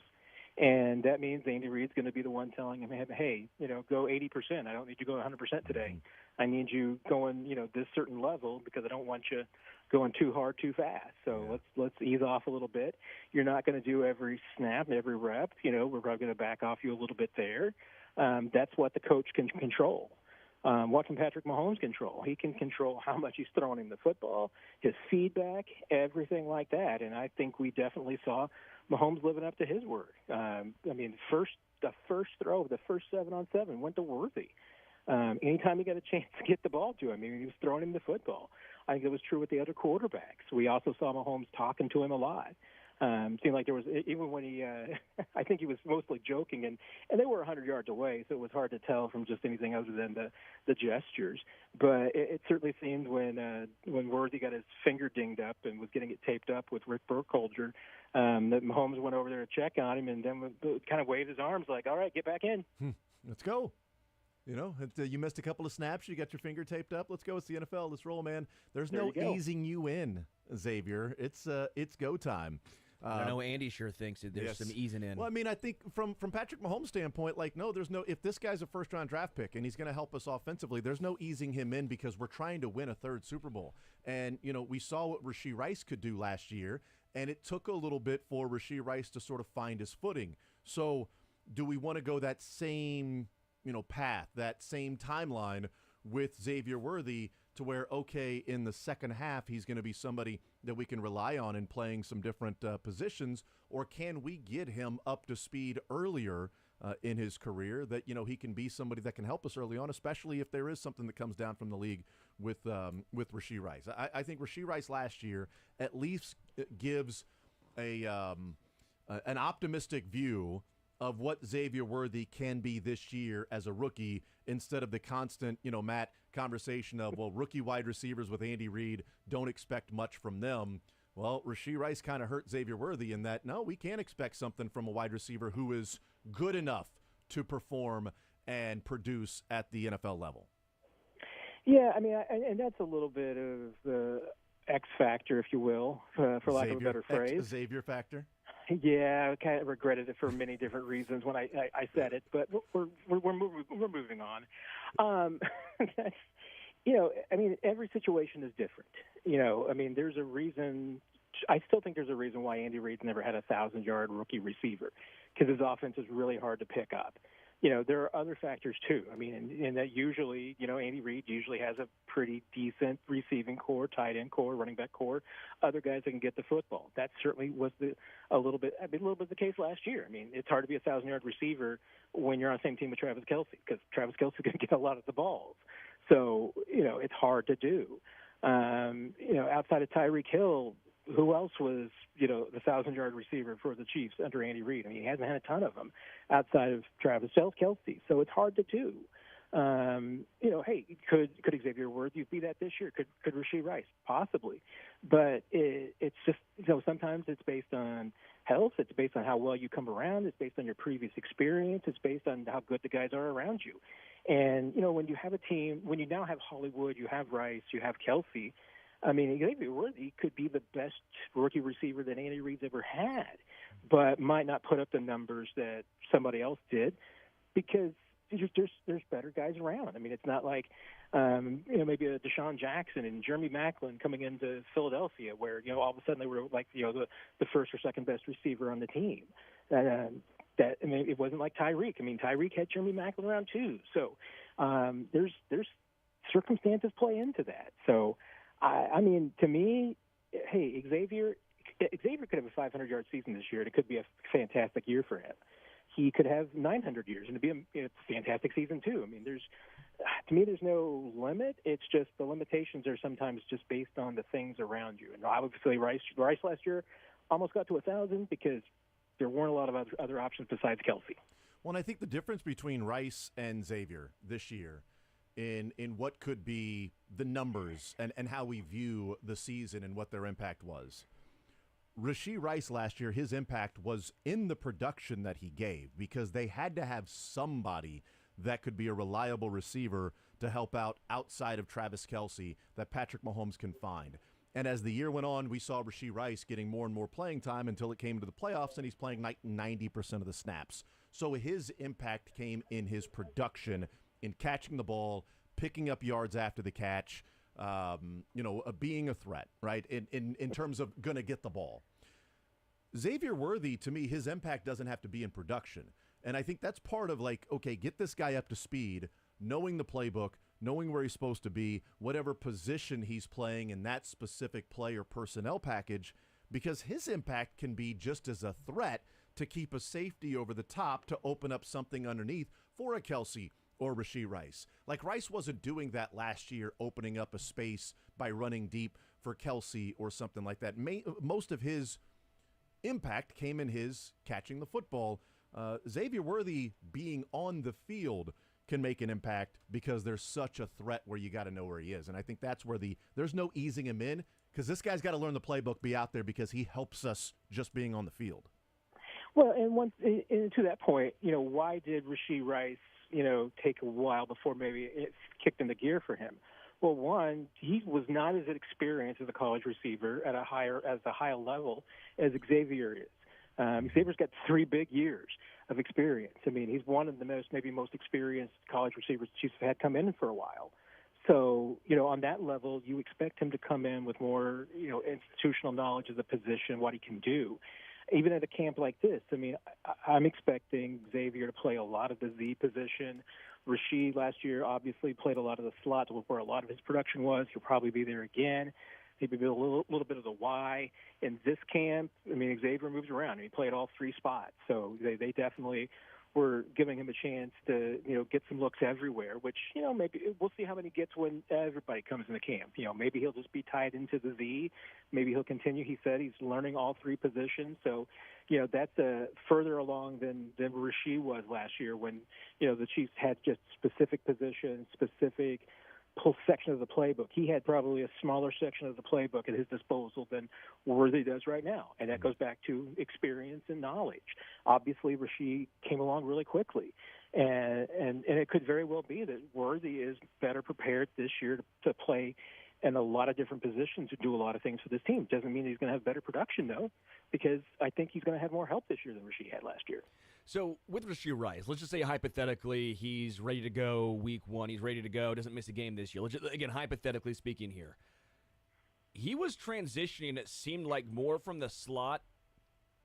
And that means Andy Reid's going to be the one telling him, hey, go 80%. I don't need you to go 100% today. I need you going, this certain level because I don't want you going too hard too fast. So let's ease off a little bit. You're not going to do every snap, every rep. We're probably going to back off you a little bit there. That's what the coach can control. What can Patrick Mahomes control? He can control how much he's throwing him the football, his feedback, everything like that. And I think we definitely saw Mahomes living up to his word. The first throw, the first 7-on-7 went to Worthy. Anytime he got a chance to get the ball to him, he was throwing him the football. I think it was true with the other quarterbacks. We also saw Mahomes talking to him a lot. Seemed like there was, even when he, I think he was mostly joking, and they were 100 yards away, so it was hard to tell from just anything other than the gestures. But it certainly seemed when Worthy got his finger dinged up and was getting it taped up with Rick Burkholder, that Mahomes went over there to check on him and then kind of waved his arms like, all right, get back in. Let's go. You missed a couple of snaps. You got your finger taped up. Let's go. It's the NFL. Let's roll, man. There's no easing you in, Xavier. It's go time. I know Andy sure thinks that there's some easing in. Well, I think from Patrick Mahomes' standpoint, if this guy's a first-round draft pick and he's going to help us offensively, there's no easing him in because we're trying to win a third Super Bowl. And, we saw what Rashee Rice could do last year, and it took a little bit for Rashee Rice to sort of find his footing. So do we want to go that same path, that same timeline with Xavier Worthy to where, okay, in the second half, he's going to be somebody that we can rely on in playing some different positions, or can we get him up to speed earlier in his career that, he can be somebody that can help us early on, especially if there is something that comes down from the league with Rashee Rice. I think Rashee Rice last year at least gives an optimistic view of what Xavier Worthy can be this year as a rookie, instead of the constant, Matt, conversation of, rookie wide receivers with Andy Reid, don't expect much from them. Well, Rashee Rice kind of hurt Xavier Worthy in that, no, we can't expect something from a wide receiver who is good enough to perform and produce at the NFL level. Yeah, and that's a little bit of the X factor, if you will, for lack of a better phrase. Xavier factor? Yeah, I kind of regretted it for many different reasons when I said it, but we're moving on. Every situation is different. There's a reason. I still think there's a reason why Andy Reid's never had a 1,000-yard rookie receiver, because his offense is really hard to pick up. There are other factors too. And that usually, Andy Reid usually has a pretty decent receiving core, tight end core, running back core, other guys that can get the football. That certainly was a little bit the case last year. It's hard to be a 1,000-yard receiver when you're on the same team with Travis Kelce, because Travis Kelce is going to get a lot of the balls. So, it's hard to do. Outside of Tyreek Hill, who else was, the 1,000-yard receiver for the Chiefs under Andy Reid? I mean, he hasn't had a ton of them outside of Travis Kelce, so it's hard to do. Hey, could Xavier Worthy be that this year? Could Rashee Rice? Possibly. But it's just, sometimes it's based on health. It's based on how well you come around. It's based on your previous experience. It's based on how good the guys are around you. And, when you have a team, when you now have Hollywood, you have Rice, you have Kelce, I mean, Xavier Worthy could be the best rookie receiver that Andy Reid's ever had, but might not put up the numbers that somebody else did because there's better guys around. I mean, it's not like maybe a Deshaun Jackson and Jeremy Maclin coming into Philadelphia, where all of a sudden they were like the first or second best receiver on the team. It wasn't like Tyreek. I mean, Tyreek had Jeremy Maclin around too. So there's circumstances play into that. So I mean, to me, hey, Xavier could have a 500-yard season this year, and it could be a fantastic year for him. He could have 900 years, and it'd be a fantastic season too. I mean, to me, there's no limit. It's just the limitations are sometimes just based on the things around you. And obviously, Rice last year almost got to 1,000 because there weren't a lot of other options besides Kelce. Well, and I think the difference between Rice and Xavier this year in what could be the numbers and how we view the season and what their impact was. Rashee Rice last year, his impact was in the production that he gave because they had to have somebody that could be a reliable receiver to help out outside of Travis Kelce that Patrick Mahomes can find. And as the year went on, we saw Rashee Rice getting more and more playing time until it came to the playoffs, and he's playing 90% of the snaps. So his impact came in his production, in catching the ball, picking up yards after the catch, being a threat, right, in terms of going to get the ball. Xavier Worthy, to me, his impact doesn't have to be in production. And I think that's part of get this guy up to speed, knowing the playbook, knowing where he's supposed to be, whatever position he's playing in that specific play or personnel package, because his impact can be just as a threat to keep a safety over the top to open up something underneath for a Kelce or Rashee Rice. Like Rice wasn't doing that last year, opening up a space by running deep for Kelce or something like that. Most of his impact came in his catching the football. Xavier Worthy being on the field can make an impact because there's such a threat where you got to know where he is. And I think that's where there's no easing him in because this guy's got to learn the playbook, be out there because he helps us just being on the field. Well, and to that point, why did Rashee Rice, take a while before maybe it kicked into gear for him? Well, one, he was not as experienced as a college receiver at a higher level as Xavier is. Xavier's got 3 big years of experience. I mean, he's one of the most experienced college receivers the Chiefs have had come in for a while. So, on that level, you expect him to come in with more, institutional knowledge of the position, what he can do. Even at a camp like this, I mean, I'm expecting Xavier to play a lot of the Z position. Rashee last year obviously played a lot of the slot where a lot of his production was. He'll probably be there again. Maybe a little bit of the Y. In this camp, I mean, Xavier moves around. He played all 3 spots. So they definitely were giving him a chance to, get some looks everywhere, which, maybe we'll see how many gets when everybody comes into camp. Maybe he'll just be tied into the Z. Maybe he'll continue. He said he's learning all 3 positions. So, that's further along than Rashee was last year when, the Chiefs had just specific positions, specific section of the playbook. He had probably a smaller section of the playbook at his disposal than Worthy does right now, and that goes back to experience and knowledge. Obviously, Rashee came along really quickly, and it could very well be that Worthy is better prepared this year to play in a lot of different positions to do a lot of things for this team. Doesn't mean he's going to have better production, though, because I think he's going to have more help this year than Rashee had last year. So with Rashee Rice, let's just say hypothetically he's ready to go week 1. He's ready to go, doesn't miss a game this year. Again, hypothetically speaking here. He was transitioning, it seemed like, more from the slot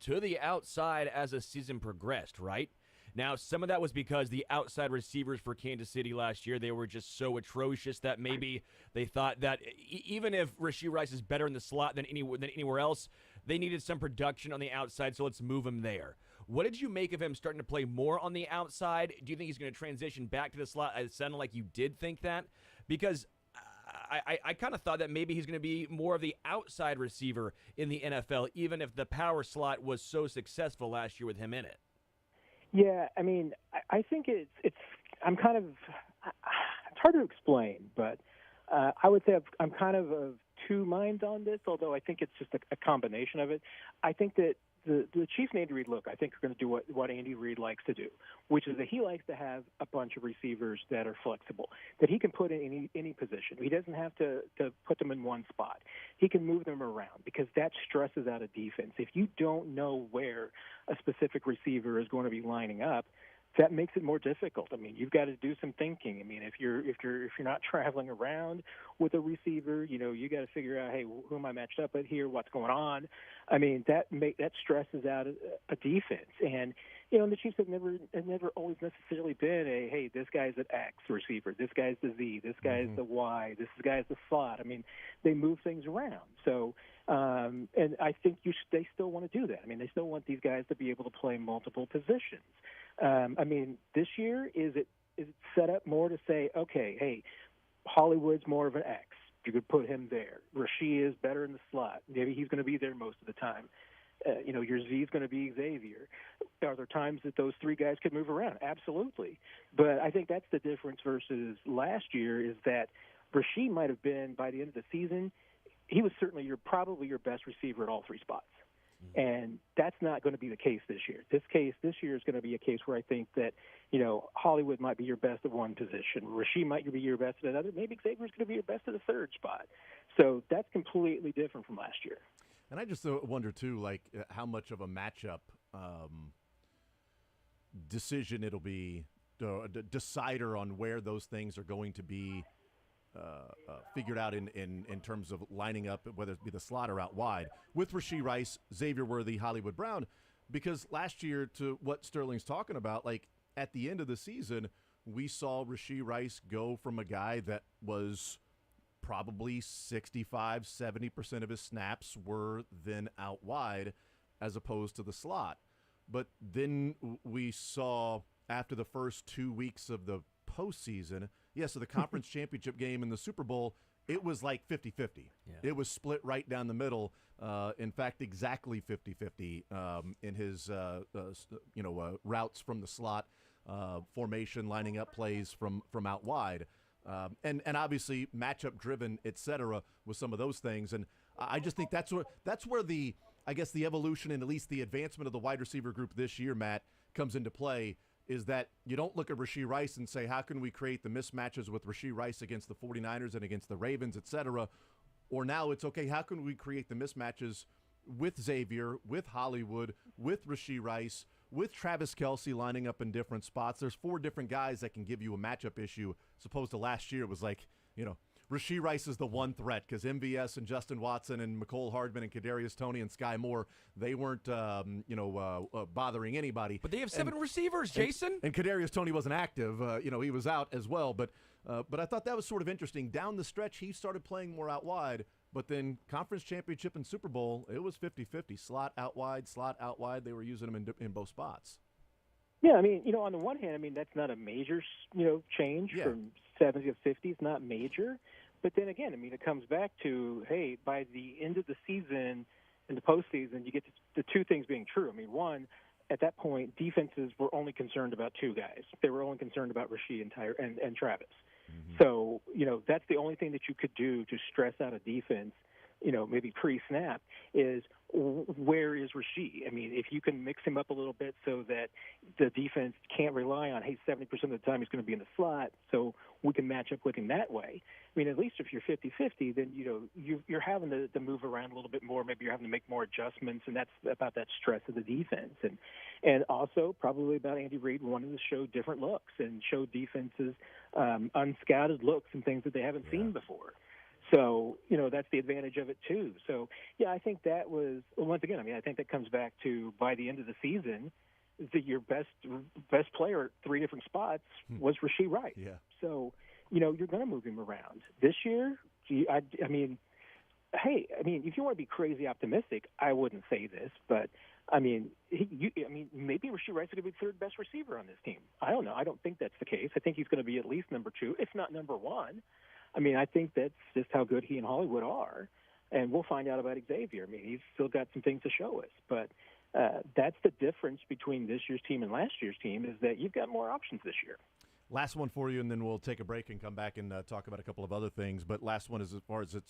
to the outside as the season progressed, right? Now, some of that was because the outside receivers for Kansas City last year, they were just so atrocious that maybe they thought that even if Rashee Rice is better in the slot than anywhere else, they needed some production on the outside, so let's move him there. What did you make of him starting to play more on the outside? Do you think he's going to transition back to the slot? It sounded like you did think that. Because I kind of thought that maybe he's going to be more of the outside receiver in the NFL, even if the power slot was so successful last year with him in it. Yeah, I mean, I think it's I'm kind of it's hard to explain, but I would say I'm kind of two minds on this. Although I think it's just a combination of it. I think that the Chiefs and Andy Reid I think are going to do what Andy Reid likes to do, which is that he likes to have a bunch of receivers that are flexible, that he can put in any position. He doesn't have to put them in one spot. He can move them around because that stresses out a defense. If you don't know where a specific receiver is going to be lining up, that makes it more difficult. I mean, you've got to do some thinking. I mean, if you're not traveling around with a receiver, you got to figure out, hey, who am I matched up with here? What's going on? I mean, that stresses out a defense. And the Chiefs have never always necessarily been hey, this guy's an X receiver, this guy's the Z, this guy's the Y, this guy's the slot. I mean, they move things around. So, and I think they still want to do that. I mean, they still want these guys to be able to play multiple positions. I mean, this year, is it set up more to say, okay, hey, Hollywood's more of an X. You could put him there. Rasheed is better in the slot. Maybe he's going to be there most of the time. Your Z is going to be Xavier. Are there times that those three guys could move around? Absolutely. But I think that's the difference versus last year is that Rasheed might have been, by the end of the season, he was certainly probably your best receiver at all three spots. And that's not going to be the case this year. This year is going to be a case where I think that, Hollywood might be your best at one position. Rasheed might be your best at another. Maybe Xavier's going to be your best at the third spot. So that's completely different from last year. And I just wonder, too, like how much of a matchup decision it'll be, decider on where those things are going to be figured out in terms of lining up, whether it be the slot or out wide, with Rasheed Rice, Xavier Worthy, Hollywood Brown. Because last year, to what Sterling's talking about, like at the end of the season, we saw Rasheed Rice go from a guy that was probably 65, 70% of his snaps were then out wide as opposed to the slot. But then we saw after the first 2 weeks of the postseason, so the conference championship game and the Super Bowl, it was like 50-50. Yeah. It was split right down the middle. In fact, exactly 50-50 in his routes from the slot, formation, lining up plays from out wide. And obviously matchup driven, et cetera, with some of those things. And I just think that's where the evolution and at least the advancement of the wide receiver group this year, Matt, comes into play, is that you don't look at Rasheed Rice and say, how can we create the mismatches with Rasheed Rice against the 49ers and against the Ravens, et cetera? Or now it's, okay, how can we create the mismatches with Xavier, with Hollywood, with Rasheed Rice, with Travis Kelce lining up in different spots? There's 4 different guys that can give you a matchup issue, as opposed to last year it was like, Rasheed Rice is the one threat because MVS and Justin Watson and Mecole Hardman and Kadarius Toney and Sky Moore, they weren't, bothering anybody. But they have 7 receivers, Jason. And Kadarius Toney wasn't active. He was out as well. But I thought that was sort of interesting. Down the stretch, he started playing more out wide. But then conference championship and Super Bowl, it was 50-50. Slot out wide. They were using him in both spots. Yeah, I mean, on the one hand, I mean, that's not a major, change from 70 to 50. It's not major. But then again, I mean, it comes back to, hey, by the end of the season, in the postseason, you get the 2 things being true. I mean, one, at that point, defenses were only concerned about 2 guys. They were only concerned about Rasheed and Travis. Mm-hmm. So, that's the only thing that you could do to stress out a defense, maybe pre-snap, is where is Rasheed? I mean, if you can mix him up a little bit so that the defense can't rely on, hey, 70% of the time he's going to be in the slot, so we can match up with him that way. I mean, at least if you're 50-50, then, you're having to move around a little bit more. Maybe you're having to make more adjustments, and that's about that stress of the defense. And also probably about Andy Reid wanting to show different looks and show defenses unscouted looks and things that they haven't seen before. So, that's the advantage of it, too. So, I think that was, once again, I mean, I think that comes back to, by the end of the season, that your best player at 3 different spots was Rasheed Rice. Yeah. So, you're going to move him around. This year, I mean, if you want to be crazy optimistic, I wouldn't say this, but, I mean, maybe Rasheed Rice is going to be the 3rd best receiver on this team. I don't know. I don't think that's the case. I think he's going to be at least number 2, if not number 1. I mean, I think that's just how good he and Hollywood are. And we'll find out about Xavier. I mean, he's still got some things to show us. But that's the difference between this year's team and last year's team is that you've got more options this year. Last one for you, and then we'll take a break and come back and talk about a couple of other things. But last one is as far as it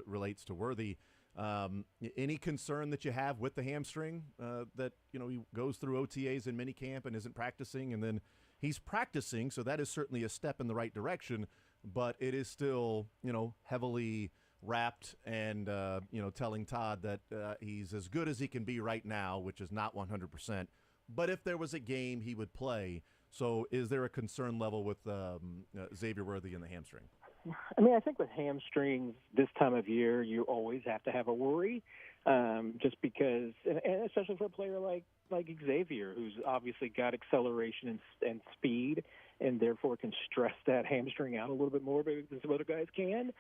relates to Worthy. Any concern that you have with the hamstring that, he goes through OTAs in minicamp and isn't practicing, and then he's practicing, so that is certainly a step in the right direction, but it is still, heavily wrapped and, telling Todd that he's as good as he can be right now, which is not 100%. But if there was a game, he would play. So is there a concern level with Xavier Worthy and the hamstring? I mean, I think with hamstrings this time of year, you always have to have a worry, just because, and especially for a player like Xavier, who's obviously got acceleration and speed, and therefore can stress that hamstring out a little bit more than some other guys can.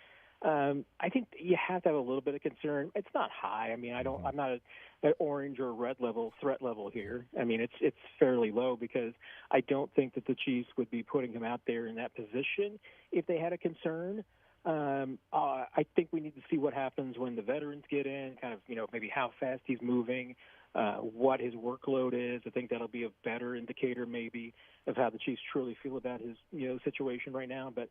I think you have to have a little bit of concern. It's not high. I mean, I'm not at orange or red level, threat level here. I mean, it's fairly low because I don't think that the Chiefs would be putting him out there in that position if they had a concern. I think we need to see what happens when the veterans get in, kind of, maybe how fast he's moving, what his workload is. I think that'll be a better indicator maybe of how the Chiefs truly feel about his, situation right now. But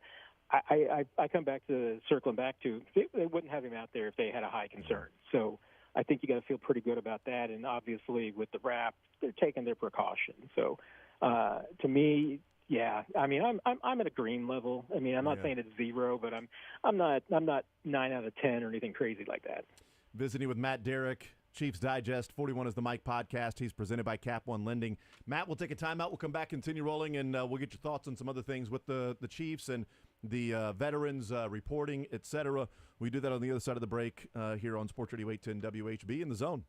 I come back to circling back to they wouldn't have him out there if they had a high concern. So I think you got to feel pretty good about that. And obviously with the wrap, they're taking their precautions. So to me, yeah, I mean I'm at a green level. I mean I'm not saying it's 0, but I'm not 9 out of 10 or anything crazy like that. Visiting with Matt Derrick, Chiefs Digest, 41 is the Mike podcast. He's presented by Cap One Lending. Matt, we'll take a timeout. We'll come back, continue rolling, and we'll get your thoughts on some other things with the Chiefs and the veterans reporting, etc. We do that on the other side of the break here on Sports Radio 810 WHB in the Zone.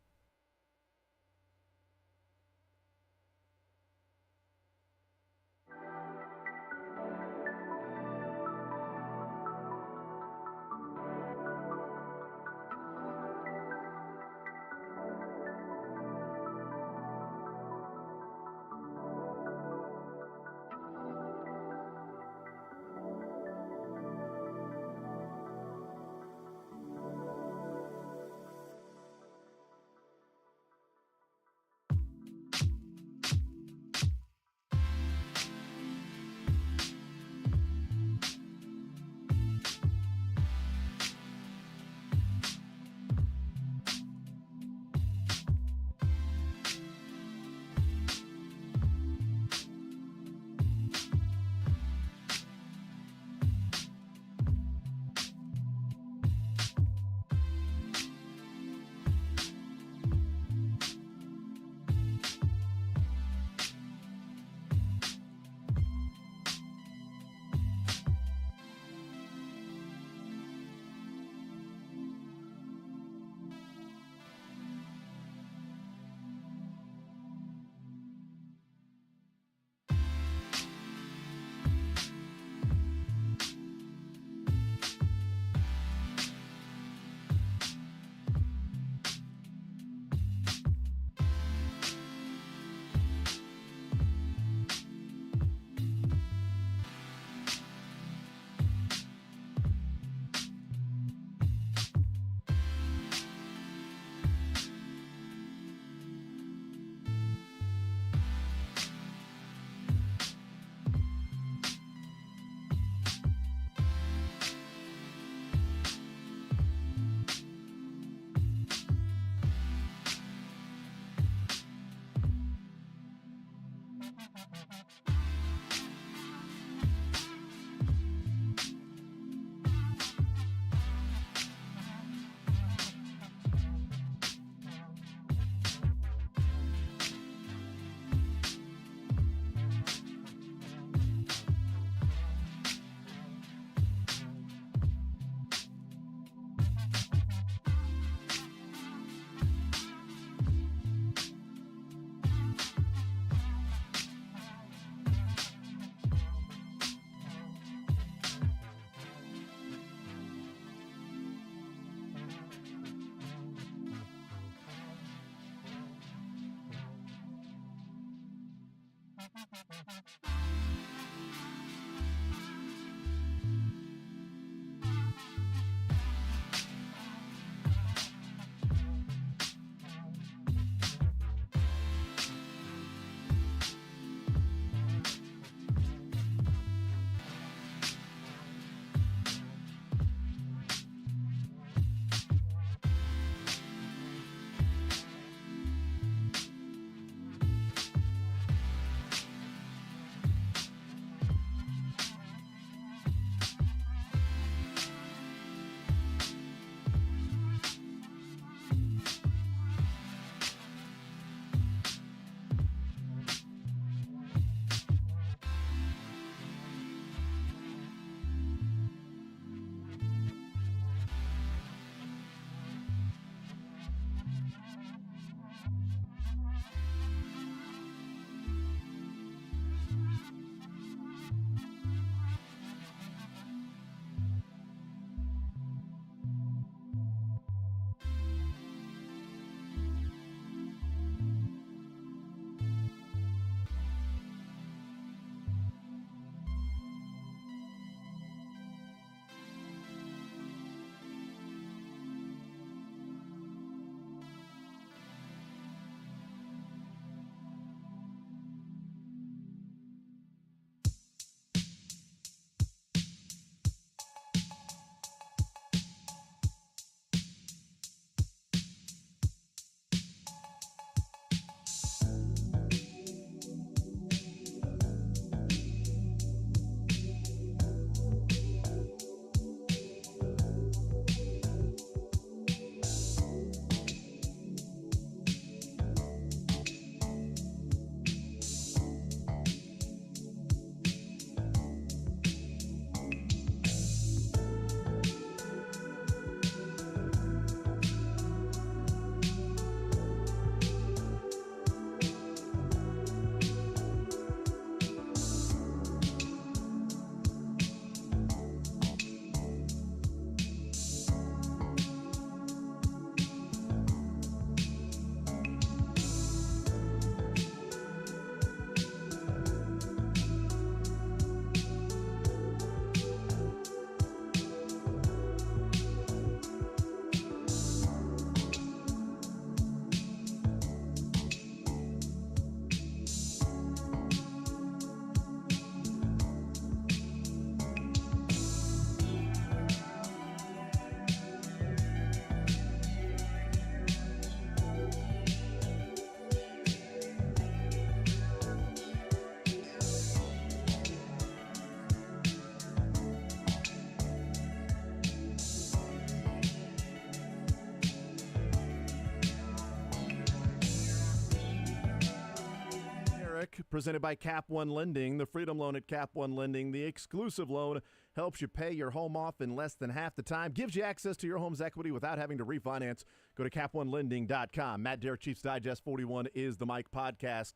presented by Cap One Lending. The Freedom Loan at Cap One Lending, the exclusive loan, helps you pay your home off in less than half the time, gives you access to your home's equity without having to refinance. Go to caponelending.com. Matt Derrick, Chiefs Digest 41 is the Mike podcast.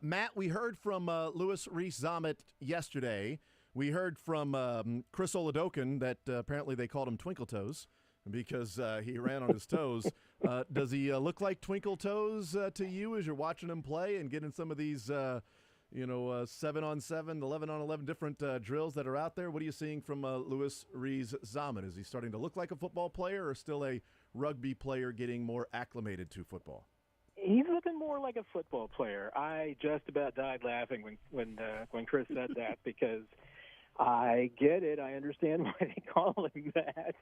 Matt, we heard from Louis Rees-Zammit yesterday. We heard from Chris Oladokun that apparently they called him Twinkle Toes because he ran on his toes. Does he look like Twinkle Toes to you as you're watching him play and getting some of these, 7-on-7, 11-on-11 different drills that are out there? What are you seeing from Louis Rees-Zammit? Is he starting to look like a football player or still a rugby player getting more acclimated to football? He's looking more like a football player. I just about died laughing when Chris said that because I get it. I understand why they call him that.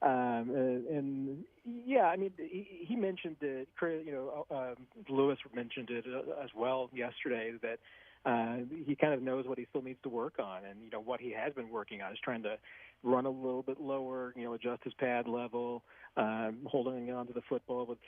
And yeah, I mean, he mentioned it. Lewis mentioned it as well yesterday that he kind of knows what he still needs to work on, and what he has been working on is trying to run a little bit lower, adjust his pad level, holding on to the football with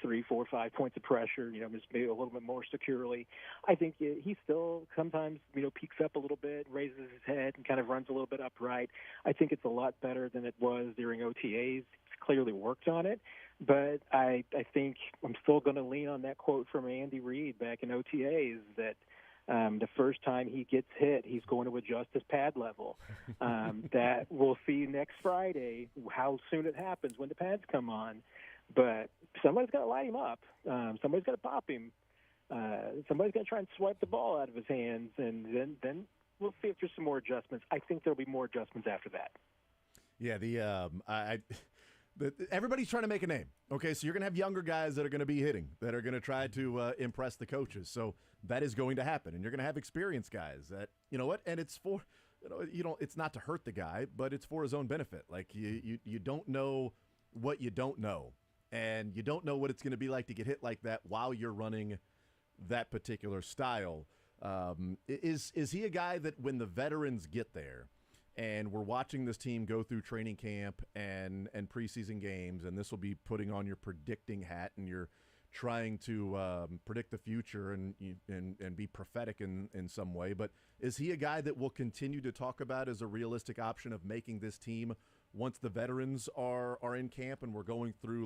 3, 4, 5 points of pressure, just maybe a little bit more securely. I think he still sometimes peeks up a little bit, raises his head, and kind of runs a little bit upright. I think it's a lot better than it was during OTAs. He's clearly worked on it, but I think I'm still going to lean on that quote from Andy Reid back in OTAs that the first time he gets hit, he's going to adjust his pad level. That we'll see next Friday how soon it happens when the pads come on. But somebody's got to light him up. Somebody's got to pop him. Somebody's going to try and swipe the ball out of his hands, and then we'll see if there's some more adjustments. I think there'll be more adjustments after that. Yeah, everybody's trying to make a name. Okay, so you're going to have younger guys that are going to be hitting, that are going to try to impress the coaches. So that is going to happen, and you're going to have experienced guys that, and it's for, it's not to hurt the guy, but it's for his own benefit. Like you don't know what you don't know, and you don't know what it's going to be like to get hit like that while you're running that particular style. Is he a guy that when the veterans get there, and we're watching this team go through training camp and preseason games, and this will be putting on your predicting hat, and you're trying to predict the future and be prophetic in some way. But is he a guy that we'll continue to talk about as a realistic option of making this team once the veterans are in camp and we're going through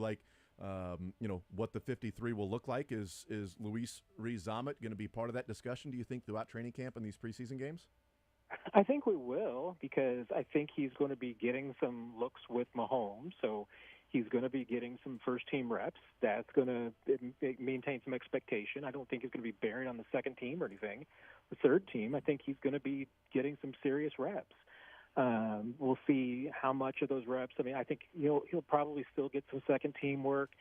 what the 53 will look like? Is Louis Rees-Zammit going to be part of that discussion, do you think, throughout training camp and these preseason games? I think we will, because I think he's going to be getting some looks with Mahomes, so he's going to be getting some first-team reps. That's going to maintain some expectation. I don't think he's going to be buried on the second team or anything. The third team, I think he's going to be getting some serious reps. We'll see how much of those reps. I mean, I think he'll probably still get some second-team work.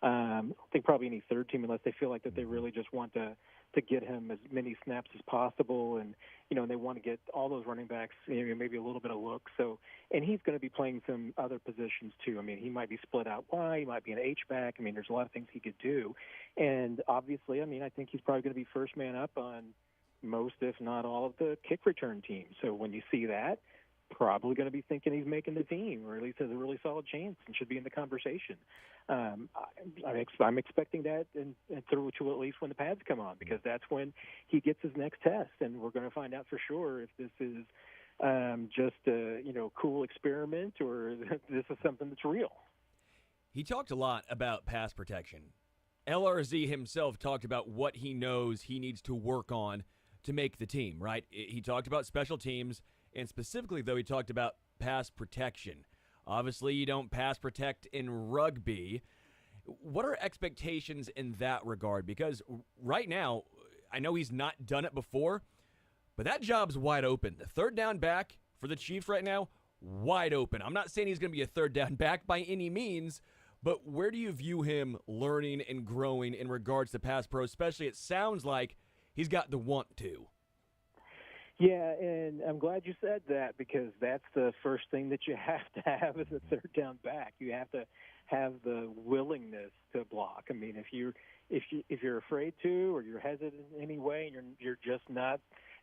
I think probably any third team, unless they feel like that they really just want to get him as many snaps as possible, and they want to get all those running backs maybe a little bit of look. So, and he's going to be playing some other positions too. I mean, he might be split out wide, he might be an H back. I mean, there's a lot of things he could do, and obviously, I mean, I think he's probably going to be first man up on most, if not all, of the kick return teams. So when you see that, probably going to be thinking he's making the team, or at least has a really solid chance and should be in the conversation. I'm expecting that and through to at least when the pads come on, because that's when he gets his next test, and we're going to find out for sure if this is just a cool experiment or this is something that's real. He talked a lot about pass protection. LRZ himself talked about what he knows he needs to work on to make the team, right? He talked about special teams, and specifically, though, he talked about pass protection. Obviously, you don't pass protect in rugby. What are expectations in that regard? Because right now, I know he's not done it before, but that job's wide open. The third down back for the Chiefs right now, wide open. I'm not saying he's going to be a third down back by any means, but where do you view him learning and growing in regards to pass pro, especially it sounds like he's got the want to? Yeah, and I'm glad you said that, because that's the first thing that you have to have as a third down back. You have to have the willingness to block. I mean, if you're afraid to, or you're hesitant in any way, and you're just not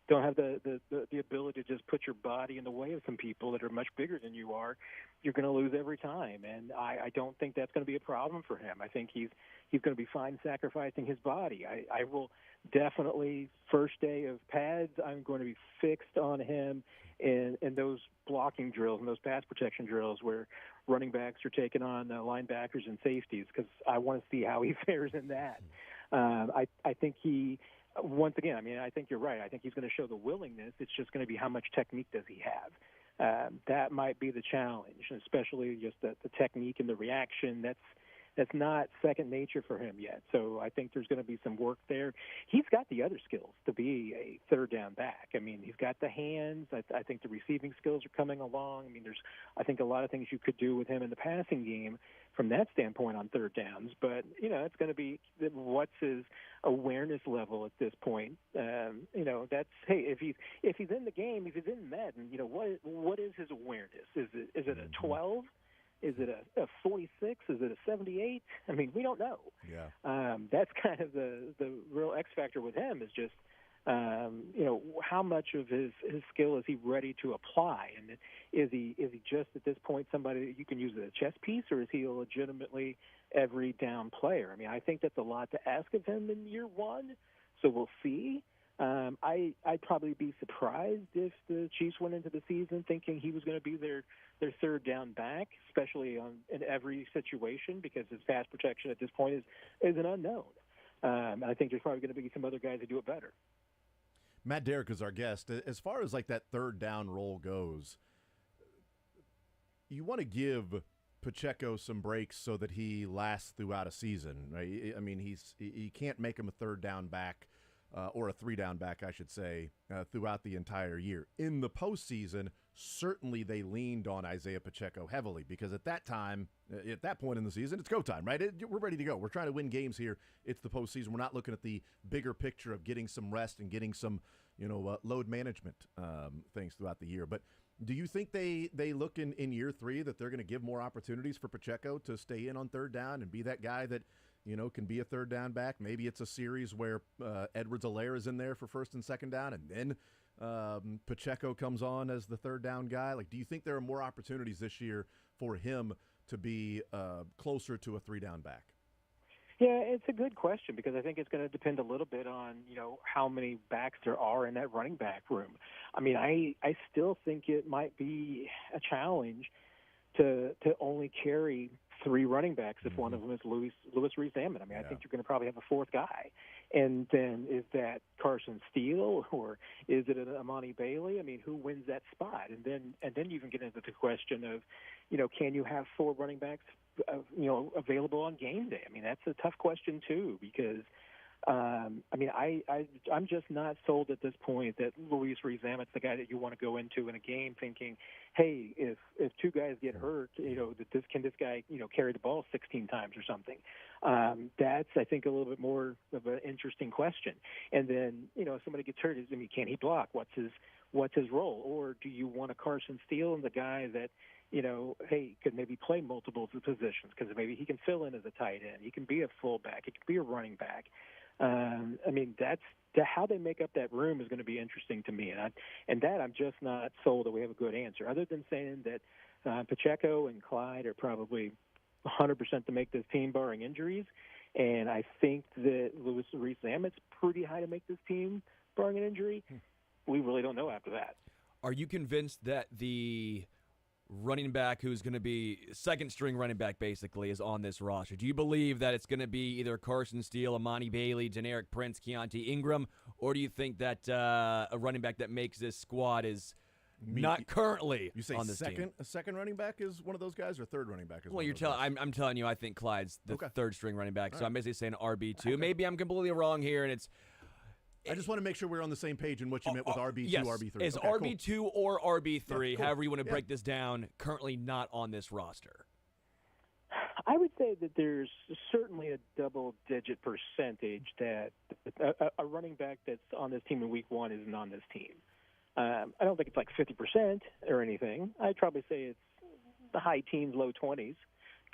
don't have the ability to just put your body in the way of some people that are much bigger than you are, you're going to lose every time. And I don't think that's going to be a problem for him. I think he's going to be fine sacrificing his body. I will definitely, first day of pads, I'm going to be fixed on him in those blocking drills and those pass protection drills where running backs are taking on linebackers and safeties, because I want to see how he fares in that. I think he, once again, I mean, I think you're right. I think he's going to show the willingness. It's just going to be how much technique does he have. That might be the challenge, especially just the technique and the reaction. That's not second nature for him yet. So I think there's going to be some work there. He's got the other skills to be a third down back. I mean, he's got the hands. I think the receiving skills are coming along. I mean, I think a lot of things you could do with him in the passing game from that standpoint on third downs. But, it's going to be what's his awareness level at this point. That's, hey, if he's in the game, if he's in Madden, what is his awareness? Is it a 12? Is it a 46? Is it a 78? I mean, we don't know. Yeah. That's kind of the real X factor with him is just, how much of his skill is he ready to apply? And is he just at this point somebody that you can use as a chess piece, or is he a legitimately every down player? I mean, I think that's a lot to ask of him in year one, so we'll see. I'd probably be surprised if the Chiefs went into the season thinking he was going to be their third down back, especially in every situation, because his pass protection at this point is an unknown. I think there's probably going to be some other guys that do it better. Matt Derrick is our guest. As far as like that third down role goes, you want to give Pacheco some breaks so that he lasts throughout a season, right? I mean, he can't make him a third down back. Or a three-down back, I should say, throughout the entire year. In the postseason, certainly they leaned on Isaiah Pacheco heavily because at that time, at that point in the season, it's go time, right? We're ready to go. We're trying to win games here. It's the postseason. We're not looking at the bigger picture of getting some rest and getting some, load management things throughout the year. But do you think they look in year three that they're going to give more opportunities for Pacheco to stay in on third down and be that guy that – can be a third down back? Maybe it's a series where Edwards-Helaire is in there for first and second down, and then Pacheco comes on as the third down guy. Like, do you think there are more opportunities this year for him to be closer to a three-down back? Yeah, it's a good question because I think it's going to depend a little bit on, how many backs there are in that running back room. I mean, I still think it might be a challenge to only carry three running backs if one of them is Louis Rees-Zammit. I mean, I think you're going to probably have a fourth guy. And then is that Carson Steele or is it an Amani Bailey? I mean, who wins that spot? And then you can get into the question of, can you have four running backs, available on game day? I mean, that's a tough question too because I'm just not sold at this point that Louis Rees-Zammit's the guy that you want to go into in a game thinking, hey, if two guys get hurt, that this guy carry the ball 16 times or something. That's I think a little bit more of an interesting question. And then if somebody gets hurt, can he block? What's his role? Or do you want a Carson Steele and the guy that could maybe play multiple positions because maybe he can fill in as a tight end. He can be a fullback. He can be a running back. That's how they make up that room is going to be interesting to me, and I'm just not sold that we have a good answer. Other than saying that Pacheco and Clyde are probably 100% to make this team, barring injuries, and I think that Louis Rees-Zammit's pretty high to make this team, barring an injury. We really don't know after that. Are you convinced that the running back who's going to be second string running back basically is on this roster? Do you believe that it's going to be either Carson Steele, Amani Bailey, Generic Prince, Keontae Ingram, or do you think that a running back that makes this squad is not currently you say on this team? A second running back is one of those guys, or third running back is well, I'm telling you, I think Clyde's the third string running back, so I'm basically saying RB2. Maybe I'm completely wrong here, and it's I just want to make sure we're on the same page in what you meant with RB2, yes, RB3. Is RB2 cool. Or RB3, cool. However you want to break this down, currently not on this roster? I would say that there's certainly a double-digit percentage that a running back that's on this team in week one isn't on this team. I don't think it's like 50% or anything. I'd probably say it's the high teens, low 20s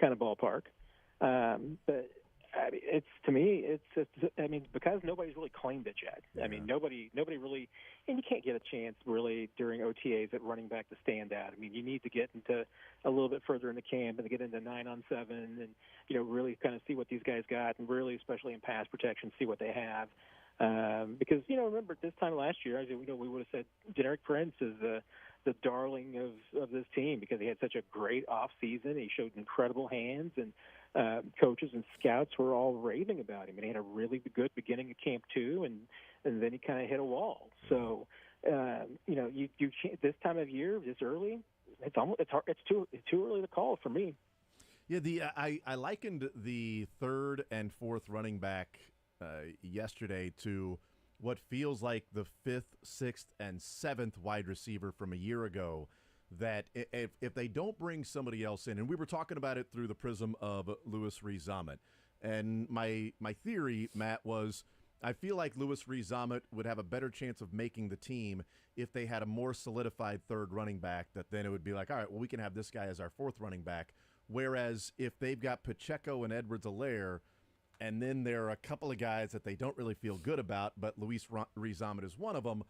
kind of ballpark. But I mean, it's to me, I mean, because nobody's really claimed it yet. Yeah. I mean, nobody really, and you can't get a chance really during OTAs at running back to stand out. I mean, you need to get into a little bit further in the camp and to get into 9-on-7 and really kind of see what these guys got, and really, especially in pass protection, see what they have. Because remember this time last year, we would have said Generic Prince is the darling of this team because he had such a great off season. He showed incredible hands, and coaches and scouts were all raving about him. And he had a really good beginning of camp too, and then he kind of hit a wall. So you can't, this time of year, this early, it's hard. It's too early to call for me. Yeah, I likened the third and fourth running back yesterday to what feels like the fifth, sixth, and seventh wide receiver from a year ago, that if they don't bring somebody else in, and we were talking about it through the prism of Louis Rees-Zammit, and my theory, Matt, was I feel like Louis Rees-Zammit would have a better chance of making the team if they had a more solidified third running back, that then it would be like, all right, well, we can have this guy as our fourth running back. Whereas if they've got Pacheco and Edwards-Helaire, and then there are a couple of guys that they don't really feel good about, but Louis Rees-Zammit is one of them,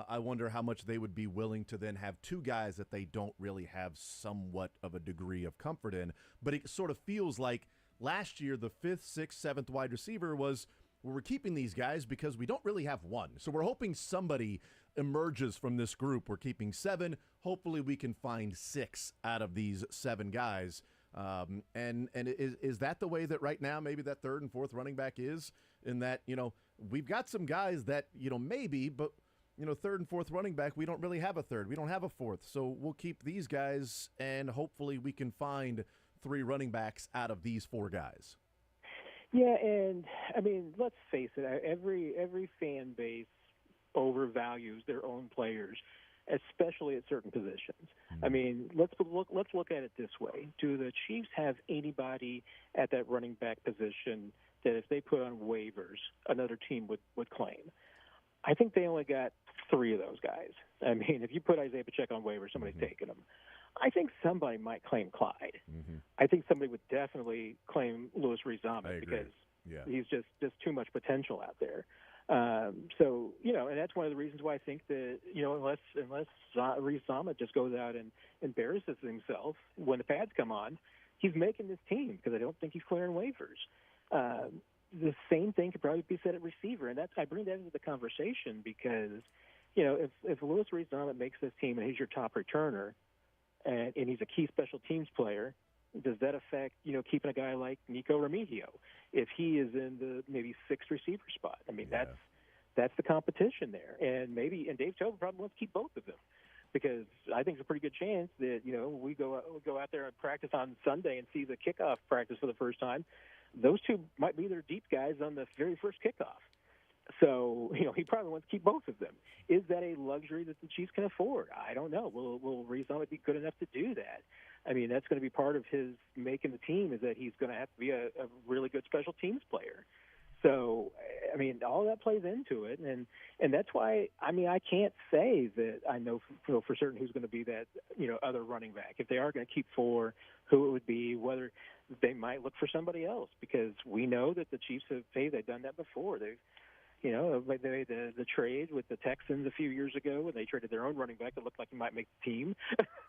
I wonder how much they would be willing to then have two guys that they don't really have somewhat of a degree of comfort in. But it sort of feels like last year the fifth, sixth, seventh wide receiver was, well, we're keeping these guys because we don't really have one. So we're hoping somebody emerges from this group. We're keeping 7. Hopefully we can find 6 out of these 7 guys. And is that the way that right now maybe that third and fourth running back is, in that, we've got some guys that, maybe, but, third and fourth running back, we don't really have a third. We don't have a fourth. So we'll keep these guys, and hopefully we can find 3 running backs out of these 4 guys. Yeah, and I mean, let's face it, every fan base overvalues their own players, especially at certain positions. I mean, let's look at it this way. Do the Chiefs have anybody at that running back position that if they put on waivers, another team would claim? I think they only got 3 of those guys. I mean, if you put Isaiah Pacheco on waivers, somebody's taking him. I think somebody might claim Clyde. I think somebody would definitely claim Louis Rees-Zammit because he's just too much potential out there. So, and that's one of the reasons why I think that, unless Rees-Zammit just goes out and embarrasses himself when the pads come on, he's making this team because I don't think he's clearing waivers. The same thing could probably be said at receiver, and I bring that into the conversation because, if Louis Rees-Zammit makes this team and he's your top returner, and he's a key special teams player, does that affect, keeping a guy like Nico Remigio if he is in the maybe 6th receiver spot? I mean, that's the competition there. And Dave Tobin probably wants to keep both of them because I think it's a pretty good chance that, we go out there and practice on Sunday and see the kickoff practice for the first time. Those 2 might be their deep guys on the very first kickoff. So, he probably wants to keep both of them. Is that a luxury that the Chiefs can afford? I don't know. Will Rees-Zammit be good enough to do that? I mean, that's going to be part of his making the team, is that he's going to have to be a really good special teams player. So, I mean, all that plays into it, and that's why, I mean, I can't say that I know for certain who's going to be that, other running back. If they are going to keep 4, who it would be, whether they might look for somebody else, because we know that the Chiefs they've done that before. They've they made the trade with the Texans a few years ago when they traded their own running back that looked like he might make the team.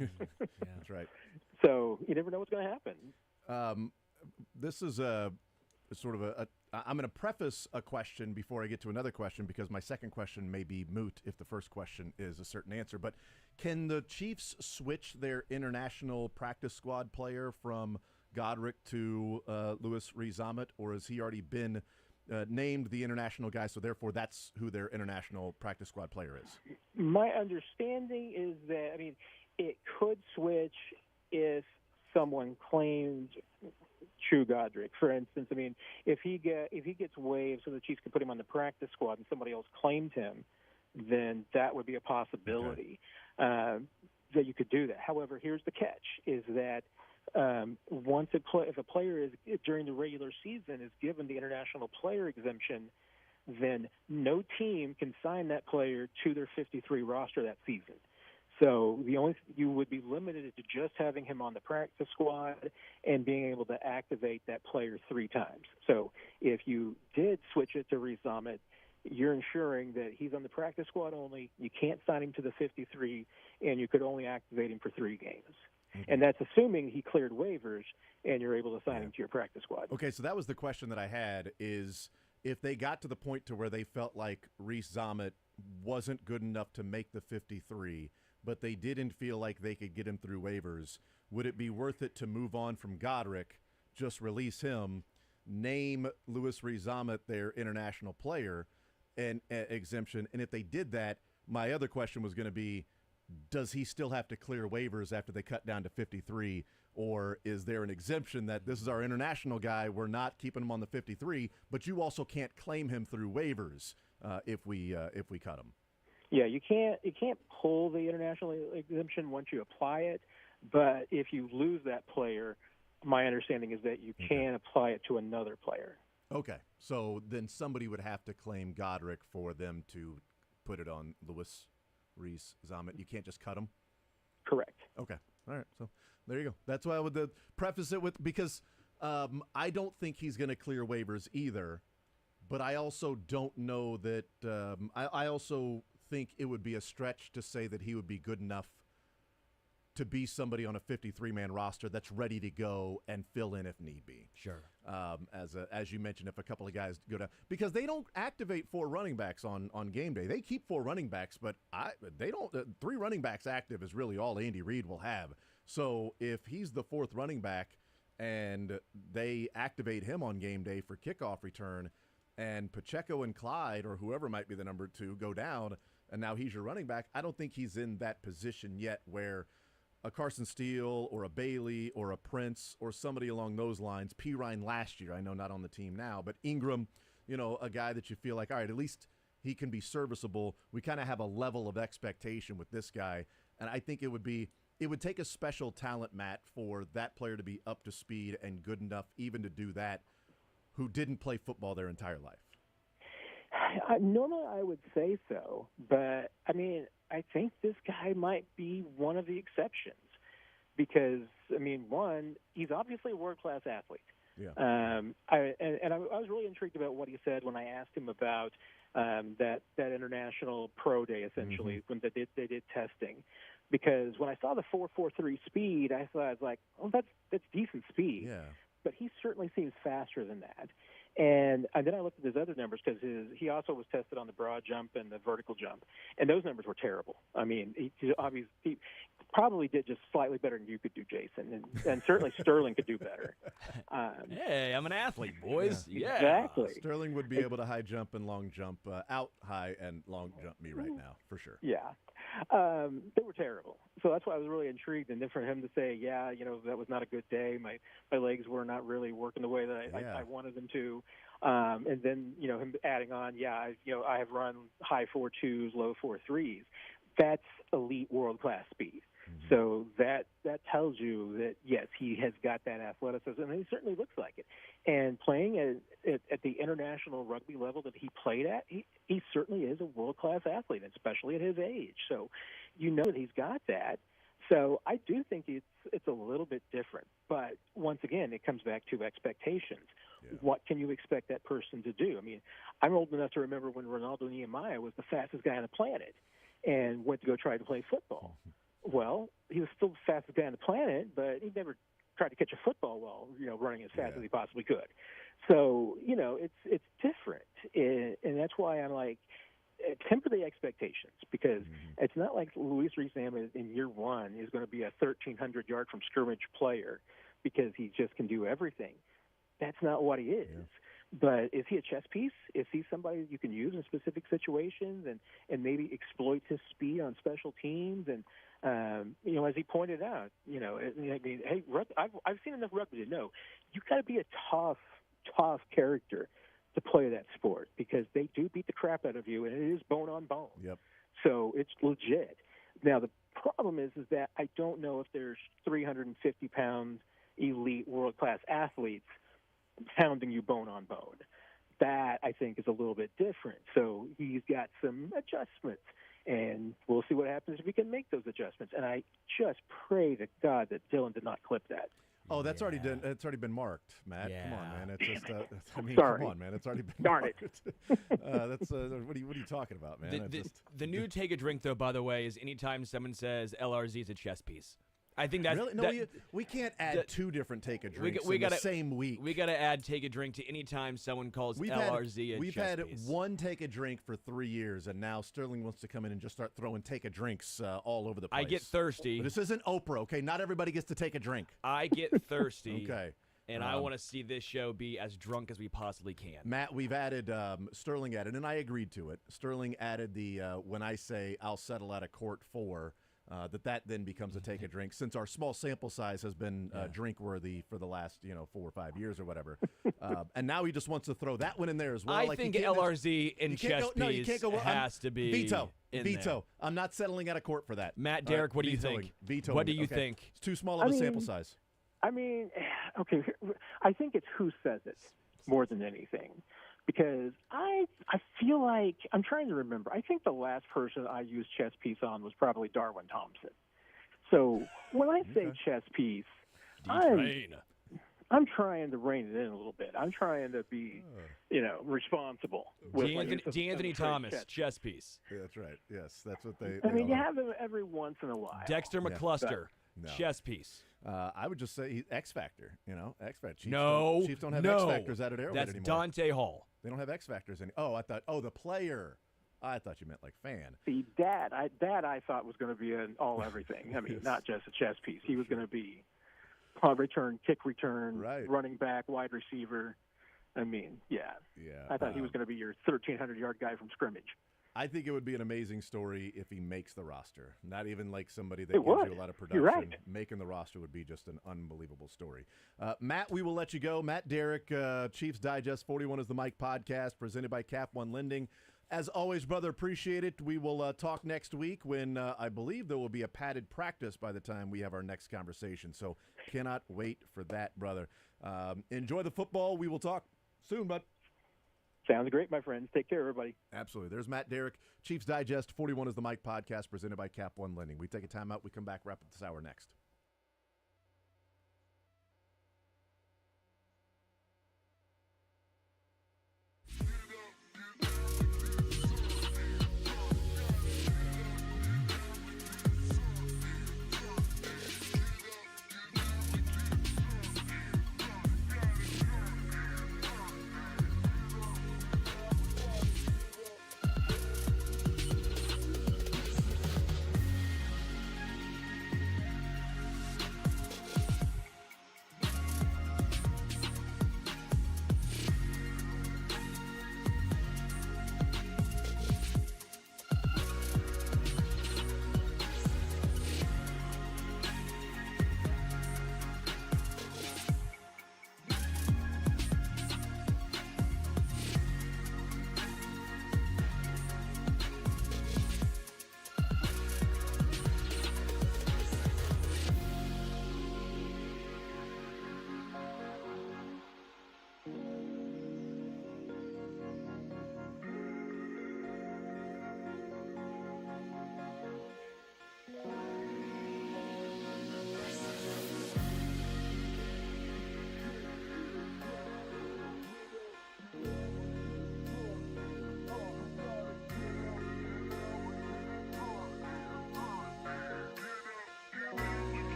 That's right. So you never know what's going to happen. This is a sort of I'm going to preface a question before I get to another question, because my second question may be moot if the first question is a certain answer. But can the Chiefs switch their international practice squad player from Godric to Louis Rees-Zammit, or has he already been named the international guy, so therefore that's who their international practice squad player is? My understanding is that, I mean, it could switch if someone claimed True Godric. For instance, I mean, if he gets waived so the Chiefs can put him on the practice squad and somebody else claimed him, then that would be a possibility that you could do that. However, here's the catch, is that if a player is during the regular season is given the international player exemption, then no team can sign that player to their 53 roster that season. So you would be limited to just having him on the practice squad and being able to activate that player 3 times. So if you did switch it to Reese Ahmed, you're ensuring that he's on the practice squad only. You can't sign him to the 53, and you could only activate him for 3 games. Mm-hmm. And that's assuming he cleared waivers and you're able to sign him to your practice squad. Okay, so that was the question that I had is if they got to the point to where they felt like Reese Ahmed wasn't good enough to make the 53, but they didn't feel like they could get him through waivers, would it be worth it to move on from Godric, just release him, name Louis Reese Ahmed their international player and exemption? And if they did that, my other question was going to be, does he still have to clear waivers after they cut down to 53, or is there an exemption that this is our international guy, we're not keeping him on the 53, but you also can't claim him through waivers if we cut him? Yeah, you can't pull the international exemption once you apply it, but if you lose that player, my understanding is that you can apply it to another player. Okay, so then somebody would have to claim Godric for them to put it on Louis Reese Ahmed. You can't just cut him? Correct. Okay, all right, so there you go. That's why I would preface it with, because I don't think he's going to clear waivers either, but I also don't know that I also think it would be a stretch to say that he would be good enough to be somebody on a 53-man roster that's ready to go and fill in if need be. Sure. As you mentioned, if a couple of guys go down, because they don't activate 4 running backs on game day. They keep 4 running backs, but they don't. 3 running backs active is really all Andy Reid will have. So if he's the 4th running back and they activate him on game day for kickoff return, and Pacheco and Clyde or whoever might be the number 2 go down, and now he's your running back, I don't think he's in that position yet where a Carson Steele or a Bailey or a Prince or somebody along those lines. P. Ryan last year, I know not on the team now, but Ingram, a guy that you feel like, all right, at least he can be serviceable. We kind of have a level of expectation with this guy, and I think it would take a special talent, Matt, for that player to be up to speed and good enough even to do that, who didn't play football their entire life. Normally I would say so, but, I think this guy might be one of the exceptions because, one, he's obviously a world-class athlete. Yeah. I was really intrigued about what he said when I asked him about that international pro day, essentially, when they did testing. Because when I saw the 4.43 speed, I was like, oh, that's decent speed. Yeah. But he certainly seems faster than that. And then I looked at his other numbers because he also was tested on the broad jump and the vertical jump, and those numbers were terrible. He probably did just slightly better than you could do, Jason, and certainly Sterling could do better. Hey, I'm an athlete, boys. Yeah. Exactly. Sterling would be able to high jump and long jump, out high and long jump me right now, for sure. Yeah. They were terrible. So that's why I was really intrigued. And then for him to say, that was not a good day. My legs were not really working the way that I wanted them to. And then, him adding on, I have run high 4.2s, low 4.3s. That's elite world-class speed. Mm-hmm. So that tells you that, yes, he has got that athleticism, and he certainly looks like it. And playing at the international rugby level that he played at, he certainly is a world-class athlete, especially at his age. So that he's got that. So I do think it's a little bit different. But once again, it comes back to expectations. Yeah. What can you expect that person to do? I'm old enough to remember when Ronaldo Nehemiah was the fastest guy on the planet and went to go try to play football. Well, he was still the fastest guy on the planet, but he never tried to catch a football while running as fast as he possibly could. So it's different, and that's why I'm like, temper the expectations, because it's not like Louis Reese Ahmed in year one is going to be a 1,300 yard from scrimmage player because he just can do everything. That's not what he is. Yeah. But is he a chess piece? Is he somebody that you can use in specific situations and maybe exploit his speed on special teams? And, as he pointed out, hey, I've seen enough rugby to know you've got to be a tough character to play that sport because they do beat the crap out of you, and it is bone on bone. Yep. So it's legit. Now, the problem is that I don't know if there's 350-pound elite world-class athletes pounding you bone on bone. That, I think, is a little bit different. So he's got some adjustments. And we'll see what happens if we can make those adjustments. And I just pray to God that Dylan did not clip that. Oh, that's already done. It's already been marked, Matt. Yeah. Come on, man. It's just. I mean, Sorry. come on, man. It's already been Darn marked. it. That's. What are you talking about, man? The new take a drink, though, by the way, is anytime someone says LRZ is a chess piece. I think that's really no. We can't add two different take a drinks in the same week. We got to add take a drink to anytime someone calls LRZ a chess piece. We've had one take a drink for 3 years, and now Sterling wants to come in and just start throwing take a drinks all over the place. I get thirsty. But this isn't Oprah, okay? Not everybody gets to take a drink. I get thirsty. Okay. And I want to see this show be as drunk as we possibly can. Matt, we've added, Sterling added, and I agreed to it. Sterling added the, when I say I'll settle out of court for, that then becomes a take a drink, since our small sample size has been drink worthy for the last 4 or 5 years or whatever. And now he just wants to throw that one in there as well. I think LRZ and chess piece no, you can't go, has to be veto. There. I'm not settling out of court for that. Matt, Derek, what do you think? Veto. What do you think? It's too small of a sample size. I mean, okay, I think it's who says it more than anything, because I feel like, I'm trying to remember, I think the last person I used chess piece on was probably Darwin Thompson. So when I say chess piece, I'm trying to rein it in a little bit. I'm trying to be, responsible. D'Anthony Thomas, chess piece. Yeah, that's right. Yes, that's what they. I mean, you have them every once in a while. Dexter McCluster, chess piece. I would just say X Factor. X Factor. Chiefs don't have X Factors out at Arrowhead that's anymore. Dante Hall. They don't have X Factors any. Oh, I thought. Oh, the player. I thought you meant like fan. See, that I thought was going to be an all everything. I mean, not just a chess piece. He was going to be punt return, kick return, running back, wide receiver. I mean, yeah. I thought he was going to be your 1,300-yard guy from scrimmage. I think it would be an amazing story if he makes the roster. Not even like somebody that gives you a lot of production. You're right. Making the roster would be just an unbelievable story. Matt, we will let you go. Matt Derrick, Chiefs Digest 41 is the Mike podcast, presented by Cap One Lending. As always, brother, appreciate it. We will talk next week when I believe there will be a padded practice by the time we have our next conversation. So cannot wait for that, brother. Enjoy the football. We will talk soon, bud. Sounds great, my friends. Take care, everybody. Absolutely. There's Matt Derrick. Chiefs Digest 41 is the Mike podcast, presented by Cap One Lending. We take a timeout. We come back, wrap up this hour next.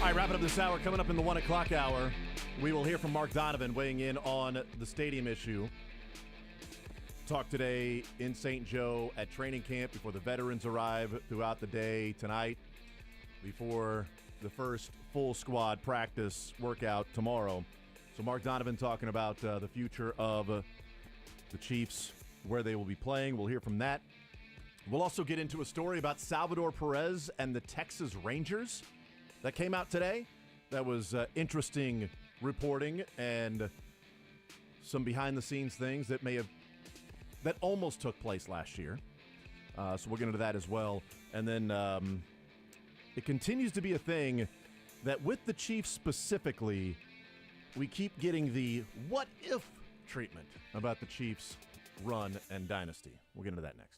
All right, wrapping up this hour. Coming up in the 1 o'clock hour, we will hear from Mark Donovan weighing in on the stadium issue. Talk today in St. Joe at training camp before the veterans arrive throughout the day tonight, before the first full squad practice workout tomorrow. So Mark Donovan talking about the future of the Chiefs, where they will be playing. We'll hear from that. We'll also get into a story about Salvador Perez and the Texas Rangers that came out today. That was interesting reporting and some behind-the-scenes things that almost took place last year. So we'll get into that as well. And then it continues to be a thing that with the Chiefs specifically, we keep getting the what-if treatment about the Chiefs' run and dynasty. We'll get into that next.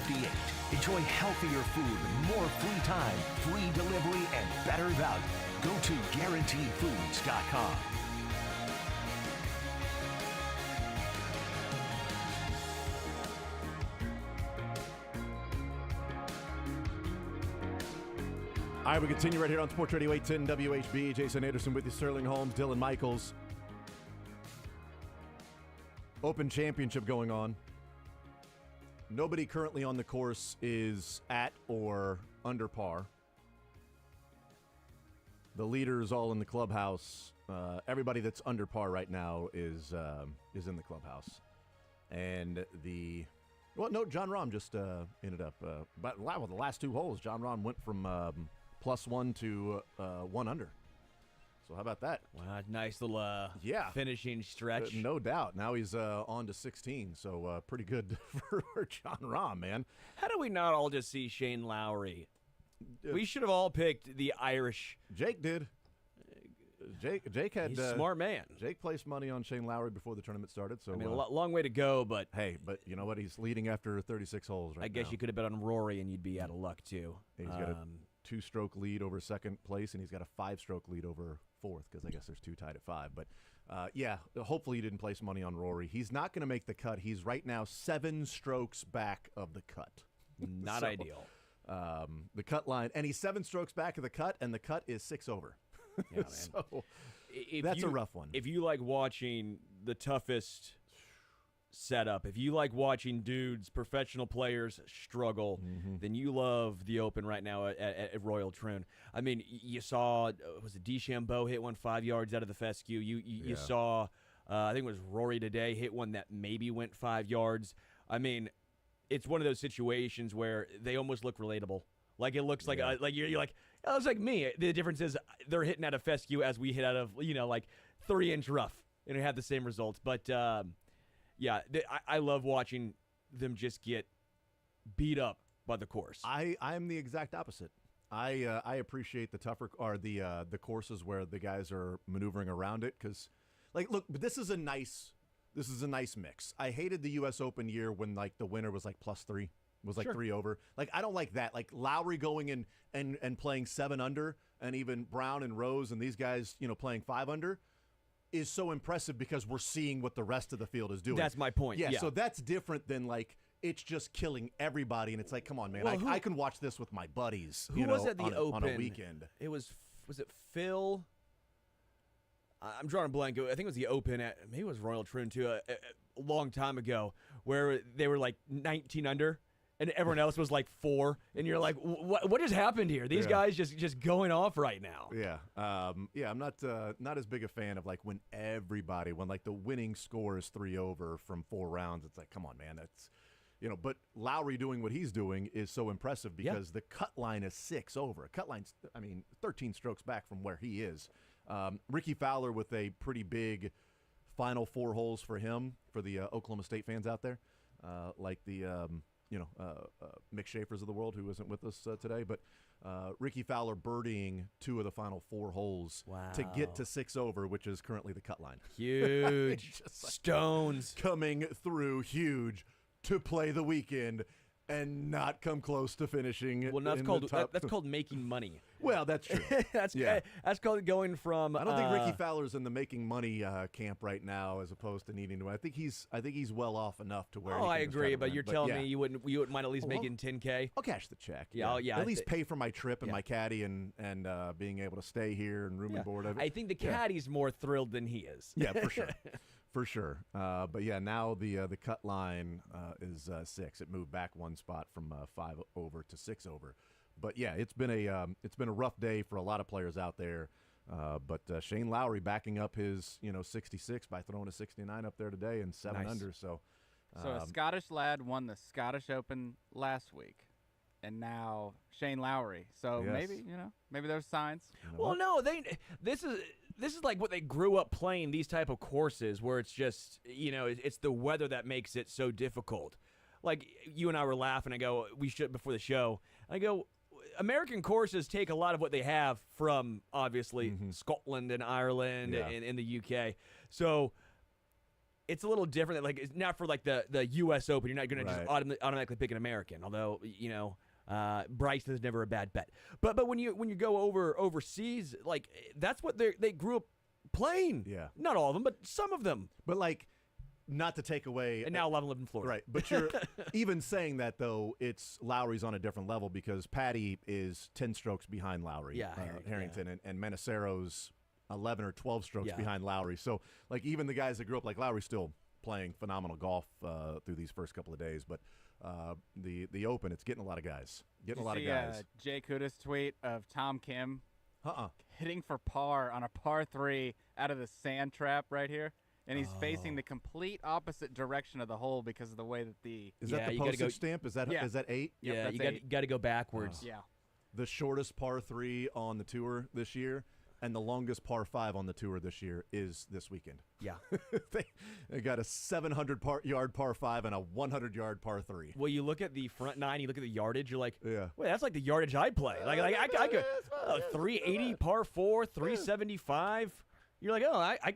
58. Enjoy healthier food, more free time, free delivery, and better value. Go to GuaranteedFoods.com. All right, we continue right here on Sports Radio 810 WHB. Jason Anderson with you, Sterling Holmes, Dylan Michaels. Open Championship going on. Nobody currently on the course is at or under par. The leaders all in the clubhouse. Everybody that's under par right now is in the clubhouse. And John Rahm just ended up. But the last two holes, John Rahm went from +1 to 1 under. So how about that? Wow, nice little finishing stretch. No doubt. Now he's on to 16, so pretty good for John Rahm, man. How do we not all just see Shane Lowry? We should have all picked the Irish. Jake did. Jake had He's a smart man. Jake placed money on Shane Lowry before the tournament started. So I mean, a long way to go, but hey, you know what? He's leading after 36 holes right now. I guess you could have bet on Rory, and you'd be out of luck too. He's got a 2-stroke lead over second place, and he's got a 5-stroke lead over fourth because I guess there's 2 tied at 5. But hopefully you didn't place money on Rory. He's not going to make the cut. He's right now 7 strokes back of the cut. Not ideal. The cut line, and he's 7 strokes back of the cut, and the cut is 6 over. Yeah, man. So that's a rough one. If you like watching the toughest setup, if you like watching dudes, professional players struggle, then you love the Open right now at Royal Troon. I mean, you saw, was it DeChambeau hit one 5 yards out of the fescue? You saw, I think it was Rory today, hit one that maybe went 5 yards. I mean, it's one of those situations where they almost look relatable. Like it looks like you're like, oh, it's like me. The difference is they're hitting out of fescue as we hit out of 3-inch rough, and it had the same results. But I love watching them just get beat up by the course. I'm the exact opposite. I appreciate the tougher or the courses where the guys are maneuvering around it because, look, but this is a nice mix. I hated the U.S. Open year when the winner was +3. Was 3 over. I don't like that. Lowry going in and playing 7 under, and even Brown and Rose and these guys, playing 5 under, is so impressive because we're seeing what the rest of the field is doing. That's my point. Yeah. So that's different than it's just killing everybody, and it's come on, man. Well, I can watch this with my buddies. Who was at the Open on a weekend? It was it Phil? I'm drawing a blank. I think it was the Open at maybe it was Royal Troon too, a long time ago, where they were 19 under. And everyone else was 4, and you're like, what just happened here? These guys just going off right now. Yeah, I'm not as big a fan of when everybody when the winning score is 3 over from 4 rounds. It's come on, man, that's But Lowry doing what he's doing is so impressive because the cut line is 6 over. Cut line's 13 strokes back from where he is. Ricky Fowler with a pretty big final 4 holes for him for the Oklahoma State fans out there, Mick Schaefer's of the world, who isn't with us today, but Ricky Fowler birdieing 2 of the final 4 holes to get to 6 over, which is currently the cut line. Huge. Stones. Coming through huge to play the weekend and not come close to finishing. Well, that's called making money. Well, that's true. That's called going from. I don't think Ricky Fowler's in the making money camp right now, as opposed to needing to. I think he's well off enough to where. Oh, I agree, but you're telling me you wouldn't mind at least making $10K? I'll cash the check. Yeah. At least pay for my trip and my caddy and being able to stay here and room and board. I think the caddy's more thrilled than he is. Yeah, for sure. For sure. But now the cut line is 6. It moved back 1 spot from 5 over to 6 over. But it's been a rough day for a lot of players out there. But Shane Lowry backing up his 66 by throwing a 69 up there today and 7 under. So a Scottish lad won the Scottish Open last week, and now Shane Lowry. So maybe there's signs. This is like what they grew up playing, these type of courses where it's just, it's the weather that makes it so difficult. Like you and I were laughing. I go, we should before the show. I go, American courses take a lot of what they have from obviously Scotland and Ireland and in the UK. So it's a little different. Like it's not for like the U.S. Open. You're not going to just automatically pick an American. Although Bryson is never a bad bet. But when you go overseas, like that's what they grew up playing. Yeah, not all of them, but some of them. But like, not to take away. And now 11 live in Florida. Right. But you're even saying that, though, it's Lowry's on a different level because Patty is 10 strokes behind Lowry. Yeah, Harrington. And Manasero's 11 or 12 strokes behind Lowry. So, like, even the guys that grew up like Lowry still playing phenomenal golf through these first couple of days. But the Open, it's getting a lot of guys. Getting a lot of guys. Jay Kuda's tweet of Tom Kim Uh-uh. hitting for par on a par 3 out of the sand trap right here. And he's facing the complete opposite direction of the hole because of the way that the Is that the postage stamp? Is that 8? Yeah, that's you got to go backwards. Yeah. The shortest par 3 on the tour this year and the longest par 5 on the tour this year is this weekend. Yeah. they got a 700-yard par 5 and a 100-yard par 3. Well, you look at the front 9, you look at the yardage, you're like, yeah, wait, that's like the yardage I play. Like I could 380 par 4, 375. You're like, oh, I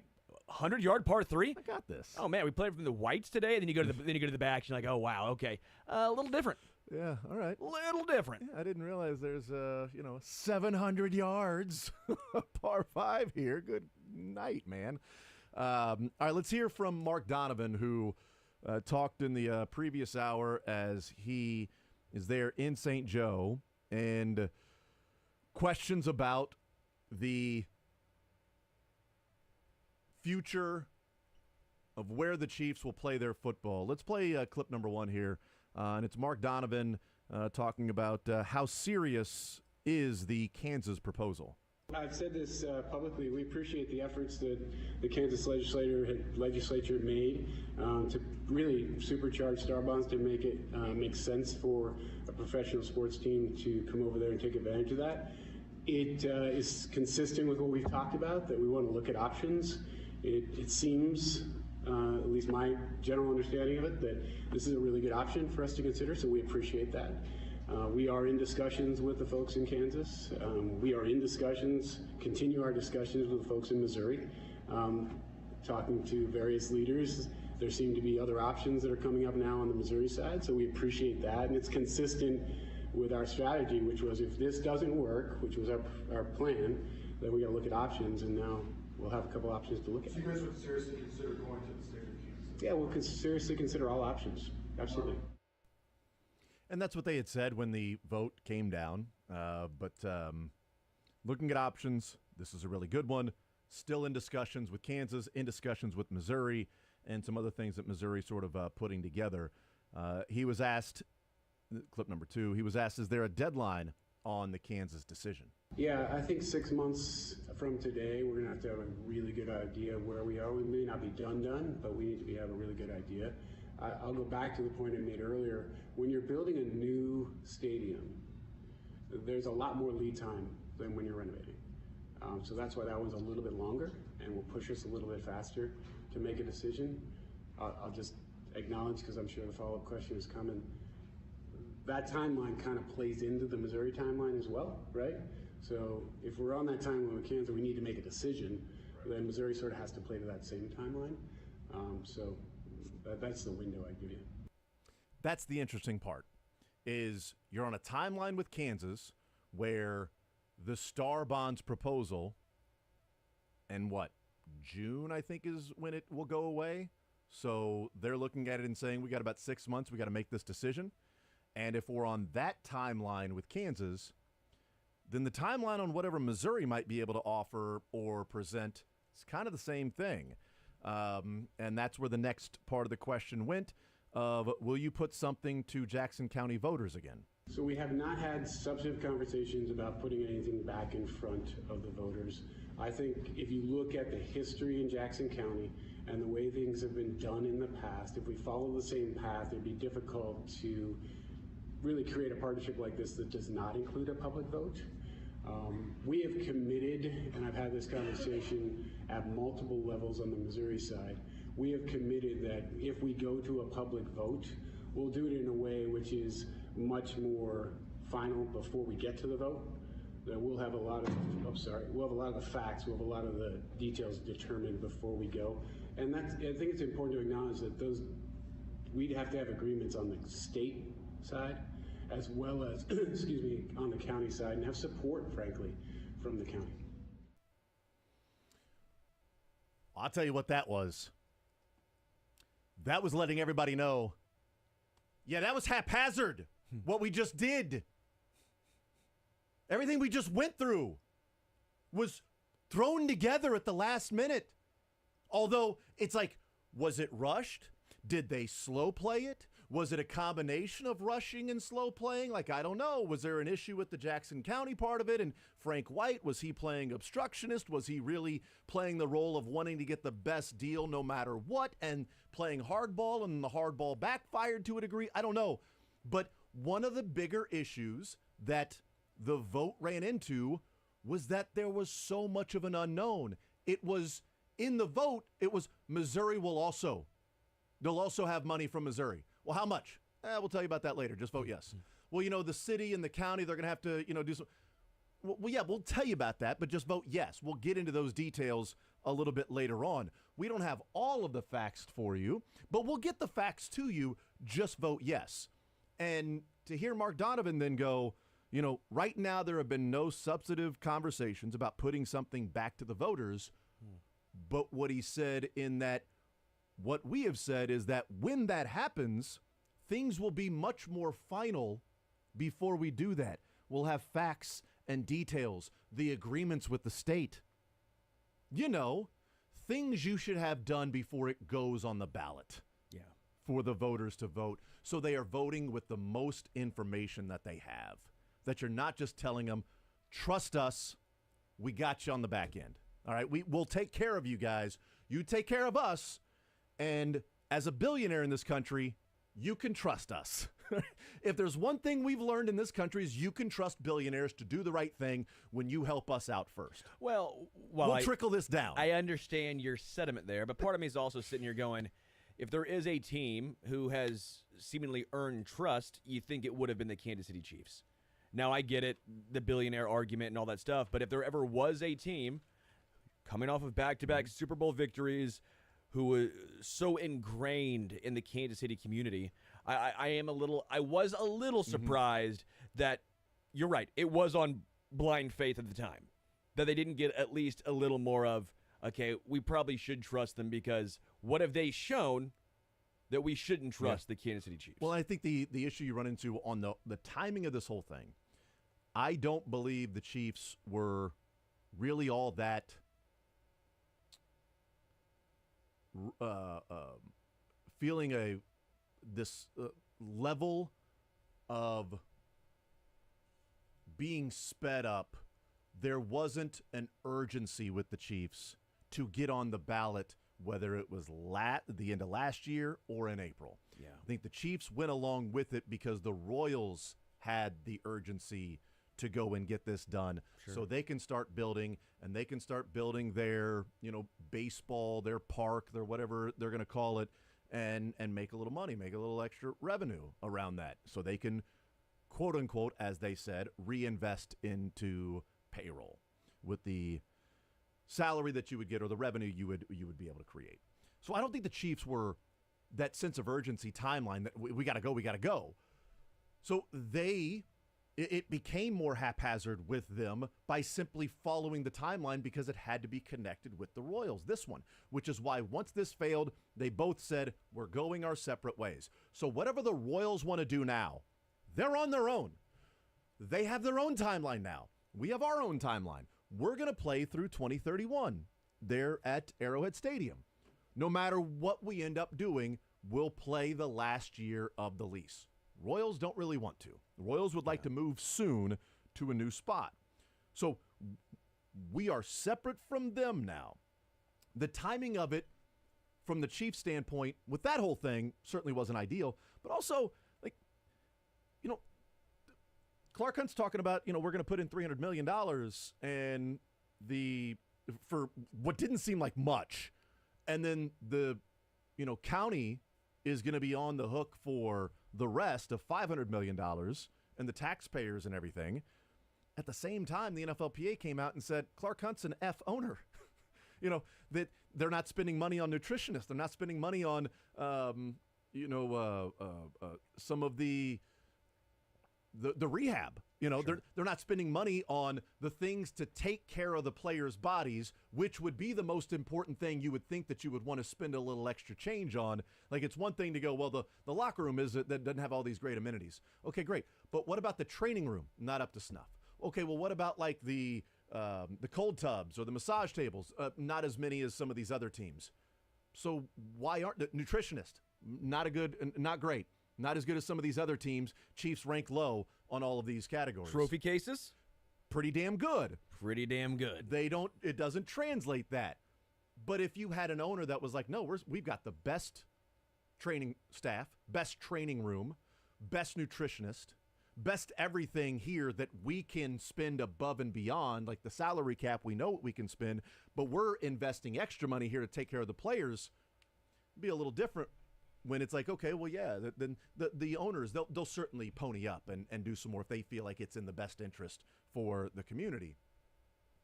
100-yard par 3. I got this. Oh man, we played from the whites today. And then you go to the back. You're like, oh wow, okay, a little different. Yeah, all right. Little different. Yeah, I didn't realize there's 700 yards par 5 here. Good night, man. All right, let's hear from Mark Donovan, who talked in the previous hour as he is there in St. Joe, and questions about the future of where the Chiefs will play their football. Let's play clip number 1 here, and it's Mark Donovan talking about how serious is the Kansas proposal. I've said this publicly. We appreciate the efforts that the Kansas legislature made to really supercharge star bonds to make it make sense for a professional sports team to come over there and take advantage of that. It is consistent with what we've talked about, that we want to look at options. It seems, at least my general understanding of it, that this is a really good option for us to consider, so we appreciate that. We are in discussions with the folks in Kansas. We are in discussions, continue our discussions with the folks in Missouri, talking to various leaders. There seem to be other options that are coming up now on the Missouri side, so we appreciate that, and it's consistent with our strategy, which was if this doesn't work, which was our plan, then we got to look at options, and now we'll have a couple options to look at. So you guys would seriously consider going to the state of Kansas? Yeah, we'll seriously consider all options. Absolutely. And that's what they had said when the vote came down. But looking at options, this is a really good one. Still in discussions with Kansas, in discussions with Missouri, and some other things that Missouri sort of putting together. He was asked, clip number 2, he was asked, is there a deadline on the Kansas decision? Yeah, I think 6 months from today, we're going to have a really good idea of where we are. We may not be done, but we need to have a really good idea. I'll go back to the point I made earlier. When you're building a new stadium, there's a lot more lead time than when you're renovating. So that's why that one's a little bit longer and will push us a little bit faster to make a decision. I'll just acknowledge, because I'm sure the follow-up question is coming, that timeline kind of plays into the Missouri timeline as well, right? So if we're on that timeline with Kansas, we need to make a decision, then Missouri sort of has to play to that same timeline. So that's the window I give you. That's the interesting part, is you're on a timeline with Kansas where the Star Bonds proposal, and June, I think, is when it will go away. So they're looking at it and saying, we got about 6 months, we got to make this decision. And if we're on that timeline with Kansas, then the timeline on whatever Missouri might be able to offer or present is kind of the same thing. And that's where the next part of the question went of, will you put something to Jackson County voters again? So we have not had substantive conversations about putting anything back in front of the voters. I think if you look at the history in Jackson County and the way things have been done in the past, if we follow the same path, it'd be difficult to really create a partnership like this that does not include a public vote. We have committed, and I've had this conversation at multiple levels on the Missouri side, we have committed that if we go to a public vote, we'll do it in a way which is much more final before we get to the vote. we'll have a lot of, we'll have a lot of the facts, we'll have a lot of the details determined before we go. And I think it's important to acknowledge that we'd have to have agreements on the state side as well as, excuse me, on the county side, and have support, frankly, from the county. I'll tell you what that was. That was letting everybody know, yeah, that was haphazard, what we just did. Everything we just went through was thrown together at the last minute. Although it's like, was it rushed? Did they slow play it? Was it a combination of rushing and slow playing? Like, I don't know. Was there an issue with the Jackson County part of it? And Frank White, was he playing obstructionist? Was he really playing the role of wanting to get the best deal no matter what and playing hardball, and the hardball backfired to a degree? I don't know. But one of the bigger issues that the vote ran into was that there was so much of an unknown. It was, in the vote, it was Missouri will also. They'll also have money from Missouri. Well, how much? We'll tell you about that later. Just vote yes. Well, the city and the county, they're going to have to, do some. Well, yeah, we'll tell you about that, but just vote yes. We'll get into those details a little bit later on. We don't have all of the facts for you, but we'll get the facts to you. Just vote yes. And to hear Mark Donovan then go, right now there have been no substantive conversations about putting something back to the voters. But what he said in that, what we have said is that when that happens, things will be much more final before we do that. We'll have facts and details, the agreements with the state. Things you should have done before it goes on the ballot. Yeah. For the voters to vote. So they are voting with the most information that they have. That you're not just telling them, trust us, we got you on the back end. All right, we'll take care of you guys. You take care of us. And as a billionaire in this country, you can trust us. If there's one thing we've learned in this country is you can trust billionaires to do the right thing when you help us out first. Well, we'll trickle this down. I understand your sentiment there, but part of me is also sitting here going, if there is a team who has seemingly earned trust, you think it would have been the Kansas City Chiefs. Now, I get it, the billionaire argument and all that stuff, but if there ever was a team coming off of back-to-back Super Bowl victories who was so ingrained in the Kansas City community, I was a little surprised that, you're right, it was on blind faith at the time, that they didn't get at least a little more of, okay, we probably should trust them, because what have they shown that we shouldn't trust the Kansas City Chiefs? Well, I think the issue you run into on the timing of this whole thing, I don't believe the Chiefs were really all that feeling this level of being sped up. There wasn't an urgency with the Chiefs to get on the ballot, whether it was the end of last year or in April. Yeah. I think the Chiefs went along with it because the Royals had the urgency to go and get this done. Sure. So they can start building, and they can start building their, baseball, their park, their whatever they're going to call it, and make a little money, make a little extra revenue around that. So they can, quote unquote, as they said, reinvest into payroll with the salary that you would get or the revenue you would be able to create. So I don't think the Chiefs were that sense of urgency timeline that we got to go. So it became more haphazard with them by simply following the timeline because it had to be connected with the Royals, this one, which is why once this failed, they both said, we're going our separate ways. So whatever the Royals want to do now, they're on their own. They have their own timeline now. We have our own timeline. We're going to play through 2031 there at Arrowhead Stadium. No matter what we end up doing, we'll play the last year of the lease. Royals don't really want to. The Royals would like to move soon to a new spot. So we are separate from them now. The timing of it, from the Chiefs' standpoint, with that whole thing, certainly wasn't ideal. But also, Clark Hunt's talking about, we're going to put in $300 million and for what didn't seem like much. And then the, county is going to be on the hook for the rest of $500 million and the taxpayers and everything. At the same time, the NFLPA came out and said Clark Hunt's an F owner. That they're not spending money on nutritionists. They're not spending money on, some of the rehab. Sure. They're not spending money on the things to take care of the players' bodies, which would be the most important thing you would think that you would want to spend a little extra change on. Like, it's one thing to go, well, the locker room that doesn't have all these great amenities. Okay, great. But what about the training room? Not up to snuff. Okay, well, what about like the cold tubs or the massage tables? Not as many as some of these other teams. So why aren't the nutritionist? Not great. Not as good as some of these other teams. Chiefs rank low on all of these categories. Trophy cases? Pretty damn good. Pretty damn good. It doesn't translate that. But if you had an owner that was like, no, we've got the best training staff, best training room, best nutritionist, best everything here that we can spend above and beyond, like the salary cap, we know what we can spend, but we're investing extra money here to take care of the players, be a little different when it's like, okay, well, yeah, then the owners, they'll certainly pony up and do some more if they feel like it's in the best interest for the community.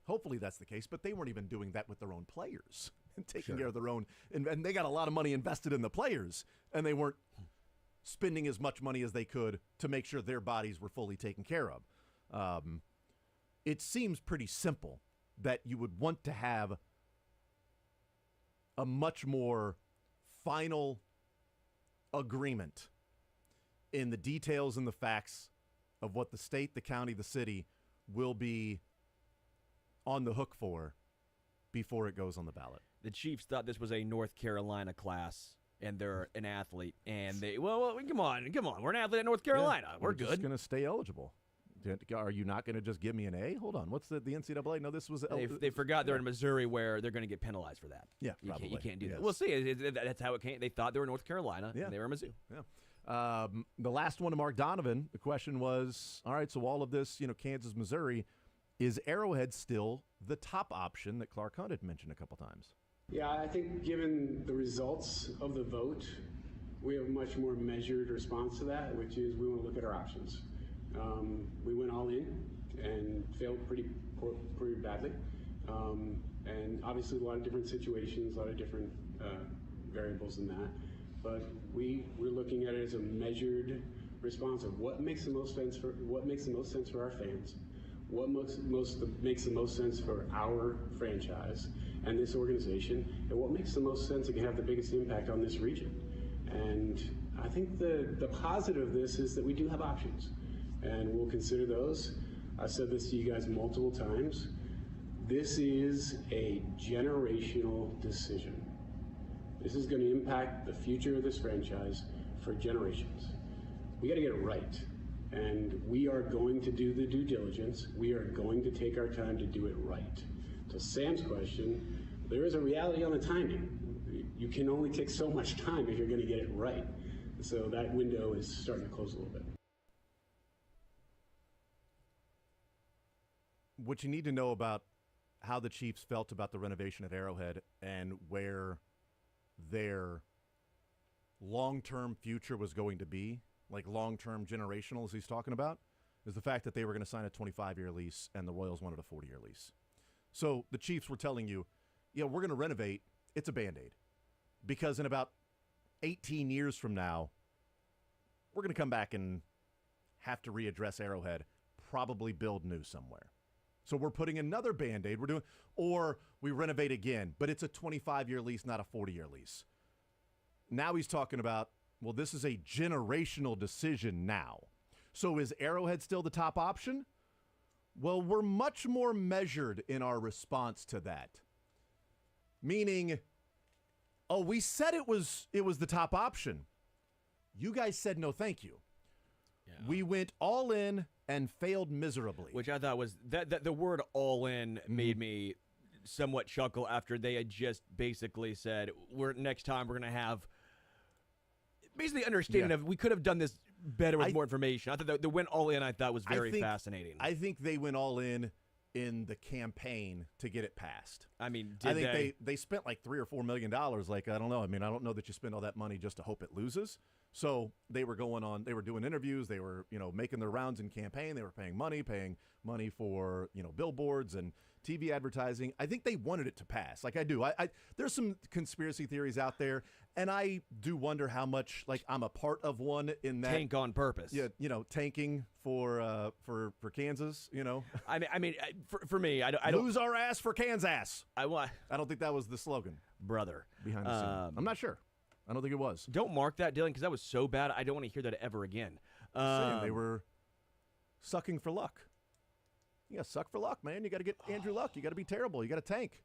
Hopefully that's the case, but they weren't even doing that with their own players and taking care of their own, and they got a lot of money invested in the players, and they weren't spending as much money as they could to make sure their bodies were fully taken care of. It seems pretty simple that you would want to have a much more final agreement in the details and the facts of what the state, the county, the city will be on the hook for before it goes on the ballot. The Chiefs thought this was a North Carolina class, and they're an athlete, and they well come on, we're an athlete at North Carolina. We're good. Just going to stay eligible. Are you not going to just give me an A? Hold on. What's the NCAA? No, this was they forgot they're in Missouri where they're going to get penalized for that. Yeah, you can't do that. We'll see. That's how it came. They thought they were North Carolina, and they were Mizzou. Yeah. The last one to Mark Donovan, the question was, all right, so all of this, Kansas, Missouri, is Arrowhead still the top option that Clark Hunt had mentioned a couple times? Yeah, I think given the results of the vote, we have a much more measured response to that, which is we want to look at our options. We went all in and failed pretty badly. And obviously a lot of different situations, a lot of different variables in that. But we're looking at it as a measured response of what makes the most sense for our fans, what makes the most sense for our franchise and this organization, and what makes the most sense and can have the biggest impact on this region. And I think the positive of this is that we do have options, and we'll consider those. I've said this to you guys multiple times. This is a generational decision. This is going to impact the future of this franchise for generations. We got to get it right. And we are going to do the due diligence. We are going to take our time to do it right. To Sam's question, there is a reality on the timing. You can only take so much time if you're going to get it right. So that window is starting to close a little bit. What you need to know about how the Chiefs felt about the renovation at Arrowhead and where their long-term future was going to be, like long-term generational as he's talking about, is the fact that they were going to sign a 25-year lease and the Royals wanted a 40-year lease. So the Chiefs were telling you, yeah, we're going to renovate. It's a Band-Aid. Because in about 18 years from now, we're going to come back and have to readdress Arrowhead, probably build new somewhere. So we're putting another Band-Aid. Or we renovate again, but it's a 25-year lease, not a 40-year lease. Now he's talking about, well, this is a generational decision now. So is Arrowhead still the top option? Well, we're much more measured in our response to that. Meaning, oh, we said it was the top option. You guys said no thank you. Yeah. We went all in and failed miserably. Which I thought was, that the word all in made me somewhat chuckle after they had just basically said, next time we're going to have basically understanding of we could have done this better with more information. I thought the went all in I thought was very fascinating. I think they went all in the campaign to get it passed. I mean, I think they spent like $3 or $4 million. Like, I don't know. I mean, I don't know that you spend all that money just to hope it loses. So they were doing interviews. They were, making their rounds in campaign. They were paying money for, billboards and TV advertising. I think they wanted it to pass. Like I do. There's some conspiracy theories out there, and I do wonder how much I'm a part of one in that tank on purpose. Yeah, tanking for Kansas. I mean, for me, I don't lose our ass for Kansas. I don't think that was the slogan, brother. Behind the scene, I'm not sure. I don't think it was. Don't mark that, Dylan, because that was so bad. I don't want to hear that ever again. Saying they were sucking for luck. You got to suck for luck, man. You got to get Andrew Luck. You got to be terrible. You got to tank.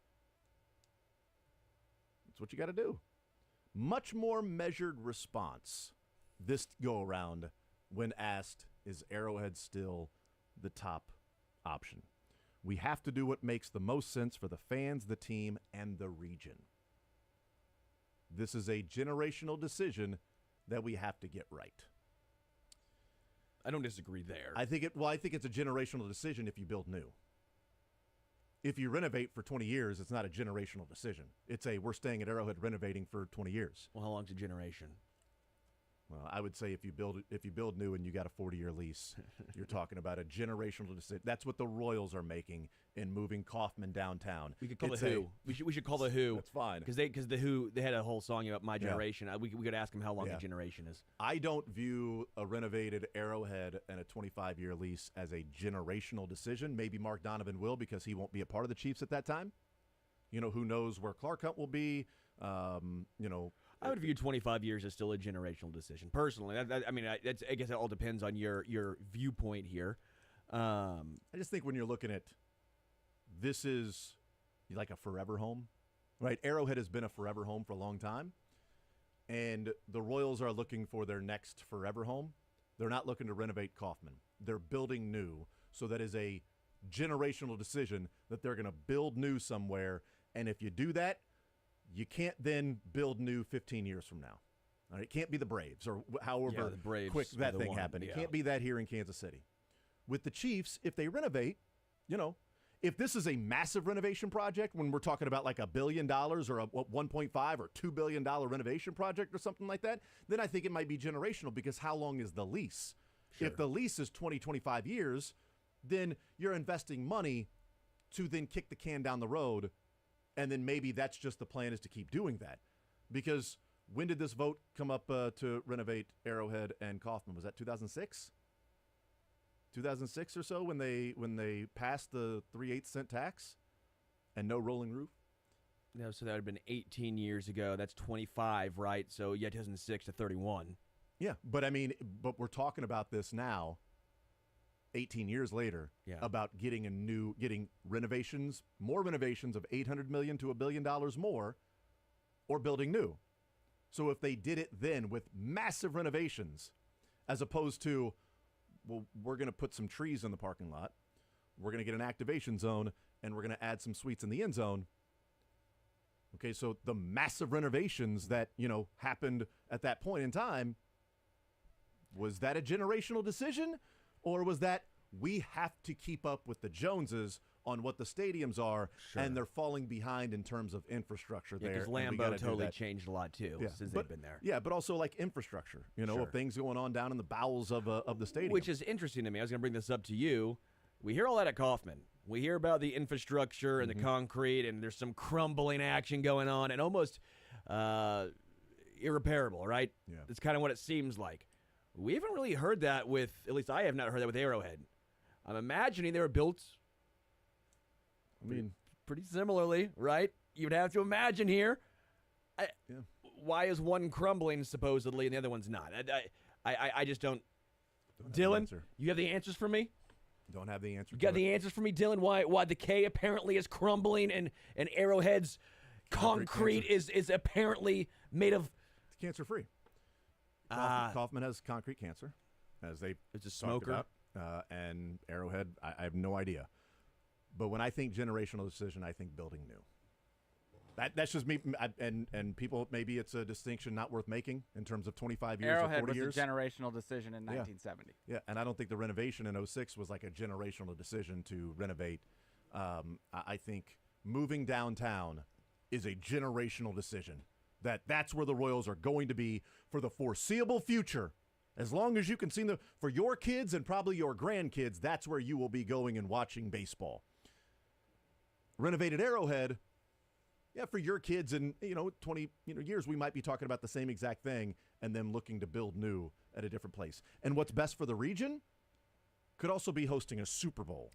That's what you got to do. Much more measured response this go around when asked, is Arrowhead still the top option? We have to do what makes the most sense for the fans, the team, and the region. This is a generational decision that we have to get right. I don't disagree there. I think it's a generational decision if you build new. If you renovate for 20 years, it's not a generational decision. It's we're staying at Arrowhead renovating for 20 years. Well, how long's a generation? Well, I would say if you build new and you got a 40-year lease, you're talking about a generational decision. That's what the Royals are making in moving Kauffman downtown. We could call the Who. We should call the Who. That's fine. Because the Who, they had a whole song about my generation. We could ask them how long the generation is. I don't view a renovated Arrowhead and a 25-year lease as a generational decision. Maybe Mark Donovan will, because he won't be a part of the Chiefs at that time. Who knows where Clark Hunt will be. I would view 25 years as still a generational decision, personally. I guess it all depends on your viewpoint here. I just think when you're looking at this is like a forever home, right? Arrowhead has been a forever home for a long time, and the Royals are looking for their next forever home. They're not looking to renovate Kauffman. They're building new, so that is a generational decision that they're going to build new somewhere, and if you do that, you can't then build new 15 years from now. All right? It can't be the Braves or however the Braves quick that thing one, happened. yeah. It can't be that here in Kansas City. With the Chiefs, if they renovate, if this is a massive renovation project, when we're talking about like $1 billion or a 1.5 or $2 billion renovation project or something like that, then I think it might be generational, because how long is the lease? Sure. If the lease is 20, 25 years, then you're investing money to then kick the can down the road. And then maybe that's just the plan, is to keep doing that. Because when did this vote come up to renovate Arrowhead and Kauffman? Was that 2006? 2006 or so, when they passed the 3/8 cent tax and no rolling roof? No, so that would have been 18 years ago. That's 25, right? So, 2006 to 31. Yeah, but we're talking about this now, 18 years later, about getting renovations, more renovations of $800 million to $1 billion more, or building new. So if they did it then with massive renovations, as opposed to, well, we're going to put some trees in the parking lot, we're going to get an activation zone, and we're going to add some suites in the end zone. Okay, so the massive renovations that, happened at that point in time, was that a generational decision? Or was that we have to keep up with the Joneses on what the stadiums are, and they're falling behind in terms of infrastructure there? Because Lambeau totally changed a lot, too, since they've been there. Yeah, but also like infrastructure, of things going on down in the bowels of the stadium. Which is interesting to me. I was going to bring this up to you. We hear all that at Kauffman. We hear about the infrastructure and the concrete, and there's some crumbling action going on, and almost irreparable, right? Yeah. That's kind of what it seems like. We haven't really heard that with, at least I have not heard that with Arrowhead. I'm imagining they were built, pretty similarly, right? You'd have to imagine here. Why is one crumbling supposedly and the other one's not? I just don't. Dylan, you have the answers for me? Don't have the answer. You got the answers for me, Dylan? Why the K apparently is crumbling and Arrowhead's concrete is apparently made of. It's cancer-free. Kauffman has concrete cancer, as they it's a smoker, and Arrowhead, I have no idea. But when I think generational decision, I think building new. That's just me, and people, maybe it's a distinction not worth making in terms of 25 years Arrowhead or 40 years. was a generational decision in 1970. Yeah, and I don't think the renovation in 06 was like a generational decision to renovate. I think moving downtown is a generational decision. That's where the Royals are going to be for the foreseeable future, As long as you can see them for your kids and probably your grandkids, that's where you will be going and watching baseball. Renovated Arrowhead, yeah, for your kids in 20 years, we might be talking about the same exact thing and them looking to build new at a different place. And what's best for the region could also be hosting a Super Bowl,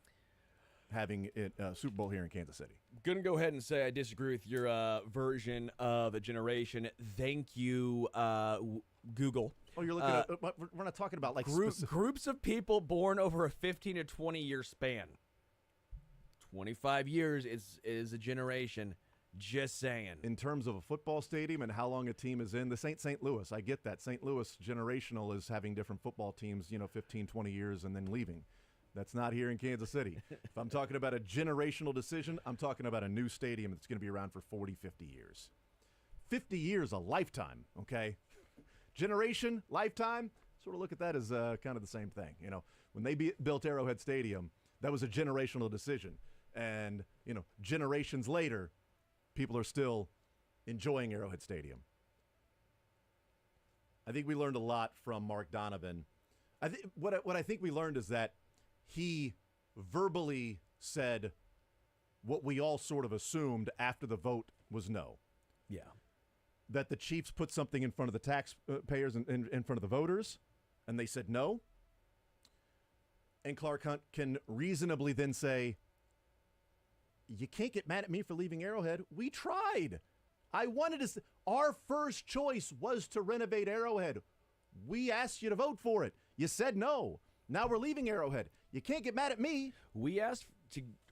having a Super Bowl here in Kansas City. Gonna go ahead and say I disagree with your version of a generation. Thank you, Google. Oh, you're looking at. We're not talking about like groups of people born over a 15 to 20 year span. 25 years is a generation. Just saying. In terms of a football stadium and how long a team is in, this ain't St. Louis. I get that. St. Louis generational is having different football teams, 15, 20 years and then leaving. That's not here in Kansas City. If I'm talking about a generational decision, I'm talking about a new stadium that's going to be around for 40, 50 years. 50 years, a lifetime, okay? Generation, lifetime, sort of look at that as kind of the same thing. When they built Arrowhead Stadium, that was a generational decision. And, generations later, people are still enjoying Arrowhead Stadium. I think we learned a lot from Mark Donovan. What I think we learned is that he verbally said what we all sort of assumed after the vote was no. Yeah. That the Chiefs put something in front of the taxpayers and in front of the voters, and they said no. And Clark Hunt can reasonably then say, you can't get mad at me for leaving Arrowhead. We tried. Our first choice was to renovate Arrowhead. We asked you to vote for it. You said no. Now we're leaving Arrowhead. You can't get mad at me.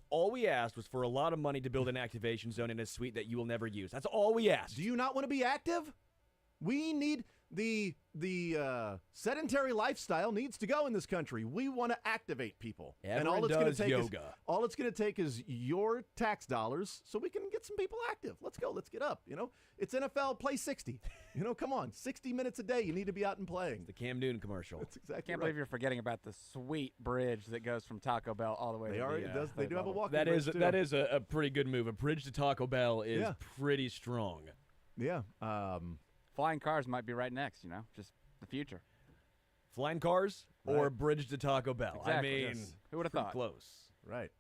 All we asked was for a lot of money to build an activation zone in a suite that you will never use. That's all we asked. Do you not want to be active? We need the sedentary lifestyle needs to go in this country. We want to activate people. Everyone does yoga. All it's going to take is your tax dollars so we can get some people active. Let's go. Let's get up. It's NFL, play 60. Come on. 60 minutes a day. You need to be out and playing. It's the Cam Newton commercial. That's exactly Can't right. believe you're forgetting about the sweet bridge that goes from Taco Bell all the way to They do have a walking That bridge, is a pretty good move. A bridge to Taco Bell is pretty strong. Yeah. Flying cars might be right next, just the future. Flying cars or bridge to Taco Bell. Exactly. I mean, who would have thought? Close. Right.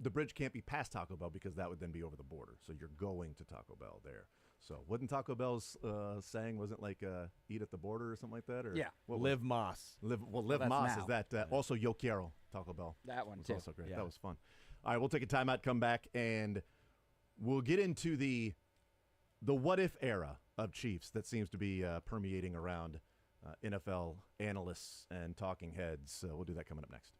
The bridge can't be past Taco Bell because that would then be over the border. So you're going to Taco Bell there. So wasn't Taco Bell's saying, wasn't like eat at the border or something like that? Or yeah. Live Moss. Live that's Moss now. is that. Also Yo Quiero Taco Bell. That one was too. also great. Yeah. That was fun. All right, we'll take a timeout, come back, and we'll get into the what if era of Chiefs that seems to be permeating around NFL analysts and talking heads. We'll do that coming up next.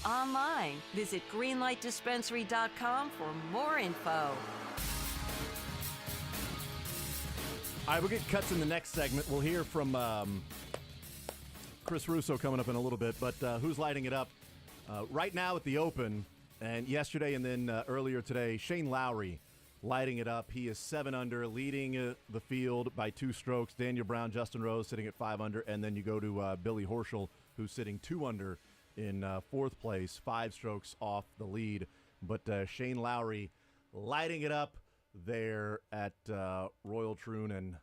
Online. Visit greenlightdispensary.com for more info. All right, we'll get cuts in the next segment. We'll hear from Chris Russo coming up in a little bit, but who's lighting it up right now at the Open, and yesterday and then earlier today, Shane Lowry lighting it up. He is 7 under, leading the field by 2 strokes. Daniel Brown, Justin Rose sitting at 5 under, and then you go to Billy Horschel, who's sitting 2 under in 4th place, 5 strokes off the lead. But Shane Lowry lighting it up there at Royal Troon and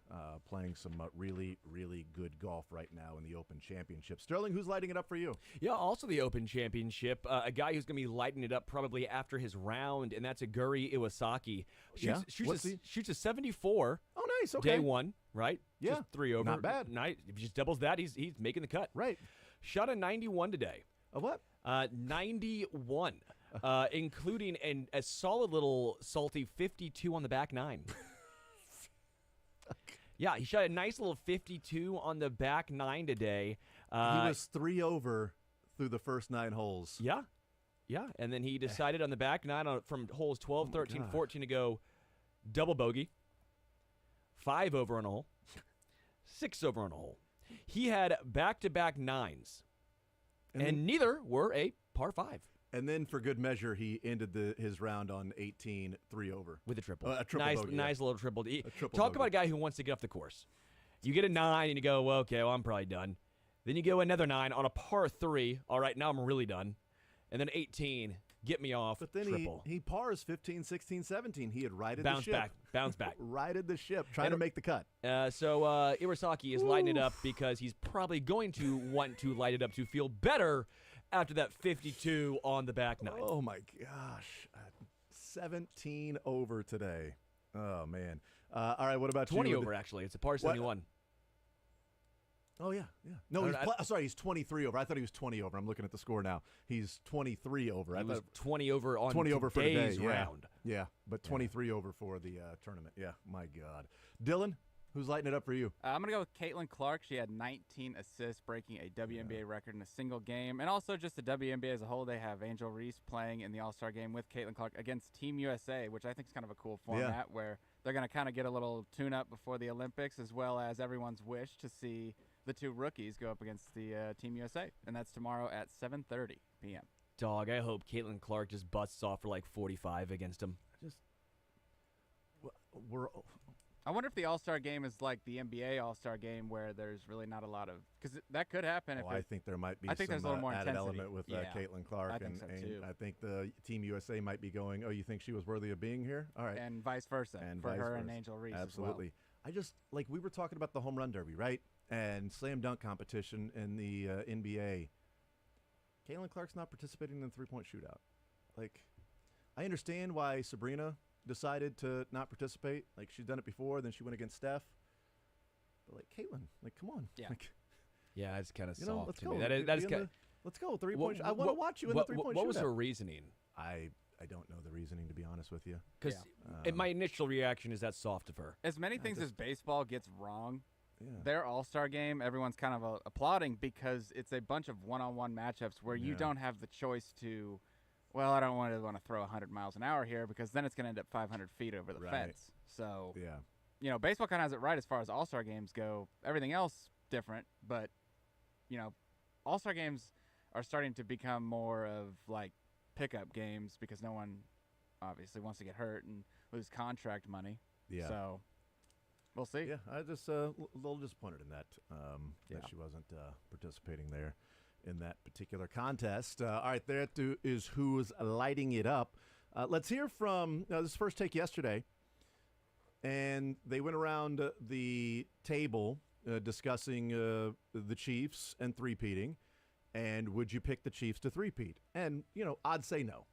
playing some really, really good golf right now in the Open Championship. Sterling, who's lighting it up for you? Yeah, also the Open Championship. A guy who's going to be lighting it up probably after his round, and that's Aguri Iwasaki. Shoots a 74. Oh, nice. Okay. Day 1, right? Yeah. Just 3 over. Not bad. If he just doubles that, he's making the cut. Right. Shot a 91 today. A what? 91. Including a solid little salty 52 on the back 9. Yeah, he shot a nice little 52 on the back 9 today. He was 3 over through the first 9 holes. Yeah. Yeah, and then he decided on the back 9 from holes 12, 13, 14 to go double bogey. 5 over on a hole. 6 over on a hole. He had back-to-back 9s, and neither were a par 5. And then, for good measure, he ended his round on 18, 3 over. With a triple. A triple nice, bogey, nice little triple. Talk about a guy who wants to get off the course. You get a 9, and you go, well, okay, well, I'm probably done. Then you go another 9 on a par 3. All right, now I'm really done. And then 18, get me off, but then triple. he pars 15, 16, 17. He had righted Bounce the ship. Bounce back. Righted the ship, trying to make the cut. So Iwasaki is lighting it up because he's probably going to want to light it up to feel better after that 52 on the back 9. Oh, my gosh. 17 over today. Oh, man. All right, what about 20 you? over, actually. It's a par 71. Oh, yeah. No, sorry, he's 23 over. I thought he was 20 over. I'm looking at the score now. He's 23 over. He was 20 over on 20 over for today's today. round. Yeah, but 23 over for the tournament. Yeah, my God. Dylan, who's lighting it up for you? I'm going to go with Caitlin Clark. She had 19 assists, breaking a WNBA record in a single game. And also just the WNBA as a whole, they have Angel Reese playing in the All-Star game with Caitlin Clark against Team USA, which I think is kind of a cool format where they're going to kind of get a little tune-up before the Olympics, as well as everyone's wish to see the 2 rookies go up against the Team USA. And that's tomorrow at 7:30 p.m. Dog, I hope Caitlin Clark just busts off for like 45 against him. I wonder if the All-Star game is like the NBA All-Star game where there's really not a lot of – because that could happen. I think there might be there's a little more added intensity. element with Caitlin Clark. I think so, too. I think the Team USA might be going, oh, you think she was worthy of being here? All right. And vice versa for her and Angel Reese Absolutely. as well. I just – like we were talking about the home run derby, right? And slam dunk competition in the NBA. Caitlin Clark's not participating in the three-point shootout. Like, I understand why Sabrina decided to not participate. Like, she's done it before, then she went against Steph. But, like, Caitlin, like, come on. Yeah. Like, yeah, it's kind of you know, soft let's to go. me. That is let's go. Three-point. I want to watch you in the three-point shootout. What was her reasoning? I don't know the reasoning, to be honest with you. Because my initial reaction is that's soft of her. As many things as baseball gets wrong, their All-Star game, everyone's kind of applauding because it's a bunch of one-on-one matchups where you don't have the choice to, well, I don't want to throw 100 miles an hour here because then it's going to end up 500 feet over the fence. So, you know, baseball kind of has it right as far as All-Star games go. Everything else different, but, you know, All-Star games are starting to become more of like pickup games because no one obviously wants to get hurt and lose contract money. Yeah. So we'll see. Yeah, I just a little disappointed in that that she wasn't participating there in that particular contest. All right, that is who's lighting it up. Let's hear from this first take yesterday, and they went around the table discussing the Chiefs and three-peating, and would you pick the Chiefs to three-peat? And, you know, odds say no.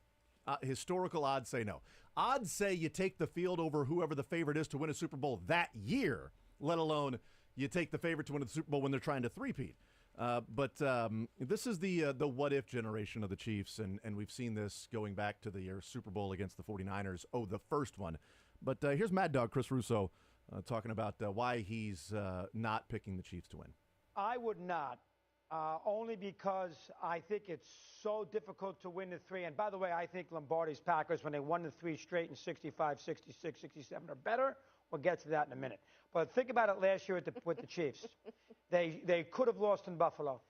Historical odds say no. Odds say you take the field over whoever the favorite is to win a Super Bowl that year, let alone you take the favorite to win the Super Bowl when they're trying to three-peat. But this is the what-if generation of the Chiefs, and we've seen this going back to the year Super Bowl against the 49ers. Oh, the first one. But here's Mad Dog Chris Russo talking about why he's not picking the Chiefs to win. I would not. Only because I think it's so difficult to win the three. And by the way, I think Lombardi's Packers, when they won the three straight in 65, 66, 67, are better. We'll get to that in a minute. But think about it last year with the Chiefs. They could have lost in Buffalo.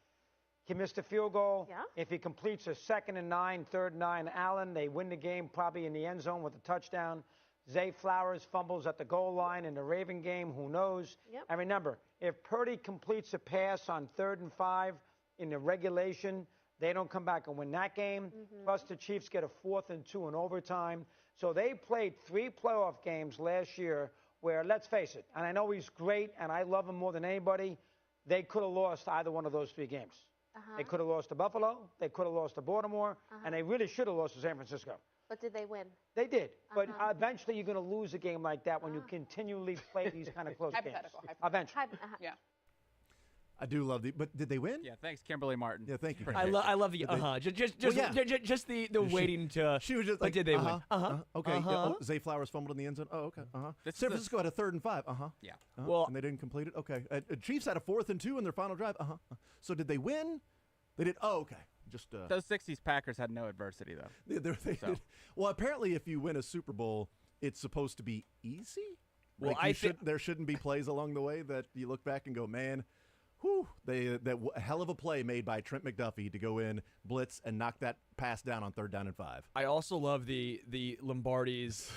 He missed a field goal. Yeah. If he completes a 2nd and 9, 3rd and 9, Allen, they win the game probably in the end zone with a touchdown. Zay Flowers fumbles at the goal line in the Raven game. Who knows? Yep. And remember, if Purdy completes a pass on 3rd and 5 in the regulation, they don't come back and win that game. Mm-hmm. Plus, the Chiefs get a 4th and 2 in overtime. So they played 3 playoff games last year where, let's face it, and I know he's great and I love him more than anybody, they could have lost either one of those 3 games. Uh-huh. They could have lost to Buffalo, they could have lost to Baltimore, and they really should have lost to San Francisco. But did they win? They did. But eventually you're going to lose a game like that when you continually play these kind of close games. Eventually. Yeah. I do love but did they win? Yeah, thanks, Kimberly Martin. Yeah, thank you. I love the just the waiting to. She was just but like, did they win? Okay. Oh, Zay Flowers fumbled in the end zone. Oh, okay. San Francisco had a 3rd and 5. Yeah. Well, and they didn't complete it. Okay. Chiefs had a 4th and 2 in their final drive. So did they win? They did. Oh, okay. Just those 60s Packers had no adversity though. They did. Well, apparently, if you win a Super Bowl, it's supposed to be easy. Well, there shouldn't be plays along the way that you look back and go, man, whew, a hell of a play made by Trent McDuffie to go in, blitz, and knock that pass down on 3rd down and 5. I also love the Lombardi's.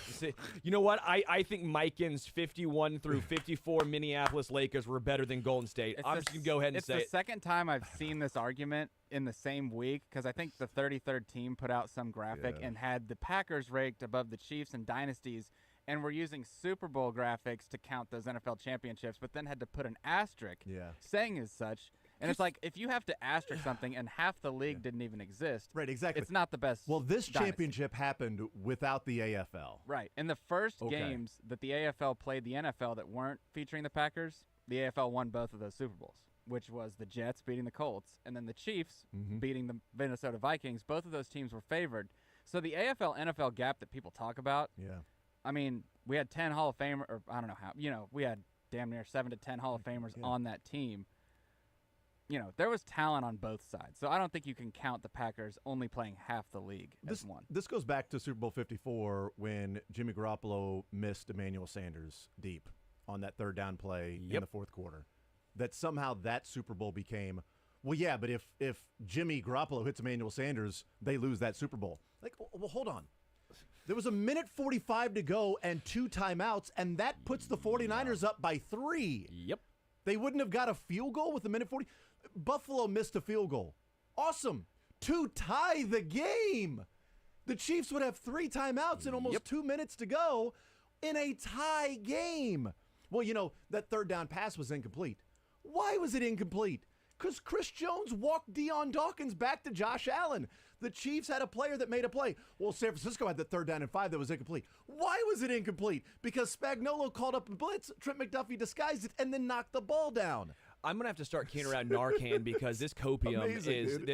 You know what? I think Mikan's 51 through 54 Minneapolis Lakers were better than Golden State. I'm just going to go ahead and say it. It's the second time I've seen this argument in the same week because I think the 33rd team put out some graphic and had the Packers ranked above the Chiefs and dynasties, and we're using Super Bowl graphics to count those NFL championships, but then had to put an asterisk saying as such. And it's like, if you have to asterisk something and half the league didn't even exist, right? Exactly. It's not the best. Well, this dynasty. championship happened without the AFL. Right. In the first games that the AFL played the NFL that weren't featuring the Packers, the AFL won both of those Super Bowls, which was the Jets beating the Colts and then the Chiefs beating the Minnesota Vikings. Both of those teams were favored. So the AFL-NFL gap that people talk about, I mean, we had 10 Hall of Famers, or I don't know how, we had damn near 7 to 10 Hall of Famers on that team. There was talent on both sides. So I don't think you can count the Packers only playing half the league as one. This goes back to Super Bowl 54 when Jimmy Garoppolo missed Emmanuel Sanders deep on that 3rd down play in the 4th quarter. That somehow that Super Bowl became, well, yeah, but if Jimmy Garoppolo hits Emmanuel Sanders, they lose that Super Bowl. Like, well, hold on. There was 1:45 to go and 2 timeouts, and that puts the 49ers up by 3. Yep. They wouldn't have got a field goal with 1:40. Buffalo missed a field goal. Awesome. To tie the game. The Chiefs would have 3 timeouts and almost 2 minutes to go in a tie game. Well, that 3rd down pass was incomplete. Why was it incomplete? Because Chris Jones walked Deion Dawkins back to Josh Allen. The Chiefs had a player that made a play. Well, San Francisco had the 3rd down and 5 that was incomplete. Why was it incomplete? Because Spagnuolo called up a blitz, Trent McDuffie disguised it, and then knocked the ball down. I'm gonna have to start carrying around Narcan because this copium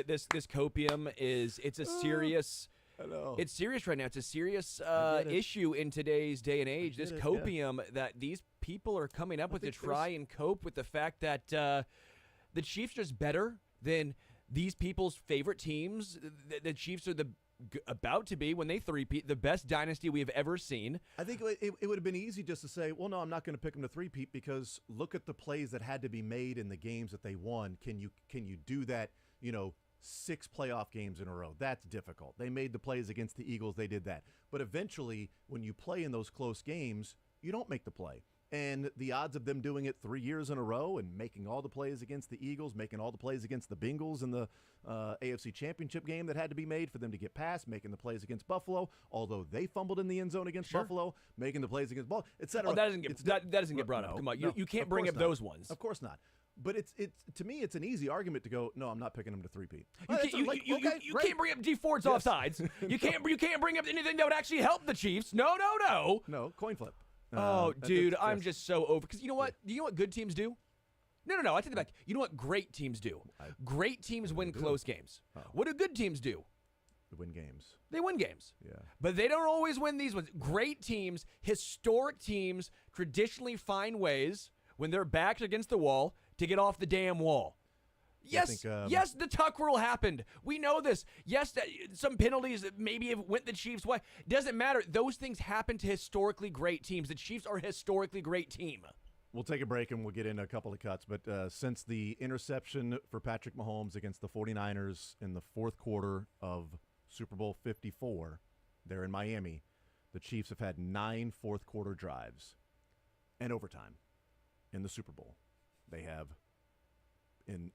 this copium it's a serious. I know. It's serious right now. It's a serious issue in today's day and age. This copium that these people are coming up with to try and cope with the fact that the Chiefs are just better than these people's favorite teams. The Chiefs are about to be, when they three-peat, the best dynasty we have ever seen. I think it would have been easy just to say, well, no, I'm not going to pick them to three-peat because look at the plays that had to be made in the games that they won. Can you do that, 6 playoff games in a row? That's difficult. They made the plays against the Eagles. They did that. But eventually, when you play in those close games, you don't make the play. And the odds of them doing it 3 years in a row and making all the plays against the Eagles, making all the plays against the Bengals in the AFC Championship game that had to be made for them to get past, making the plays against Buffalo, although they fumbled in the end zone against Buffalo, making the plays against Buffalo, etc. Oh, that doesn't get brought up. Come on, you can't bring up those ones. Of course not. But it's to me, it's an easy argument to go, no, I'm not picking them to three-peat. You can't bring up D Ford's offsides. You can't bring up anything that would actually help the Chiefs. No. No, coin flip. Dude, I'm just so over. Because you know what? You know what good teams do? No. I take it back. You know what great teams do? Great teams win close games. What do good teams do? They win games. They win games. Yeah. But they don't always win these ones. Great teams, historic teams, traditionally find ways when they're backed against the wall to get off the damn wall. Yes, yes, the tuck rule happened. We know this. Yes, some penalties that maybe have went the Chiefs' way. Doesn't matter. Those things happen to historically great teams. The Chiefs are a historically great team. We'll take a break and we'll get into a couple of cuts. But since the interception for Patrick Mahomes against the 49ers in the 4th quarter of Super Bowl 54 there in Miami, the Chiefs have had 9 fourth-quarter drives and overtime in the Super Bowl. They have in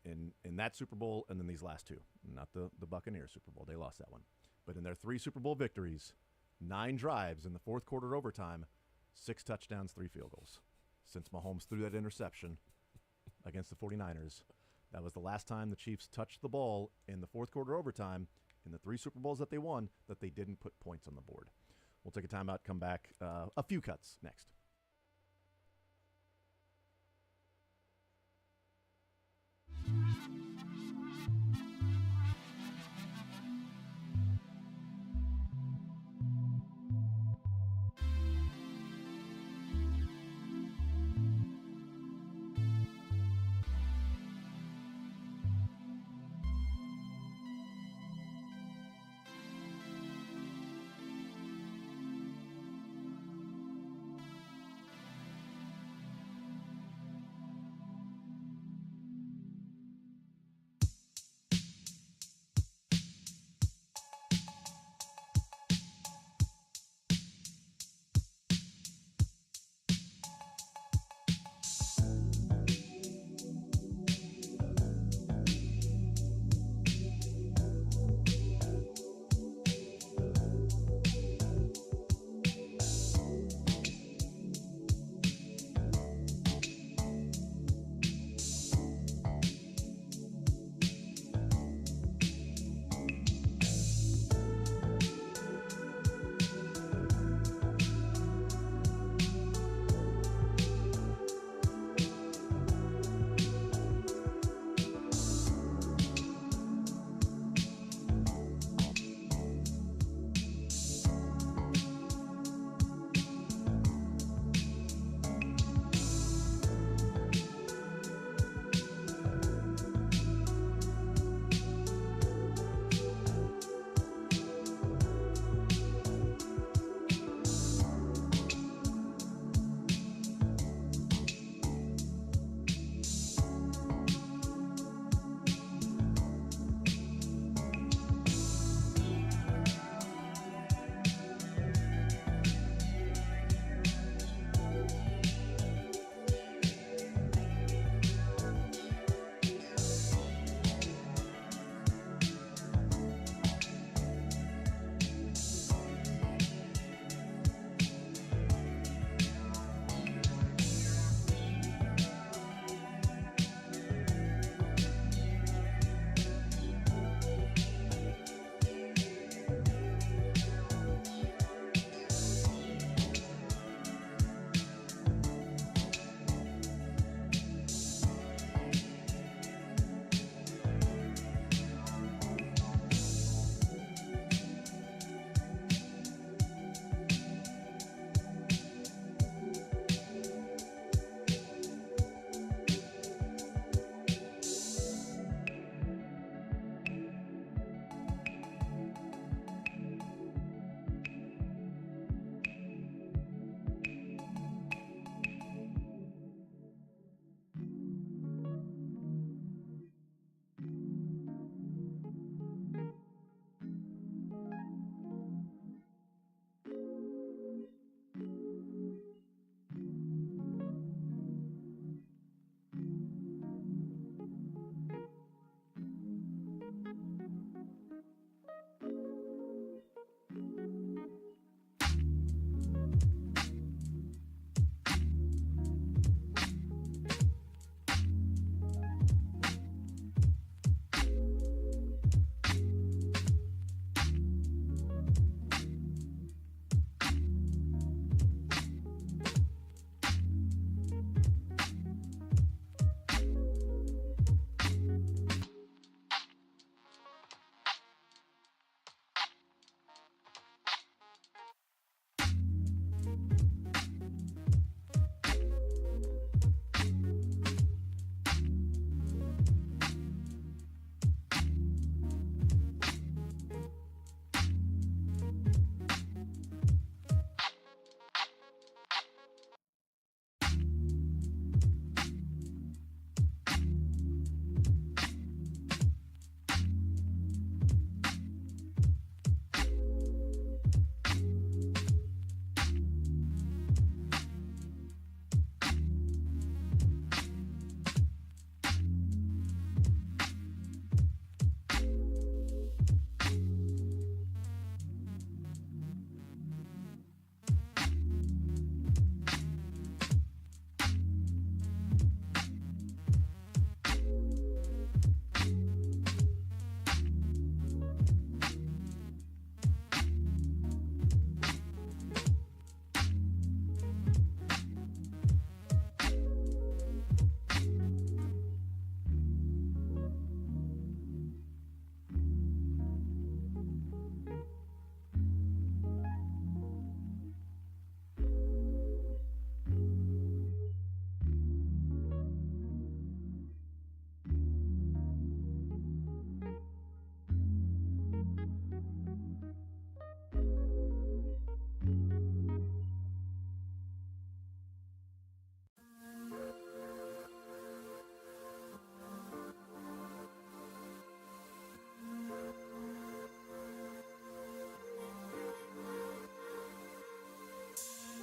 that Super Bowl and then these last 2. Not the Buccaneers Super Bowl. They lost that one. But in their 3 Super Bowl victories, 9 drives in the 4th quarter overtime, 6 touchdowns, 3 field goals. Since Mahomes threw that interception against the 49ers, that was the last time the Chiefs touched the ball in the 4th quarter overtime in the 3 Super Bowls that they won that they didn't put points on the board. We'll take a timeout, come back. A few cuts next.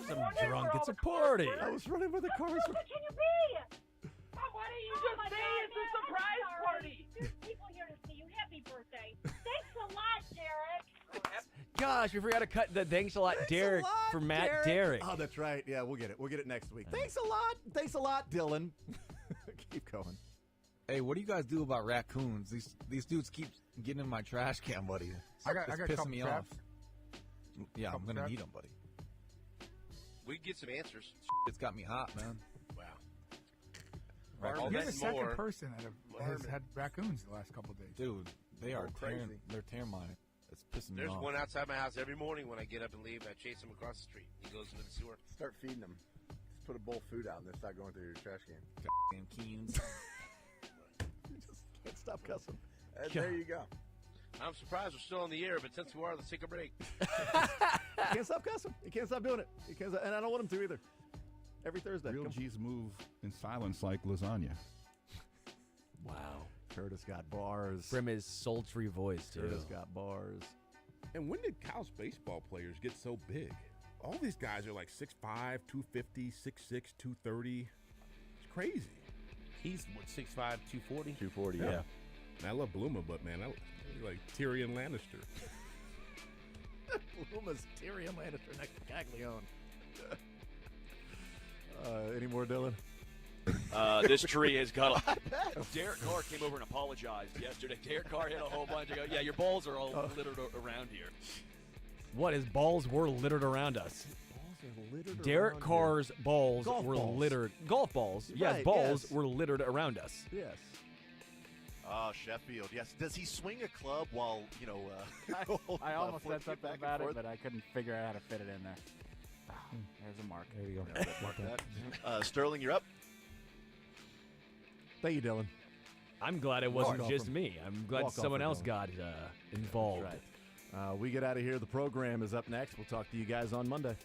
some drunk. It's a party. I was running with the cars. Can you be? Why don't you just say it's a surprise party? There's people here to see you. Happy birthday. Thanks a lot, Derek. Gosh, we forgot to cut the thanks a lot, Derek, for Matt Derek. Oh, that's right. Yeah, we'll get it. We'll get it next week. Thanks a lot. Thanks a lot, Dylan. Keep going. Hey, what do you guys do about raccoons? These dudes keep getting in my trash can, buddy. I got pissing me traps. off. Yeah, I'm gonna need them, buddy. We can get some answers. It's got me hot, man. Wow. You're the second person that has had raccoons the last couple of days. Dude, they are crazy. They're tearing my. It's pissing me There's off. one outside my house every morning when I get up and leave. I chase him across the street. He goes into the sewer. Start feeding them. Just put a bowl of food out and then start going through your trash can. Goddamn Keens. You just can't stop cussing. And there you go. I'm surprised we're still on the air, but since we are, let's take a break. You can't stop cussing. You can't stop doing it. You can't, and I don't want him to either. Every Thursday. Real G's move in silence like lasagna. Wow. Curtis got bars. From his sultry voice, too. Curtis got bars. And when did college baseball players get so big? All these guys are like 6'5", 250, 6'6", 230. It's crazy. He's, what, 6'5", 240? 240, yeah. And I love Bluma, but, man, I like Tyrion Lannister. Bluma's Tyrion Lannister next to Caglione. Any more, Dylan? This tree has got a... Derek Carr came over and apologized yesterday. Derek Carr hit a whole bunch of... Yeah, your balls are all littered around here. What, his balls were littered around us? Balls are littered Derek around Carr's balls Golf were balls. littered. Golf balls. Right, Yes, balls yes. were littered around us. Yes. Oh, Sheffield. Yes. Does he swing a club while, I almost said flipping something back and about it, forth? but I couldn't figure out how to fit it in there. Oh, there's a mark. There you go. Mark that. Sterling, you're up. Thank you, Dylan. I'm glad it wasn't Walk just off me. I'm glad Walk off someone for else Dylan. got involved. That's right. We get out of here. The program is up next. We'll talk to you guys on Monday.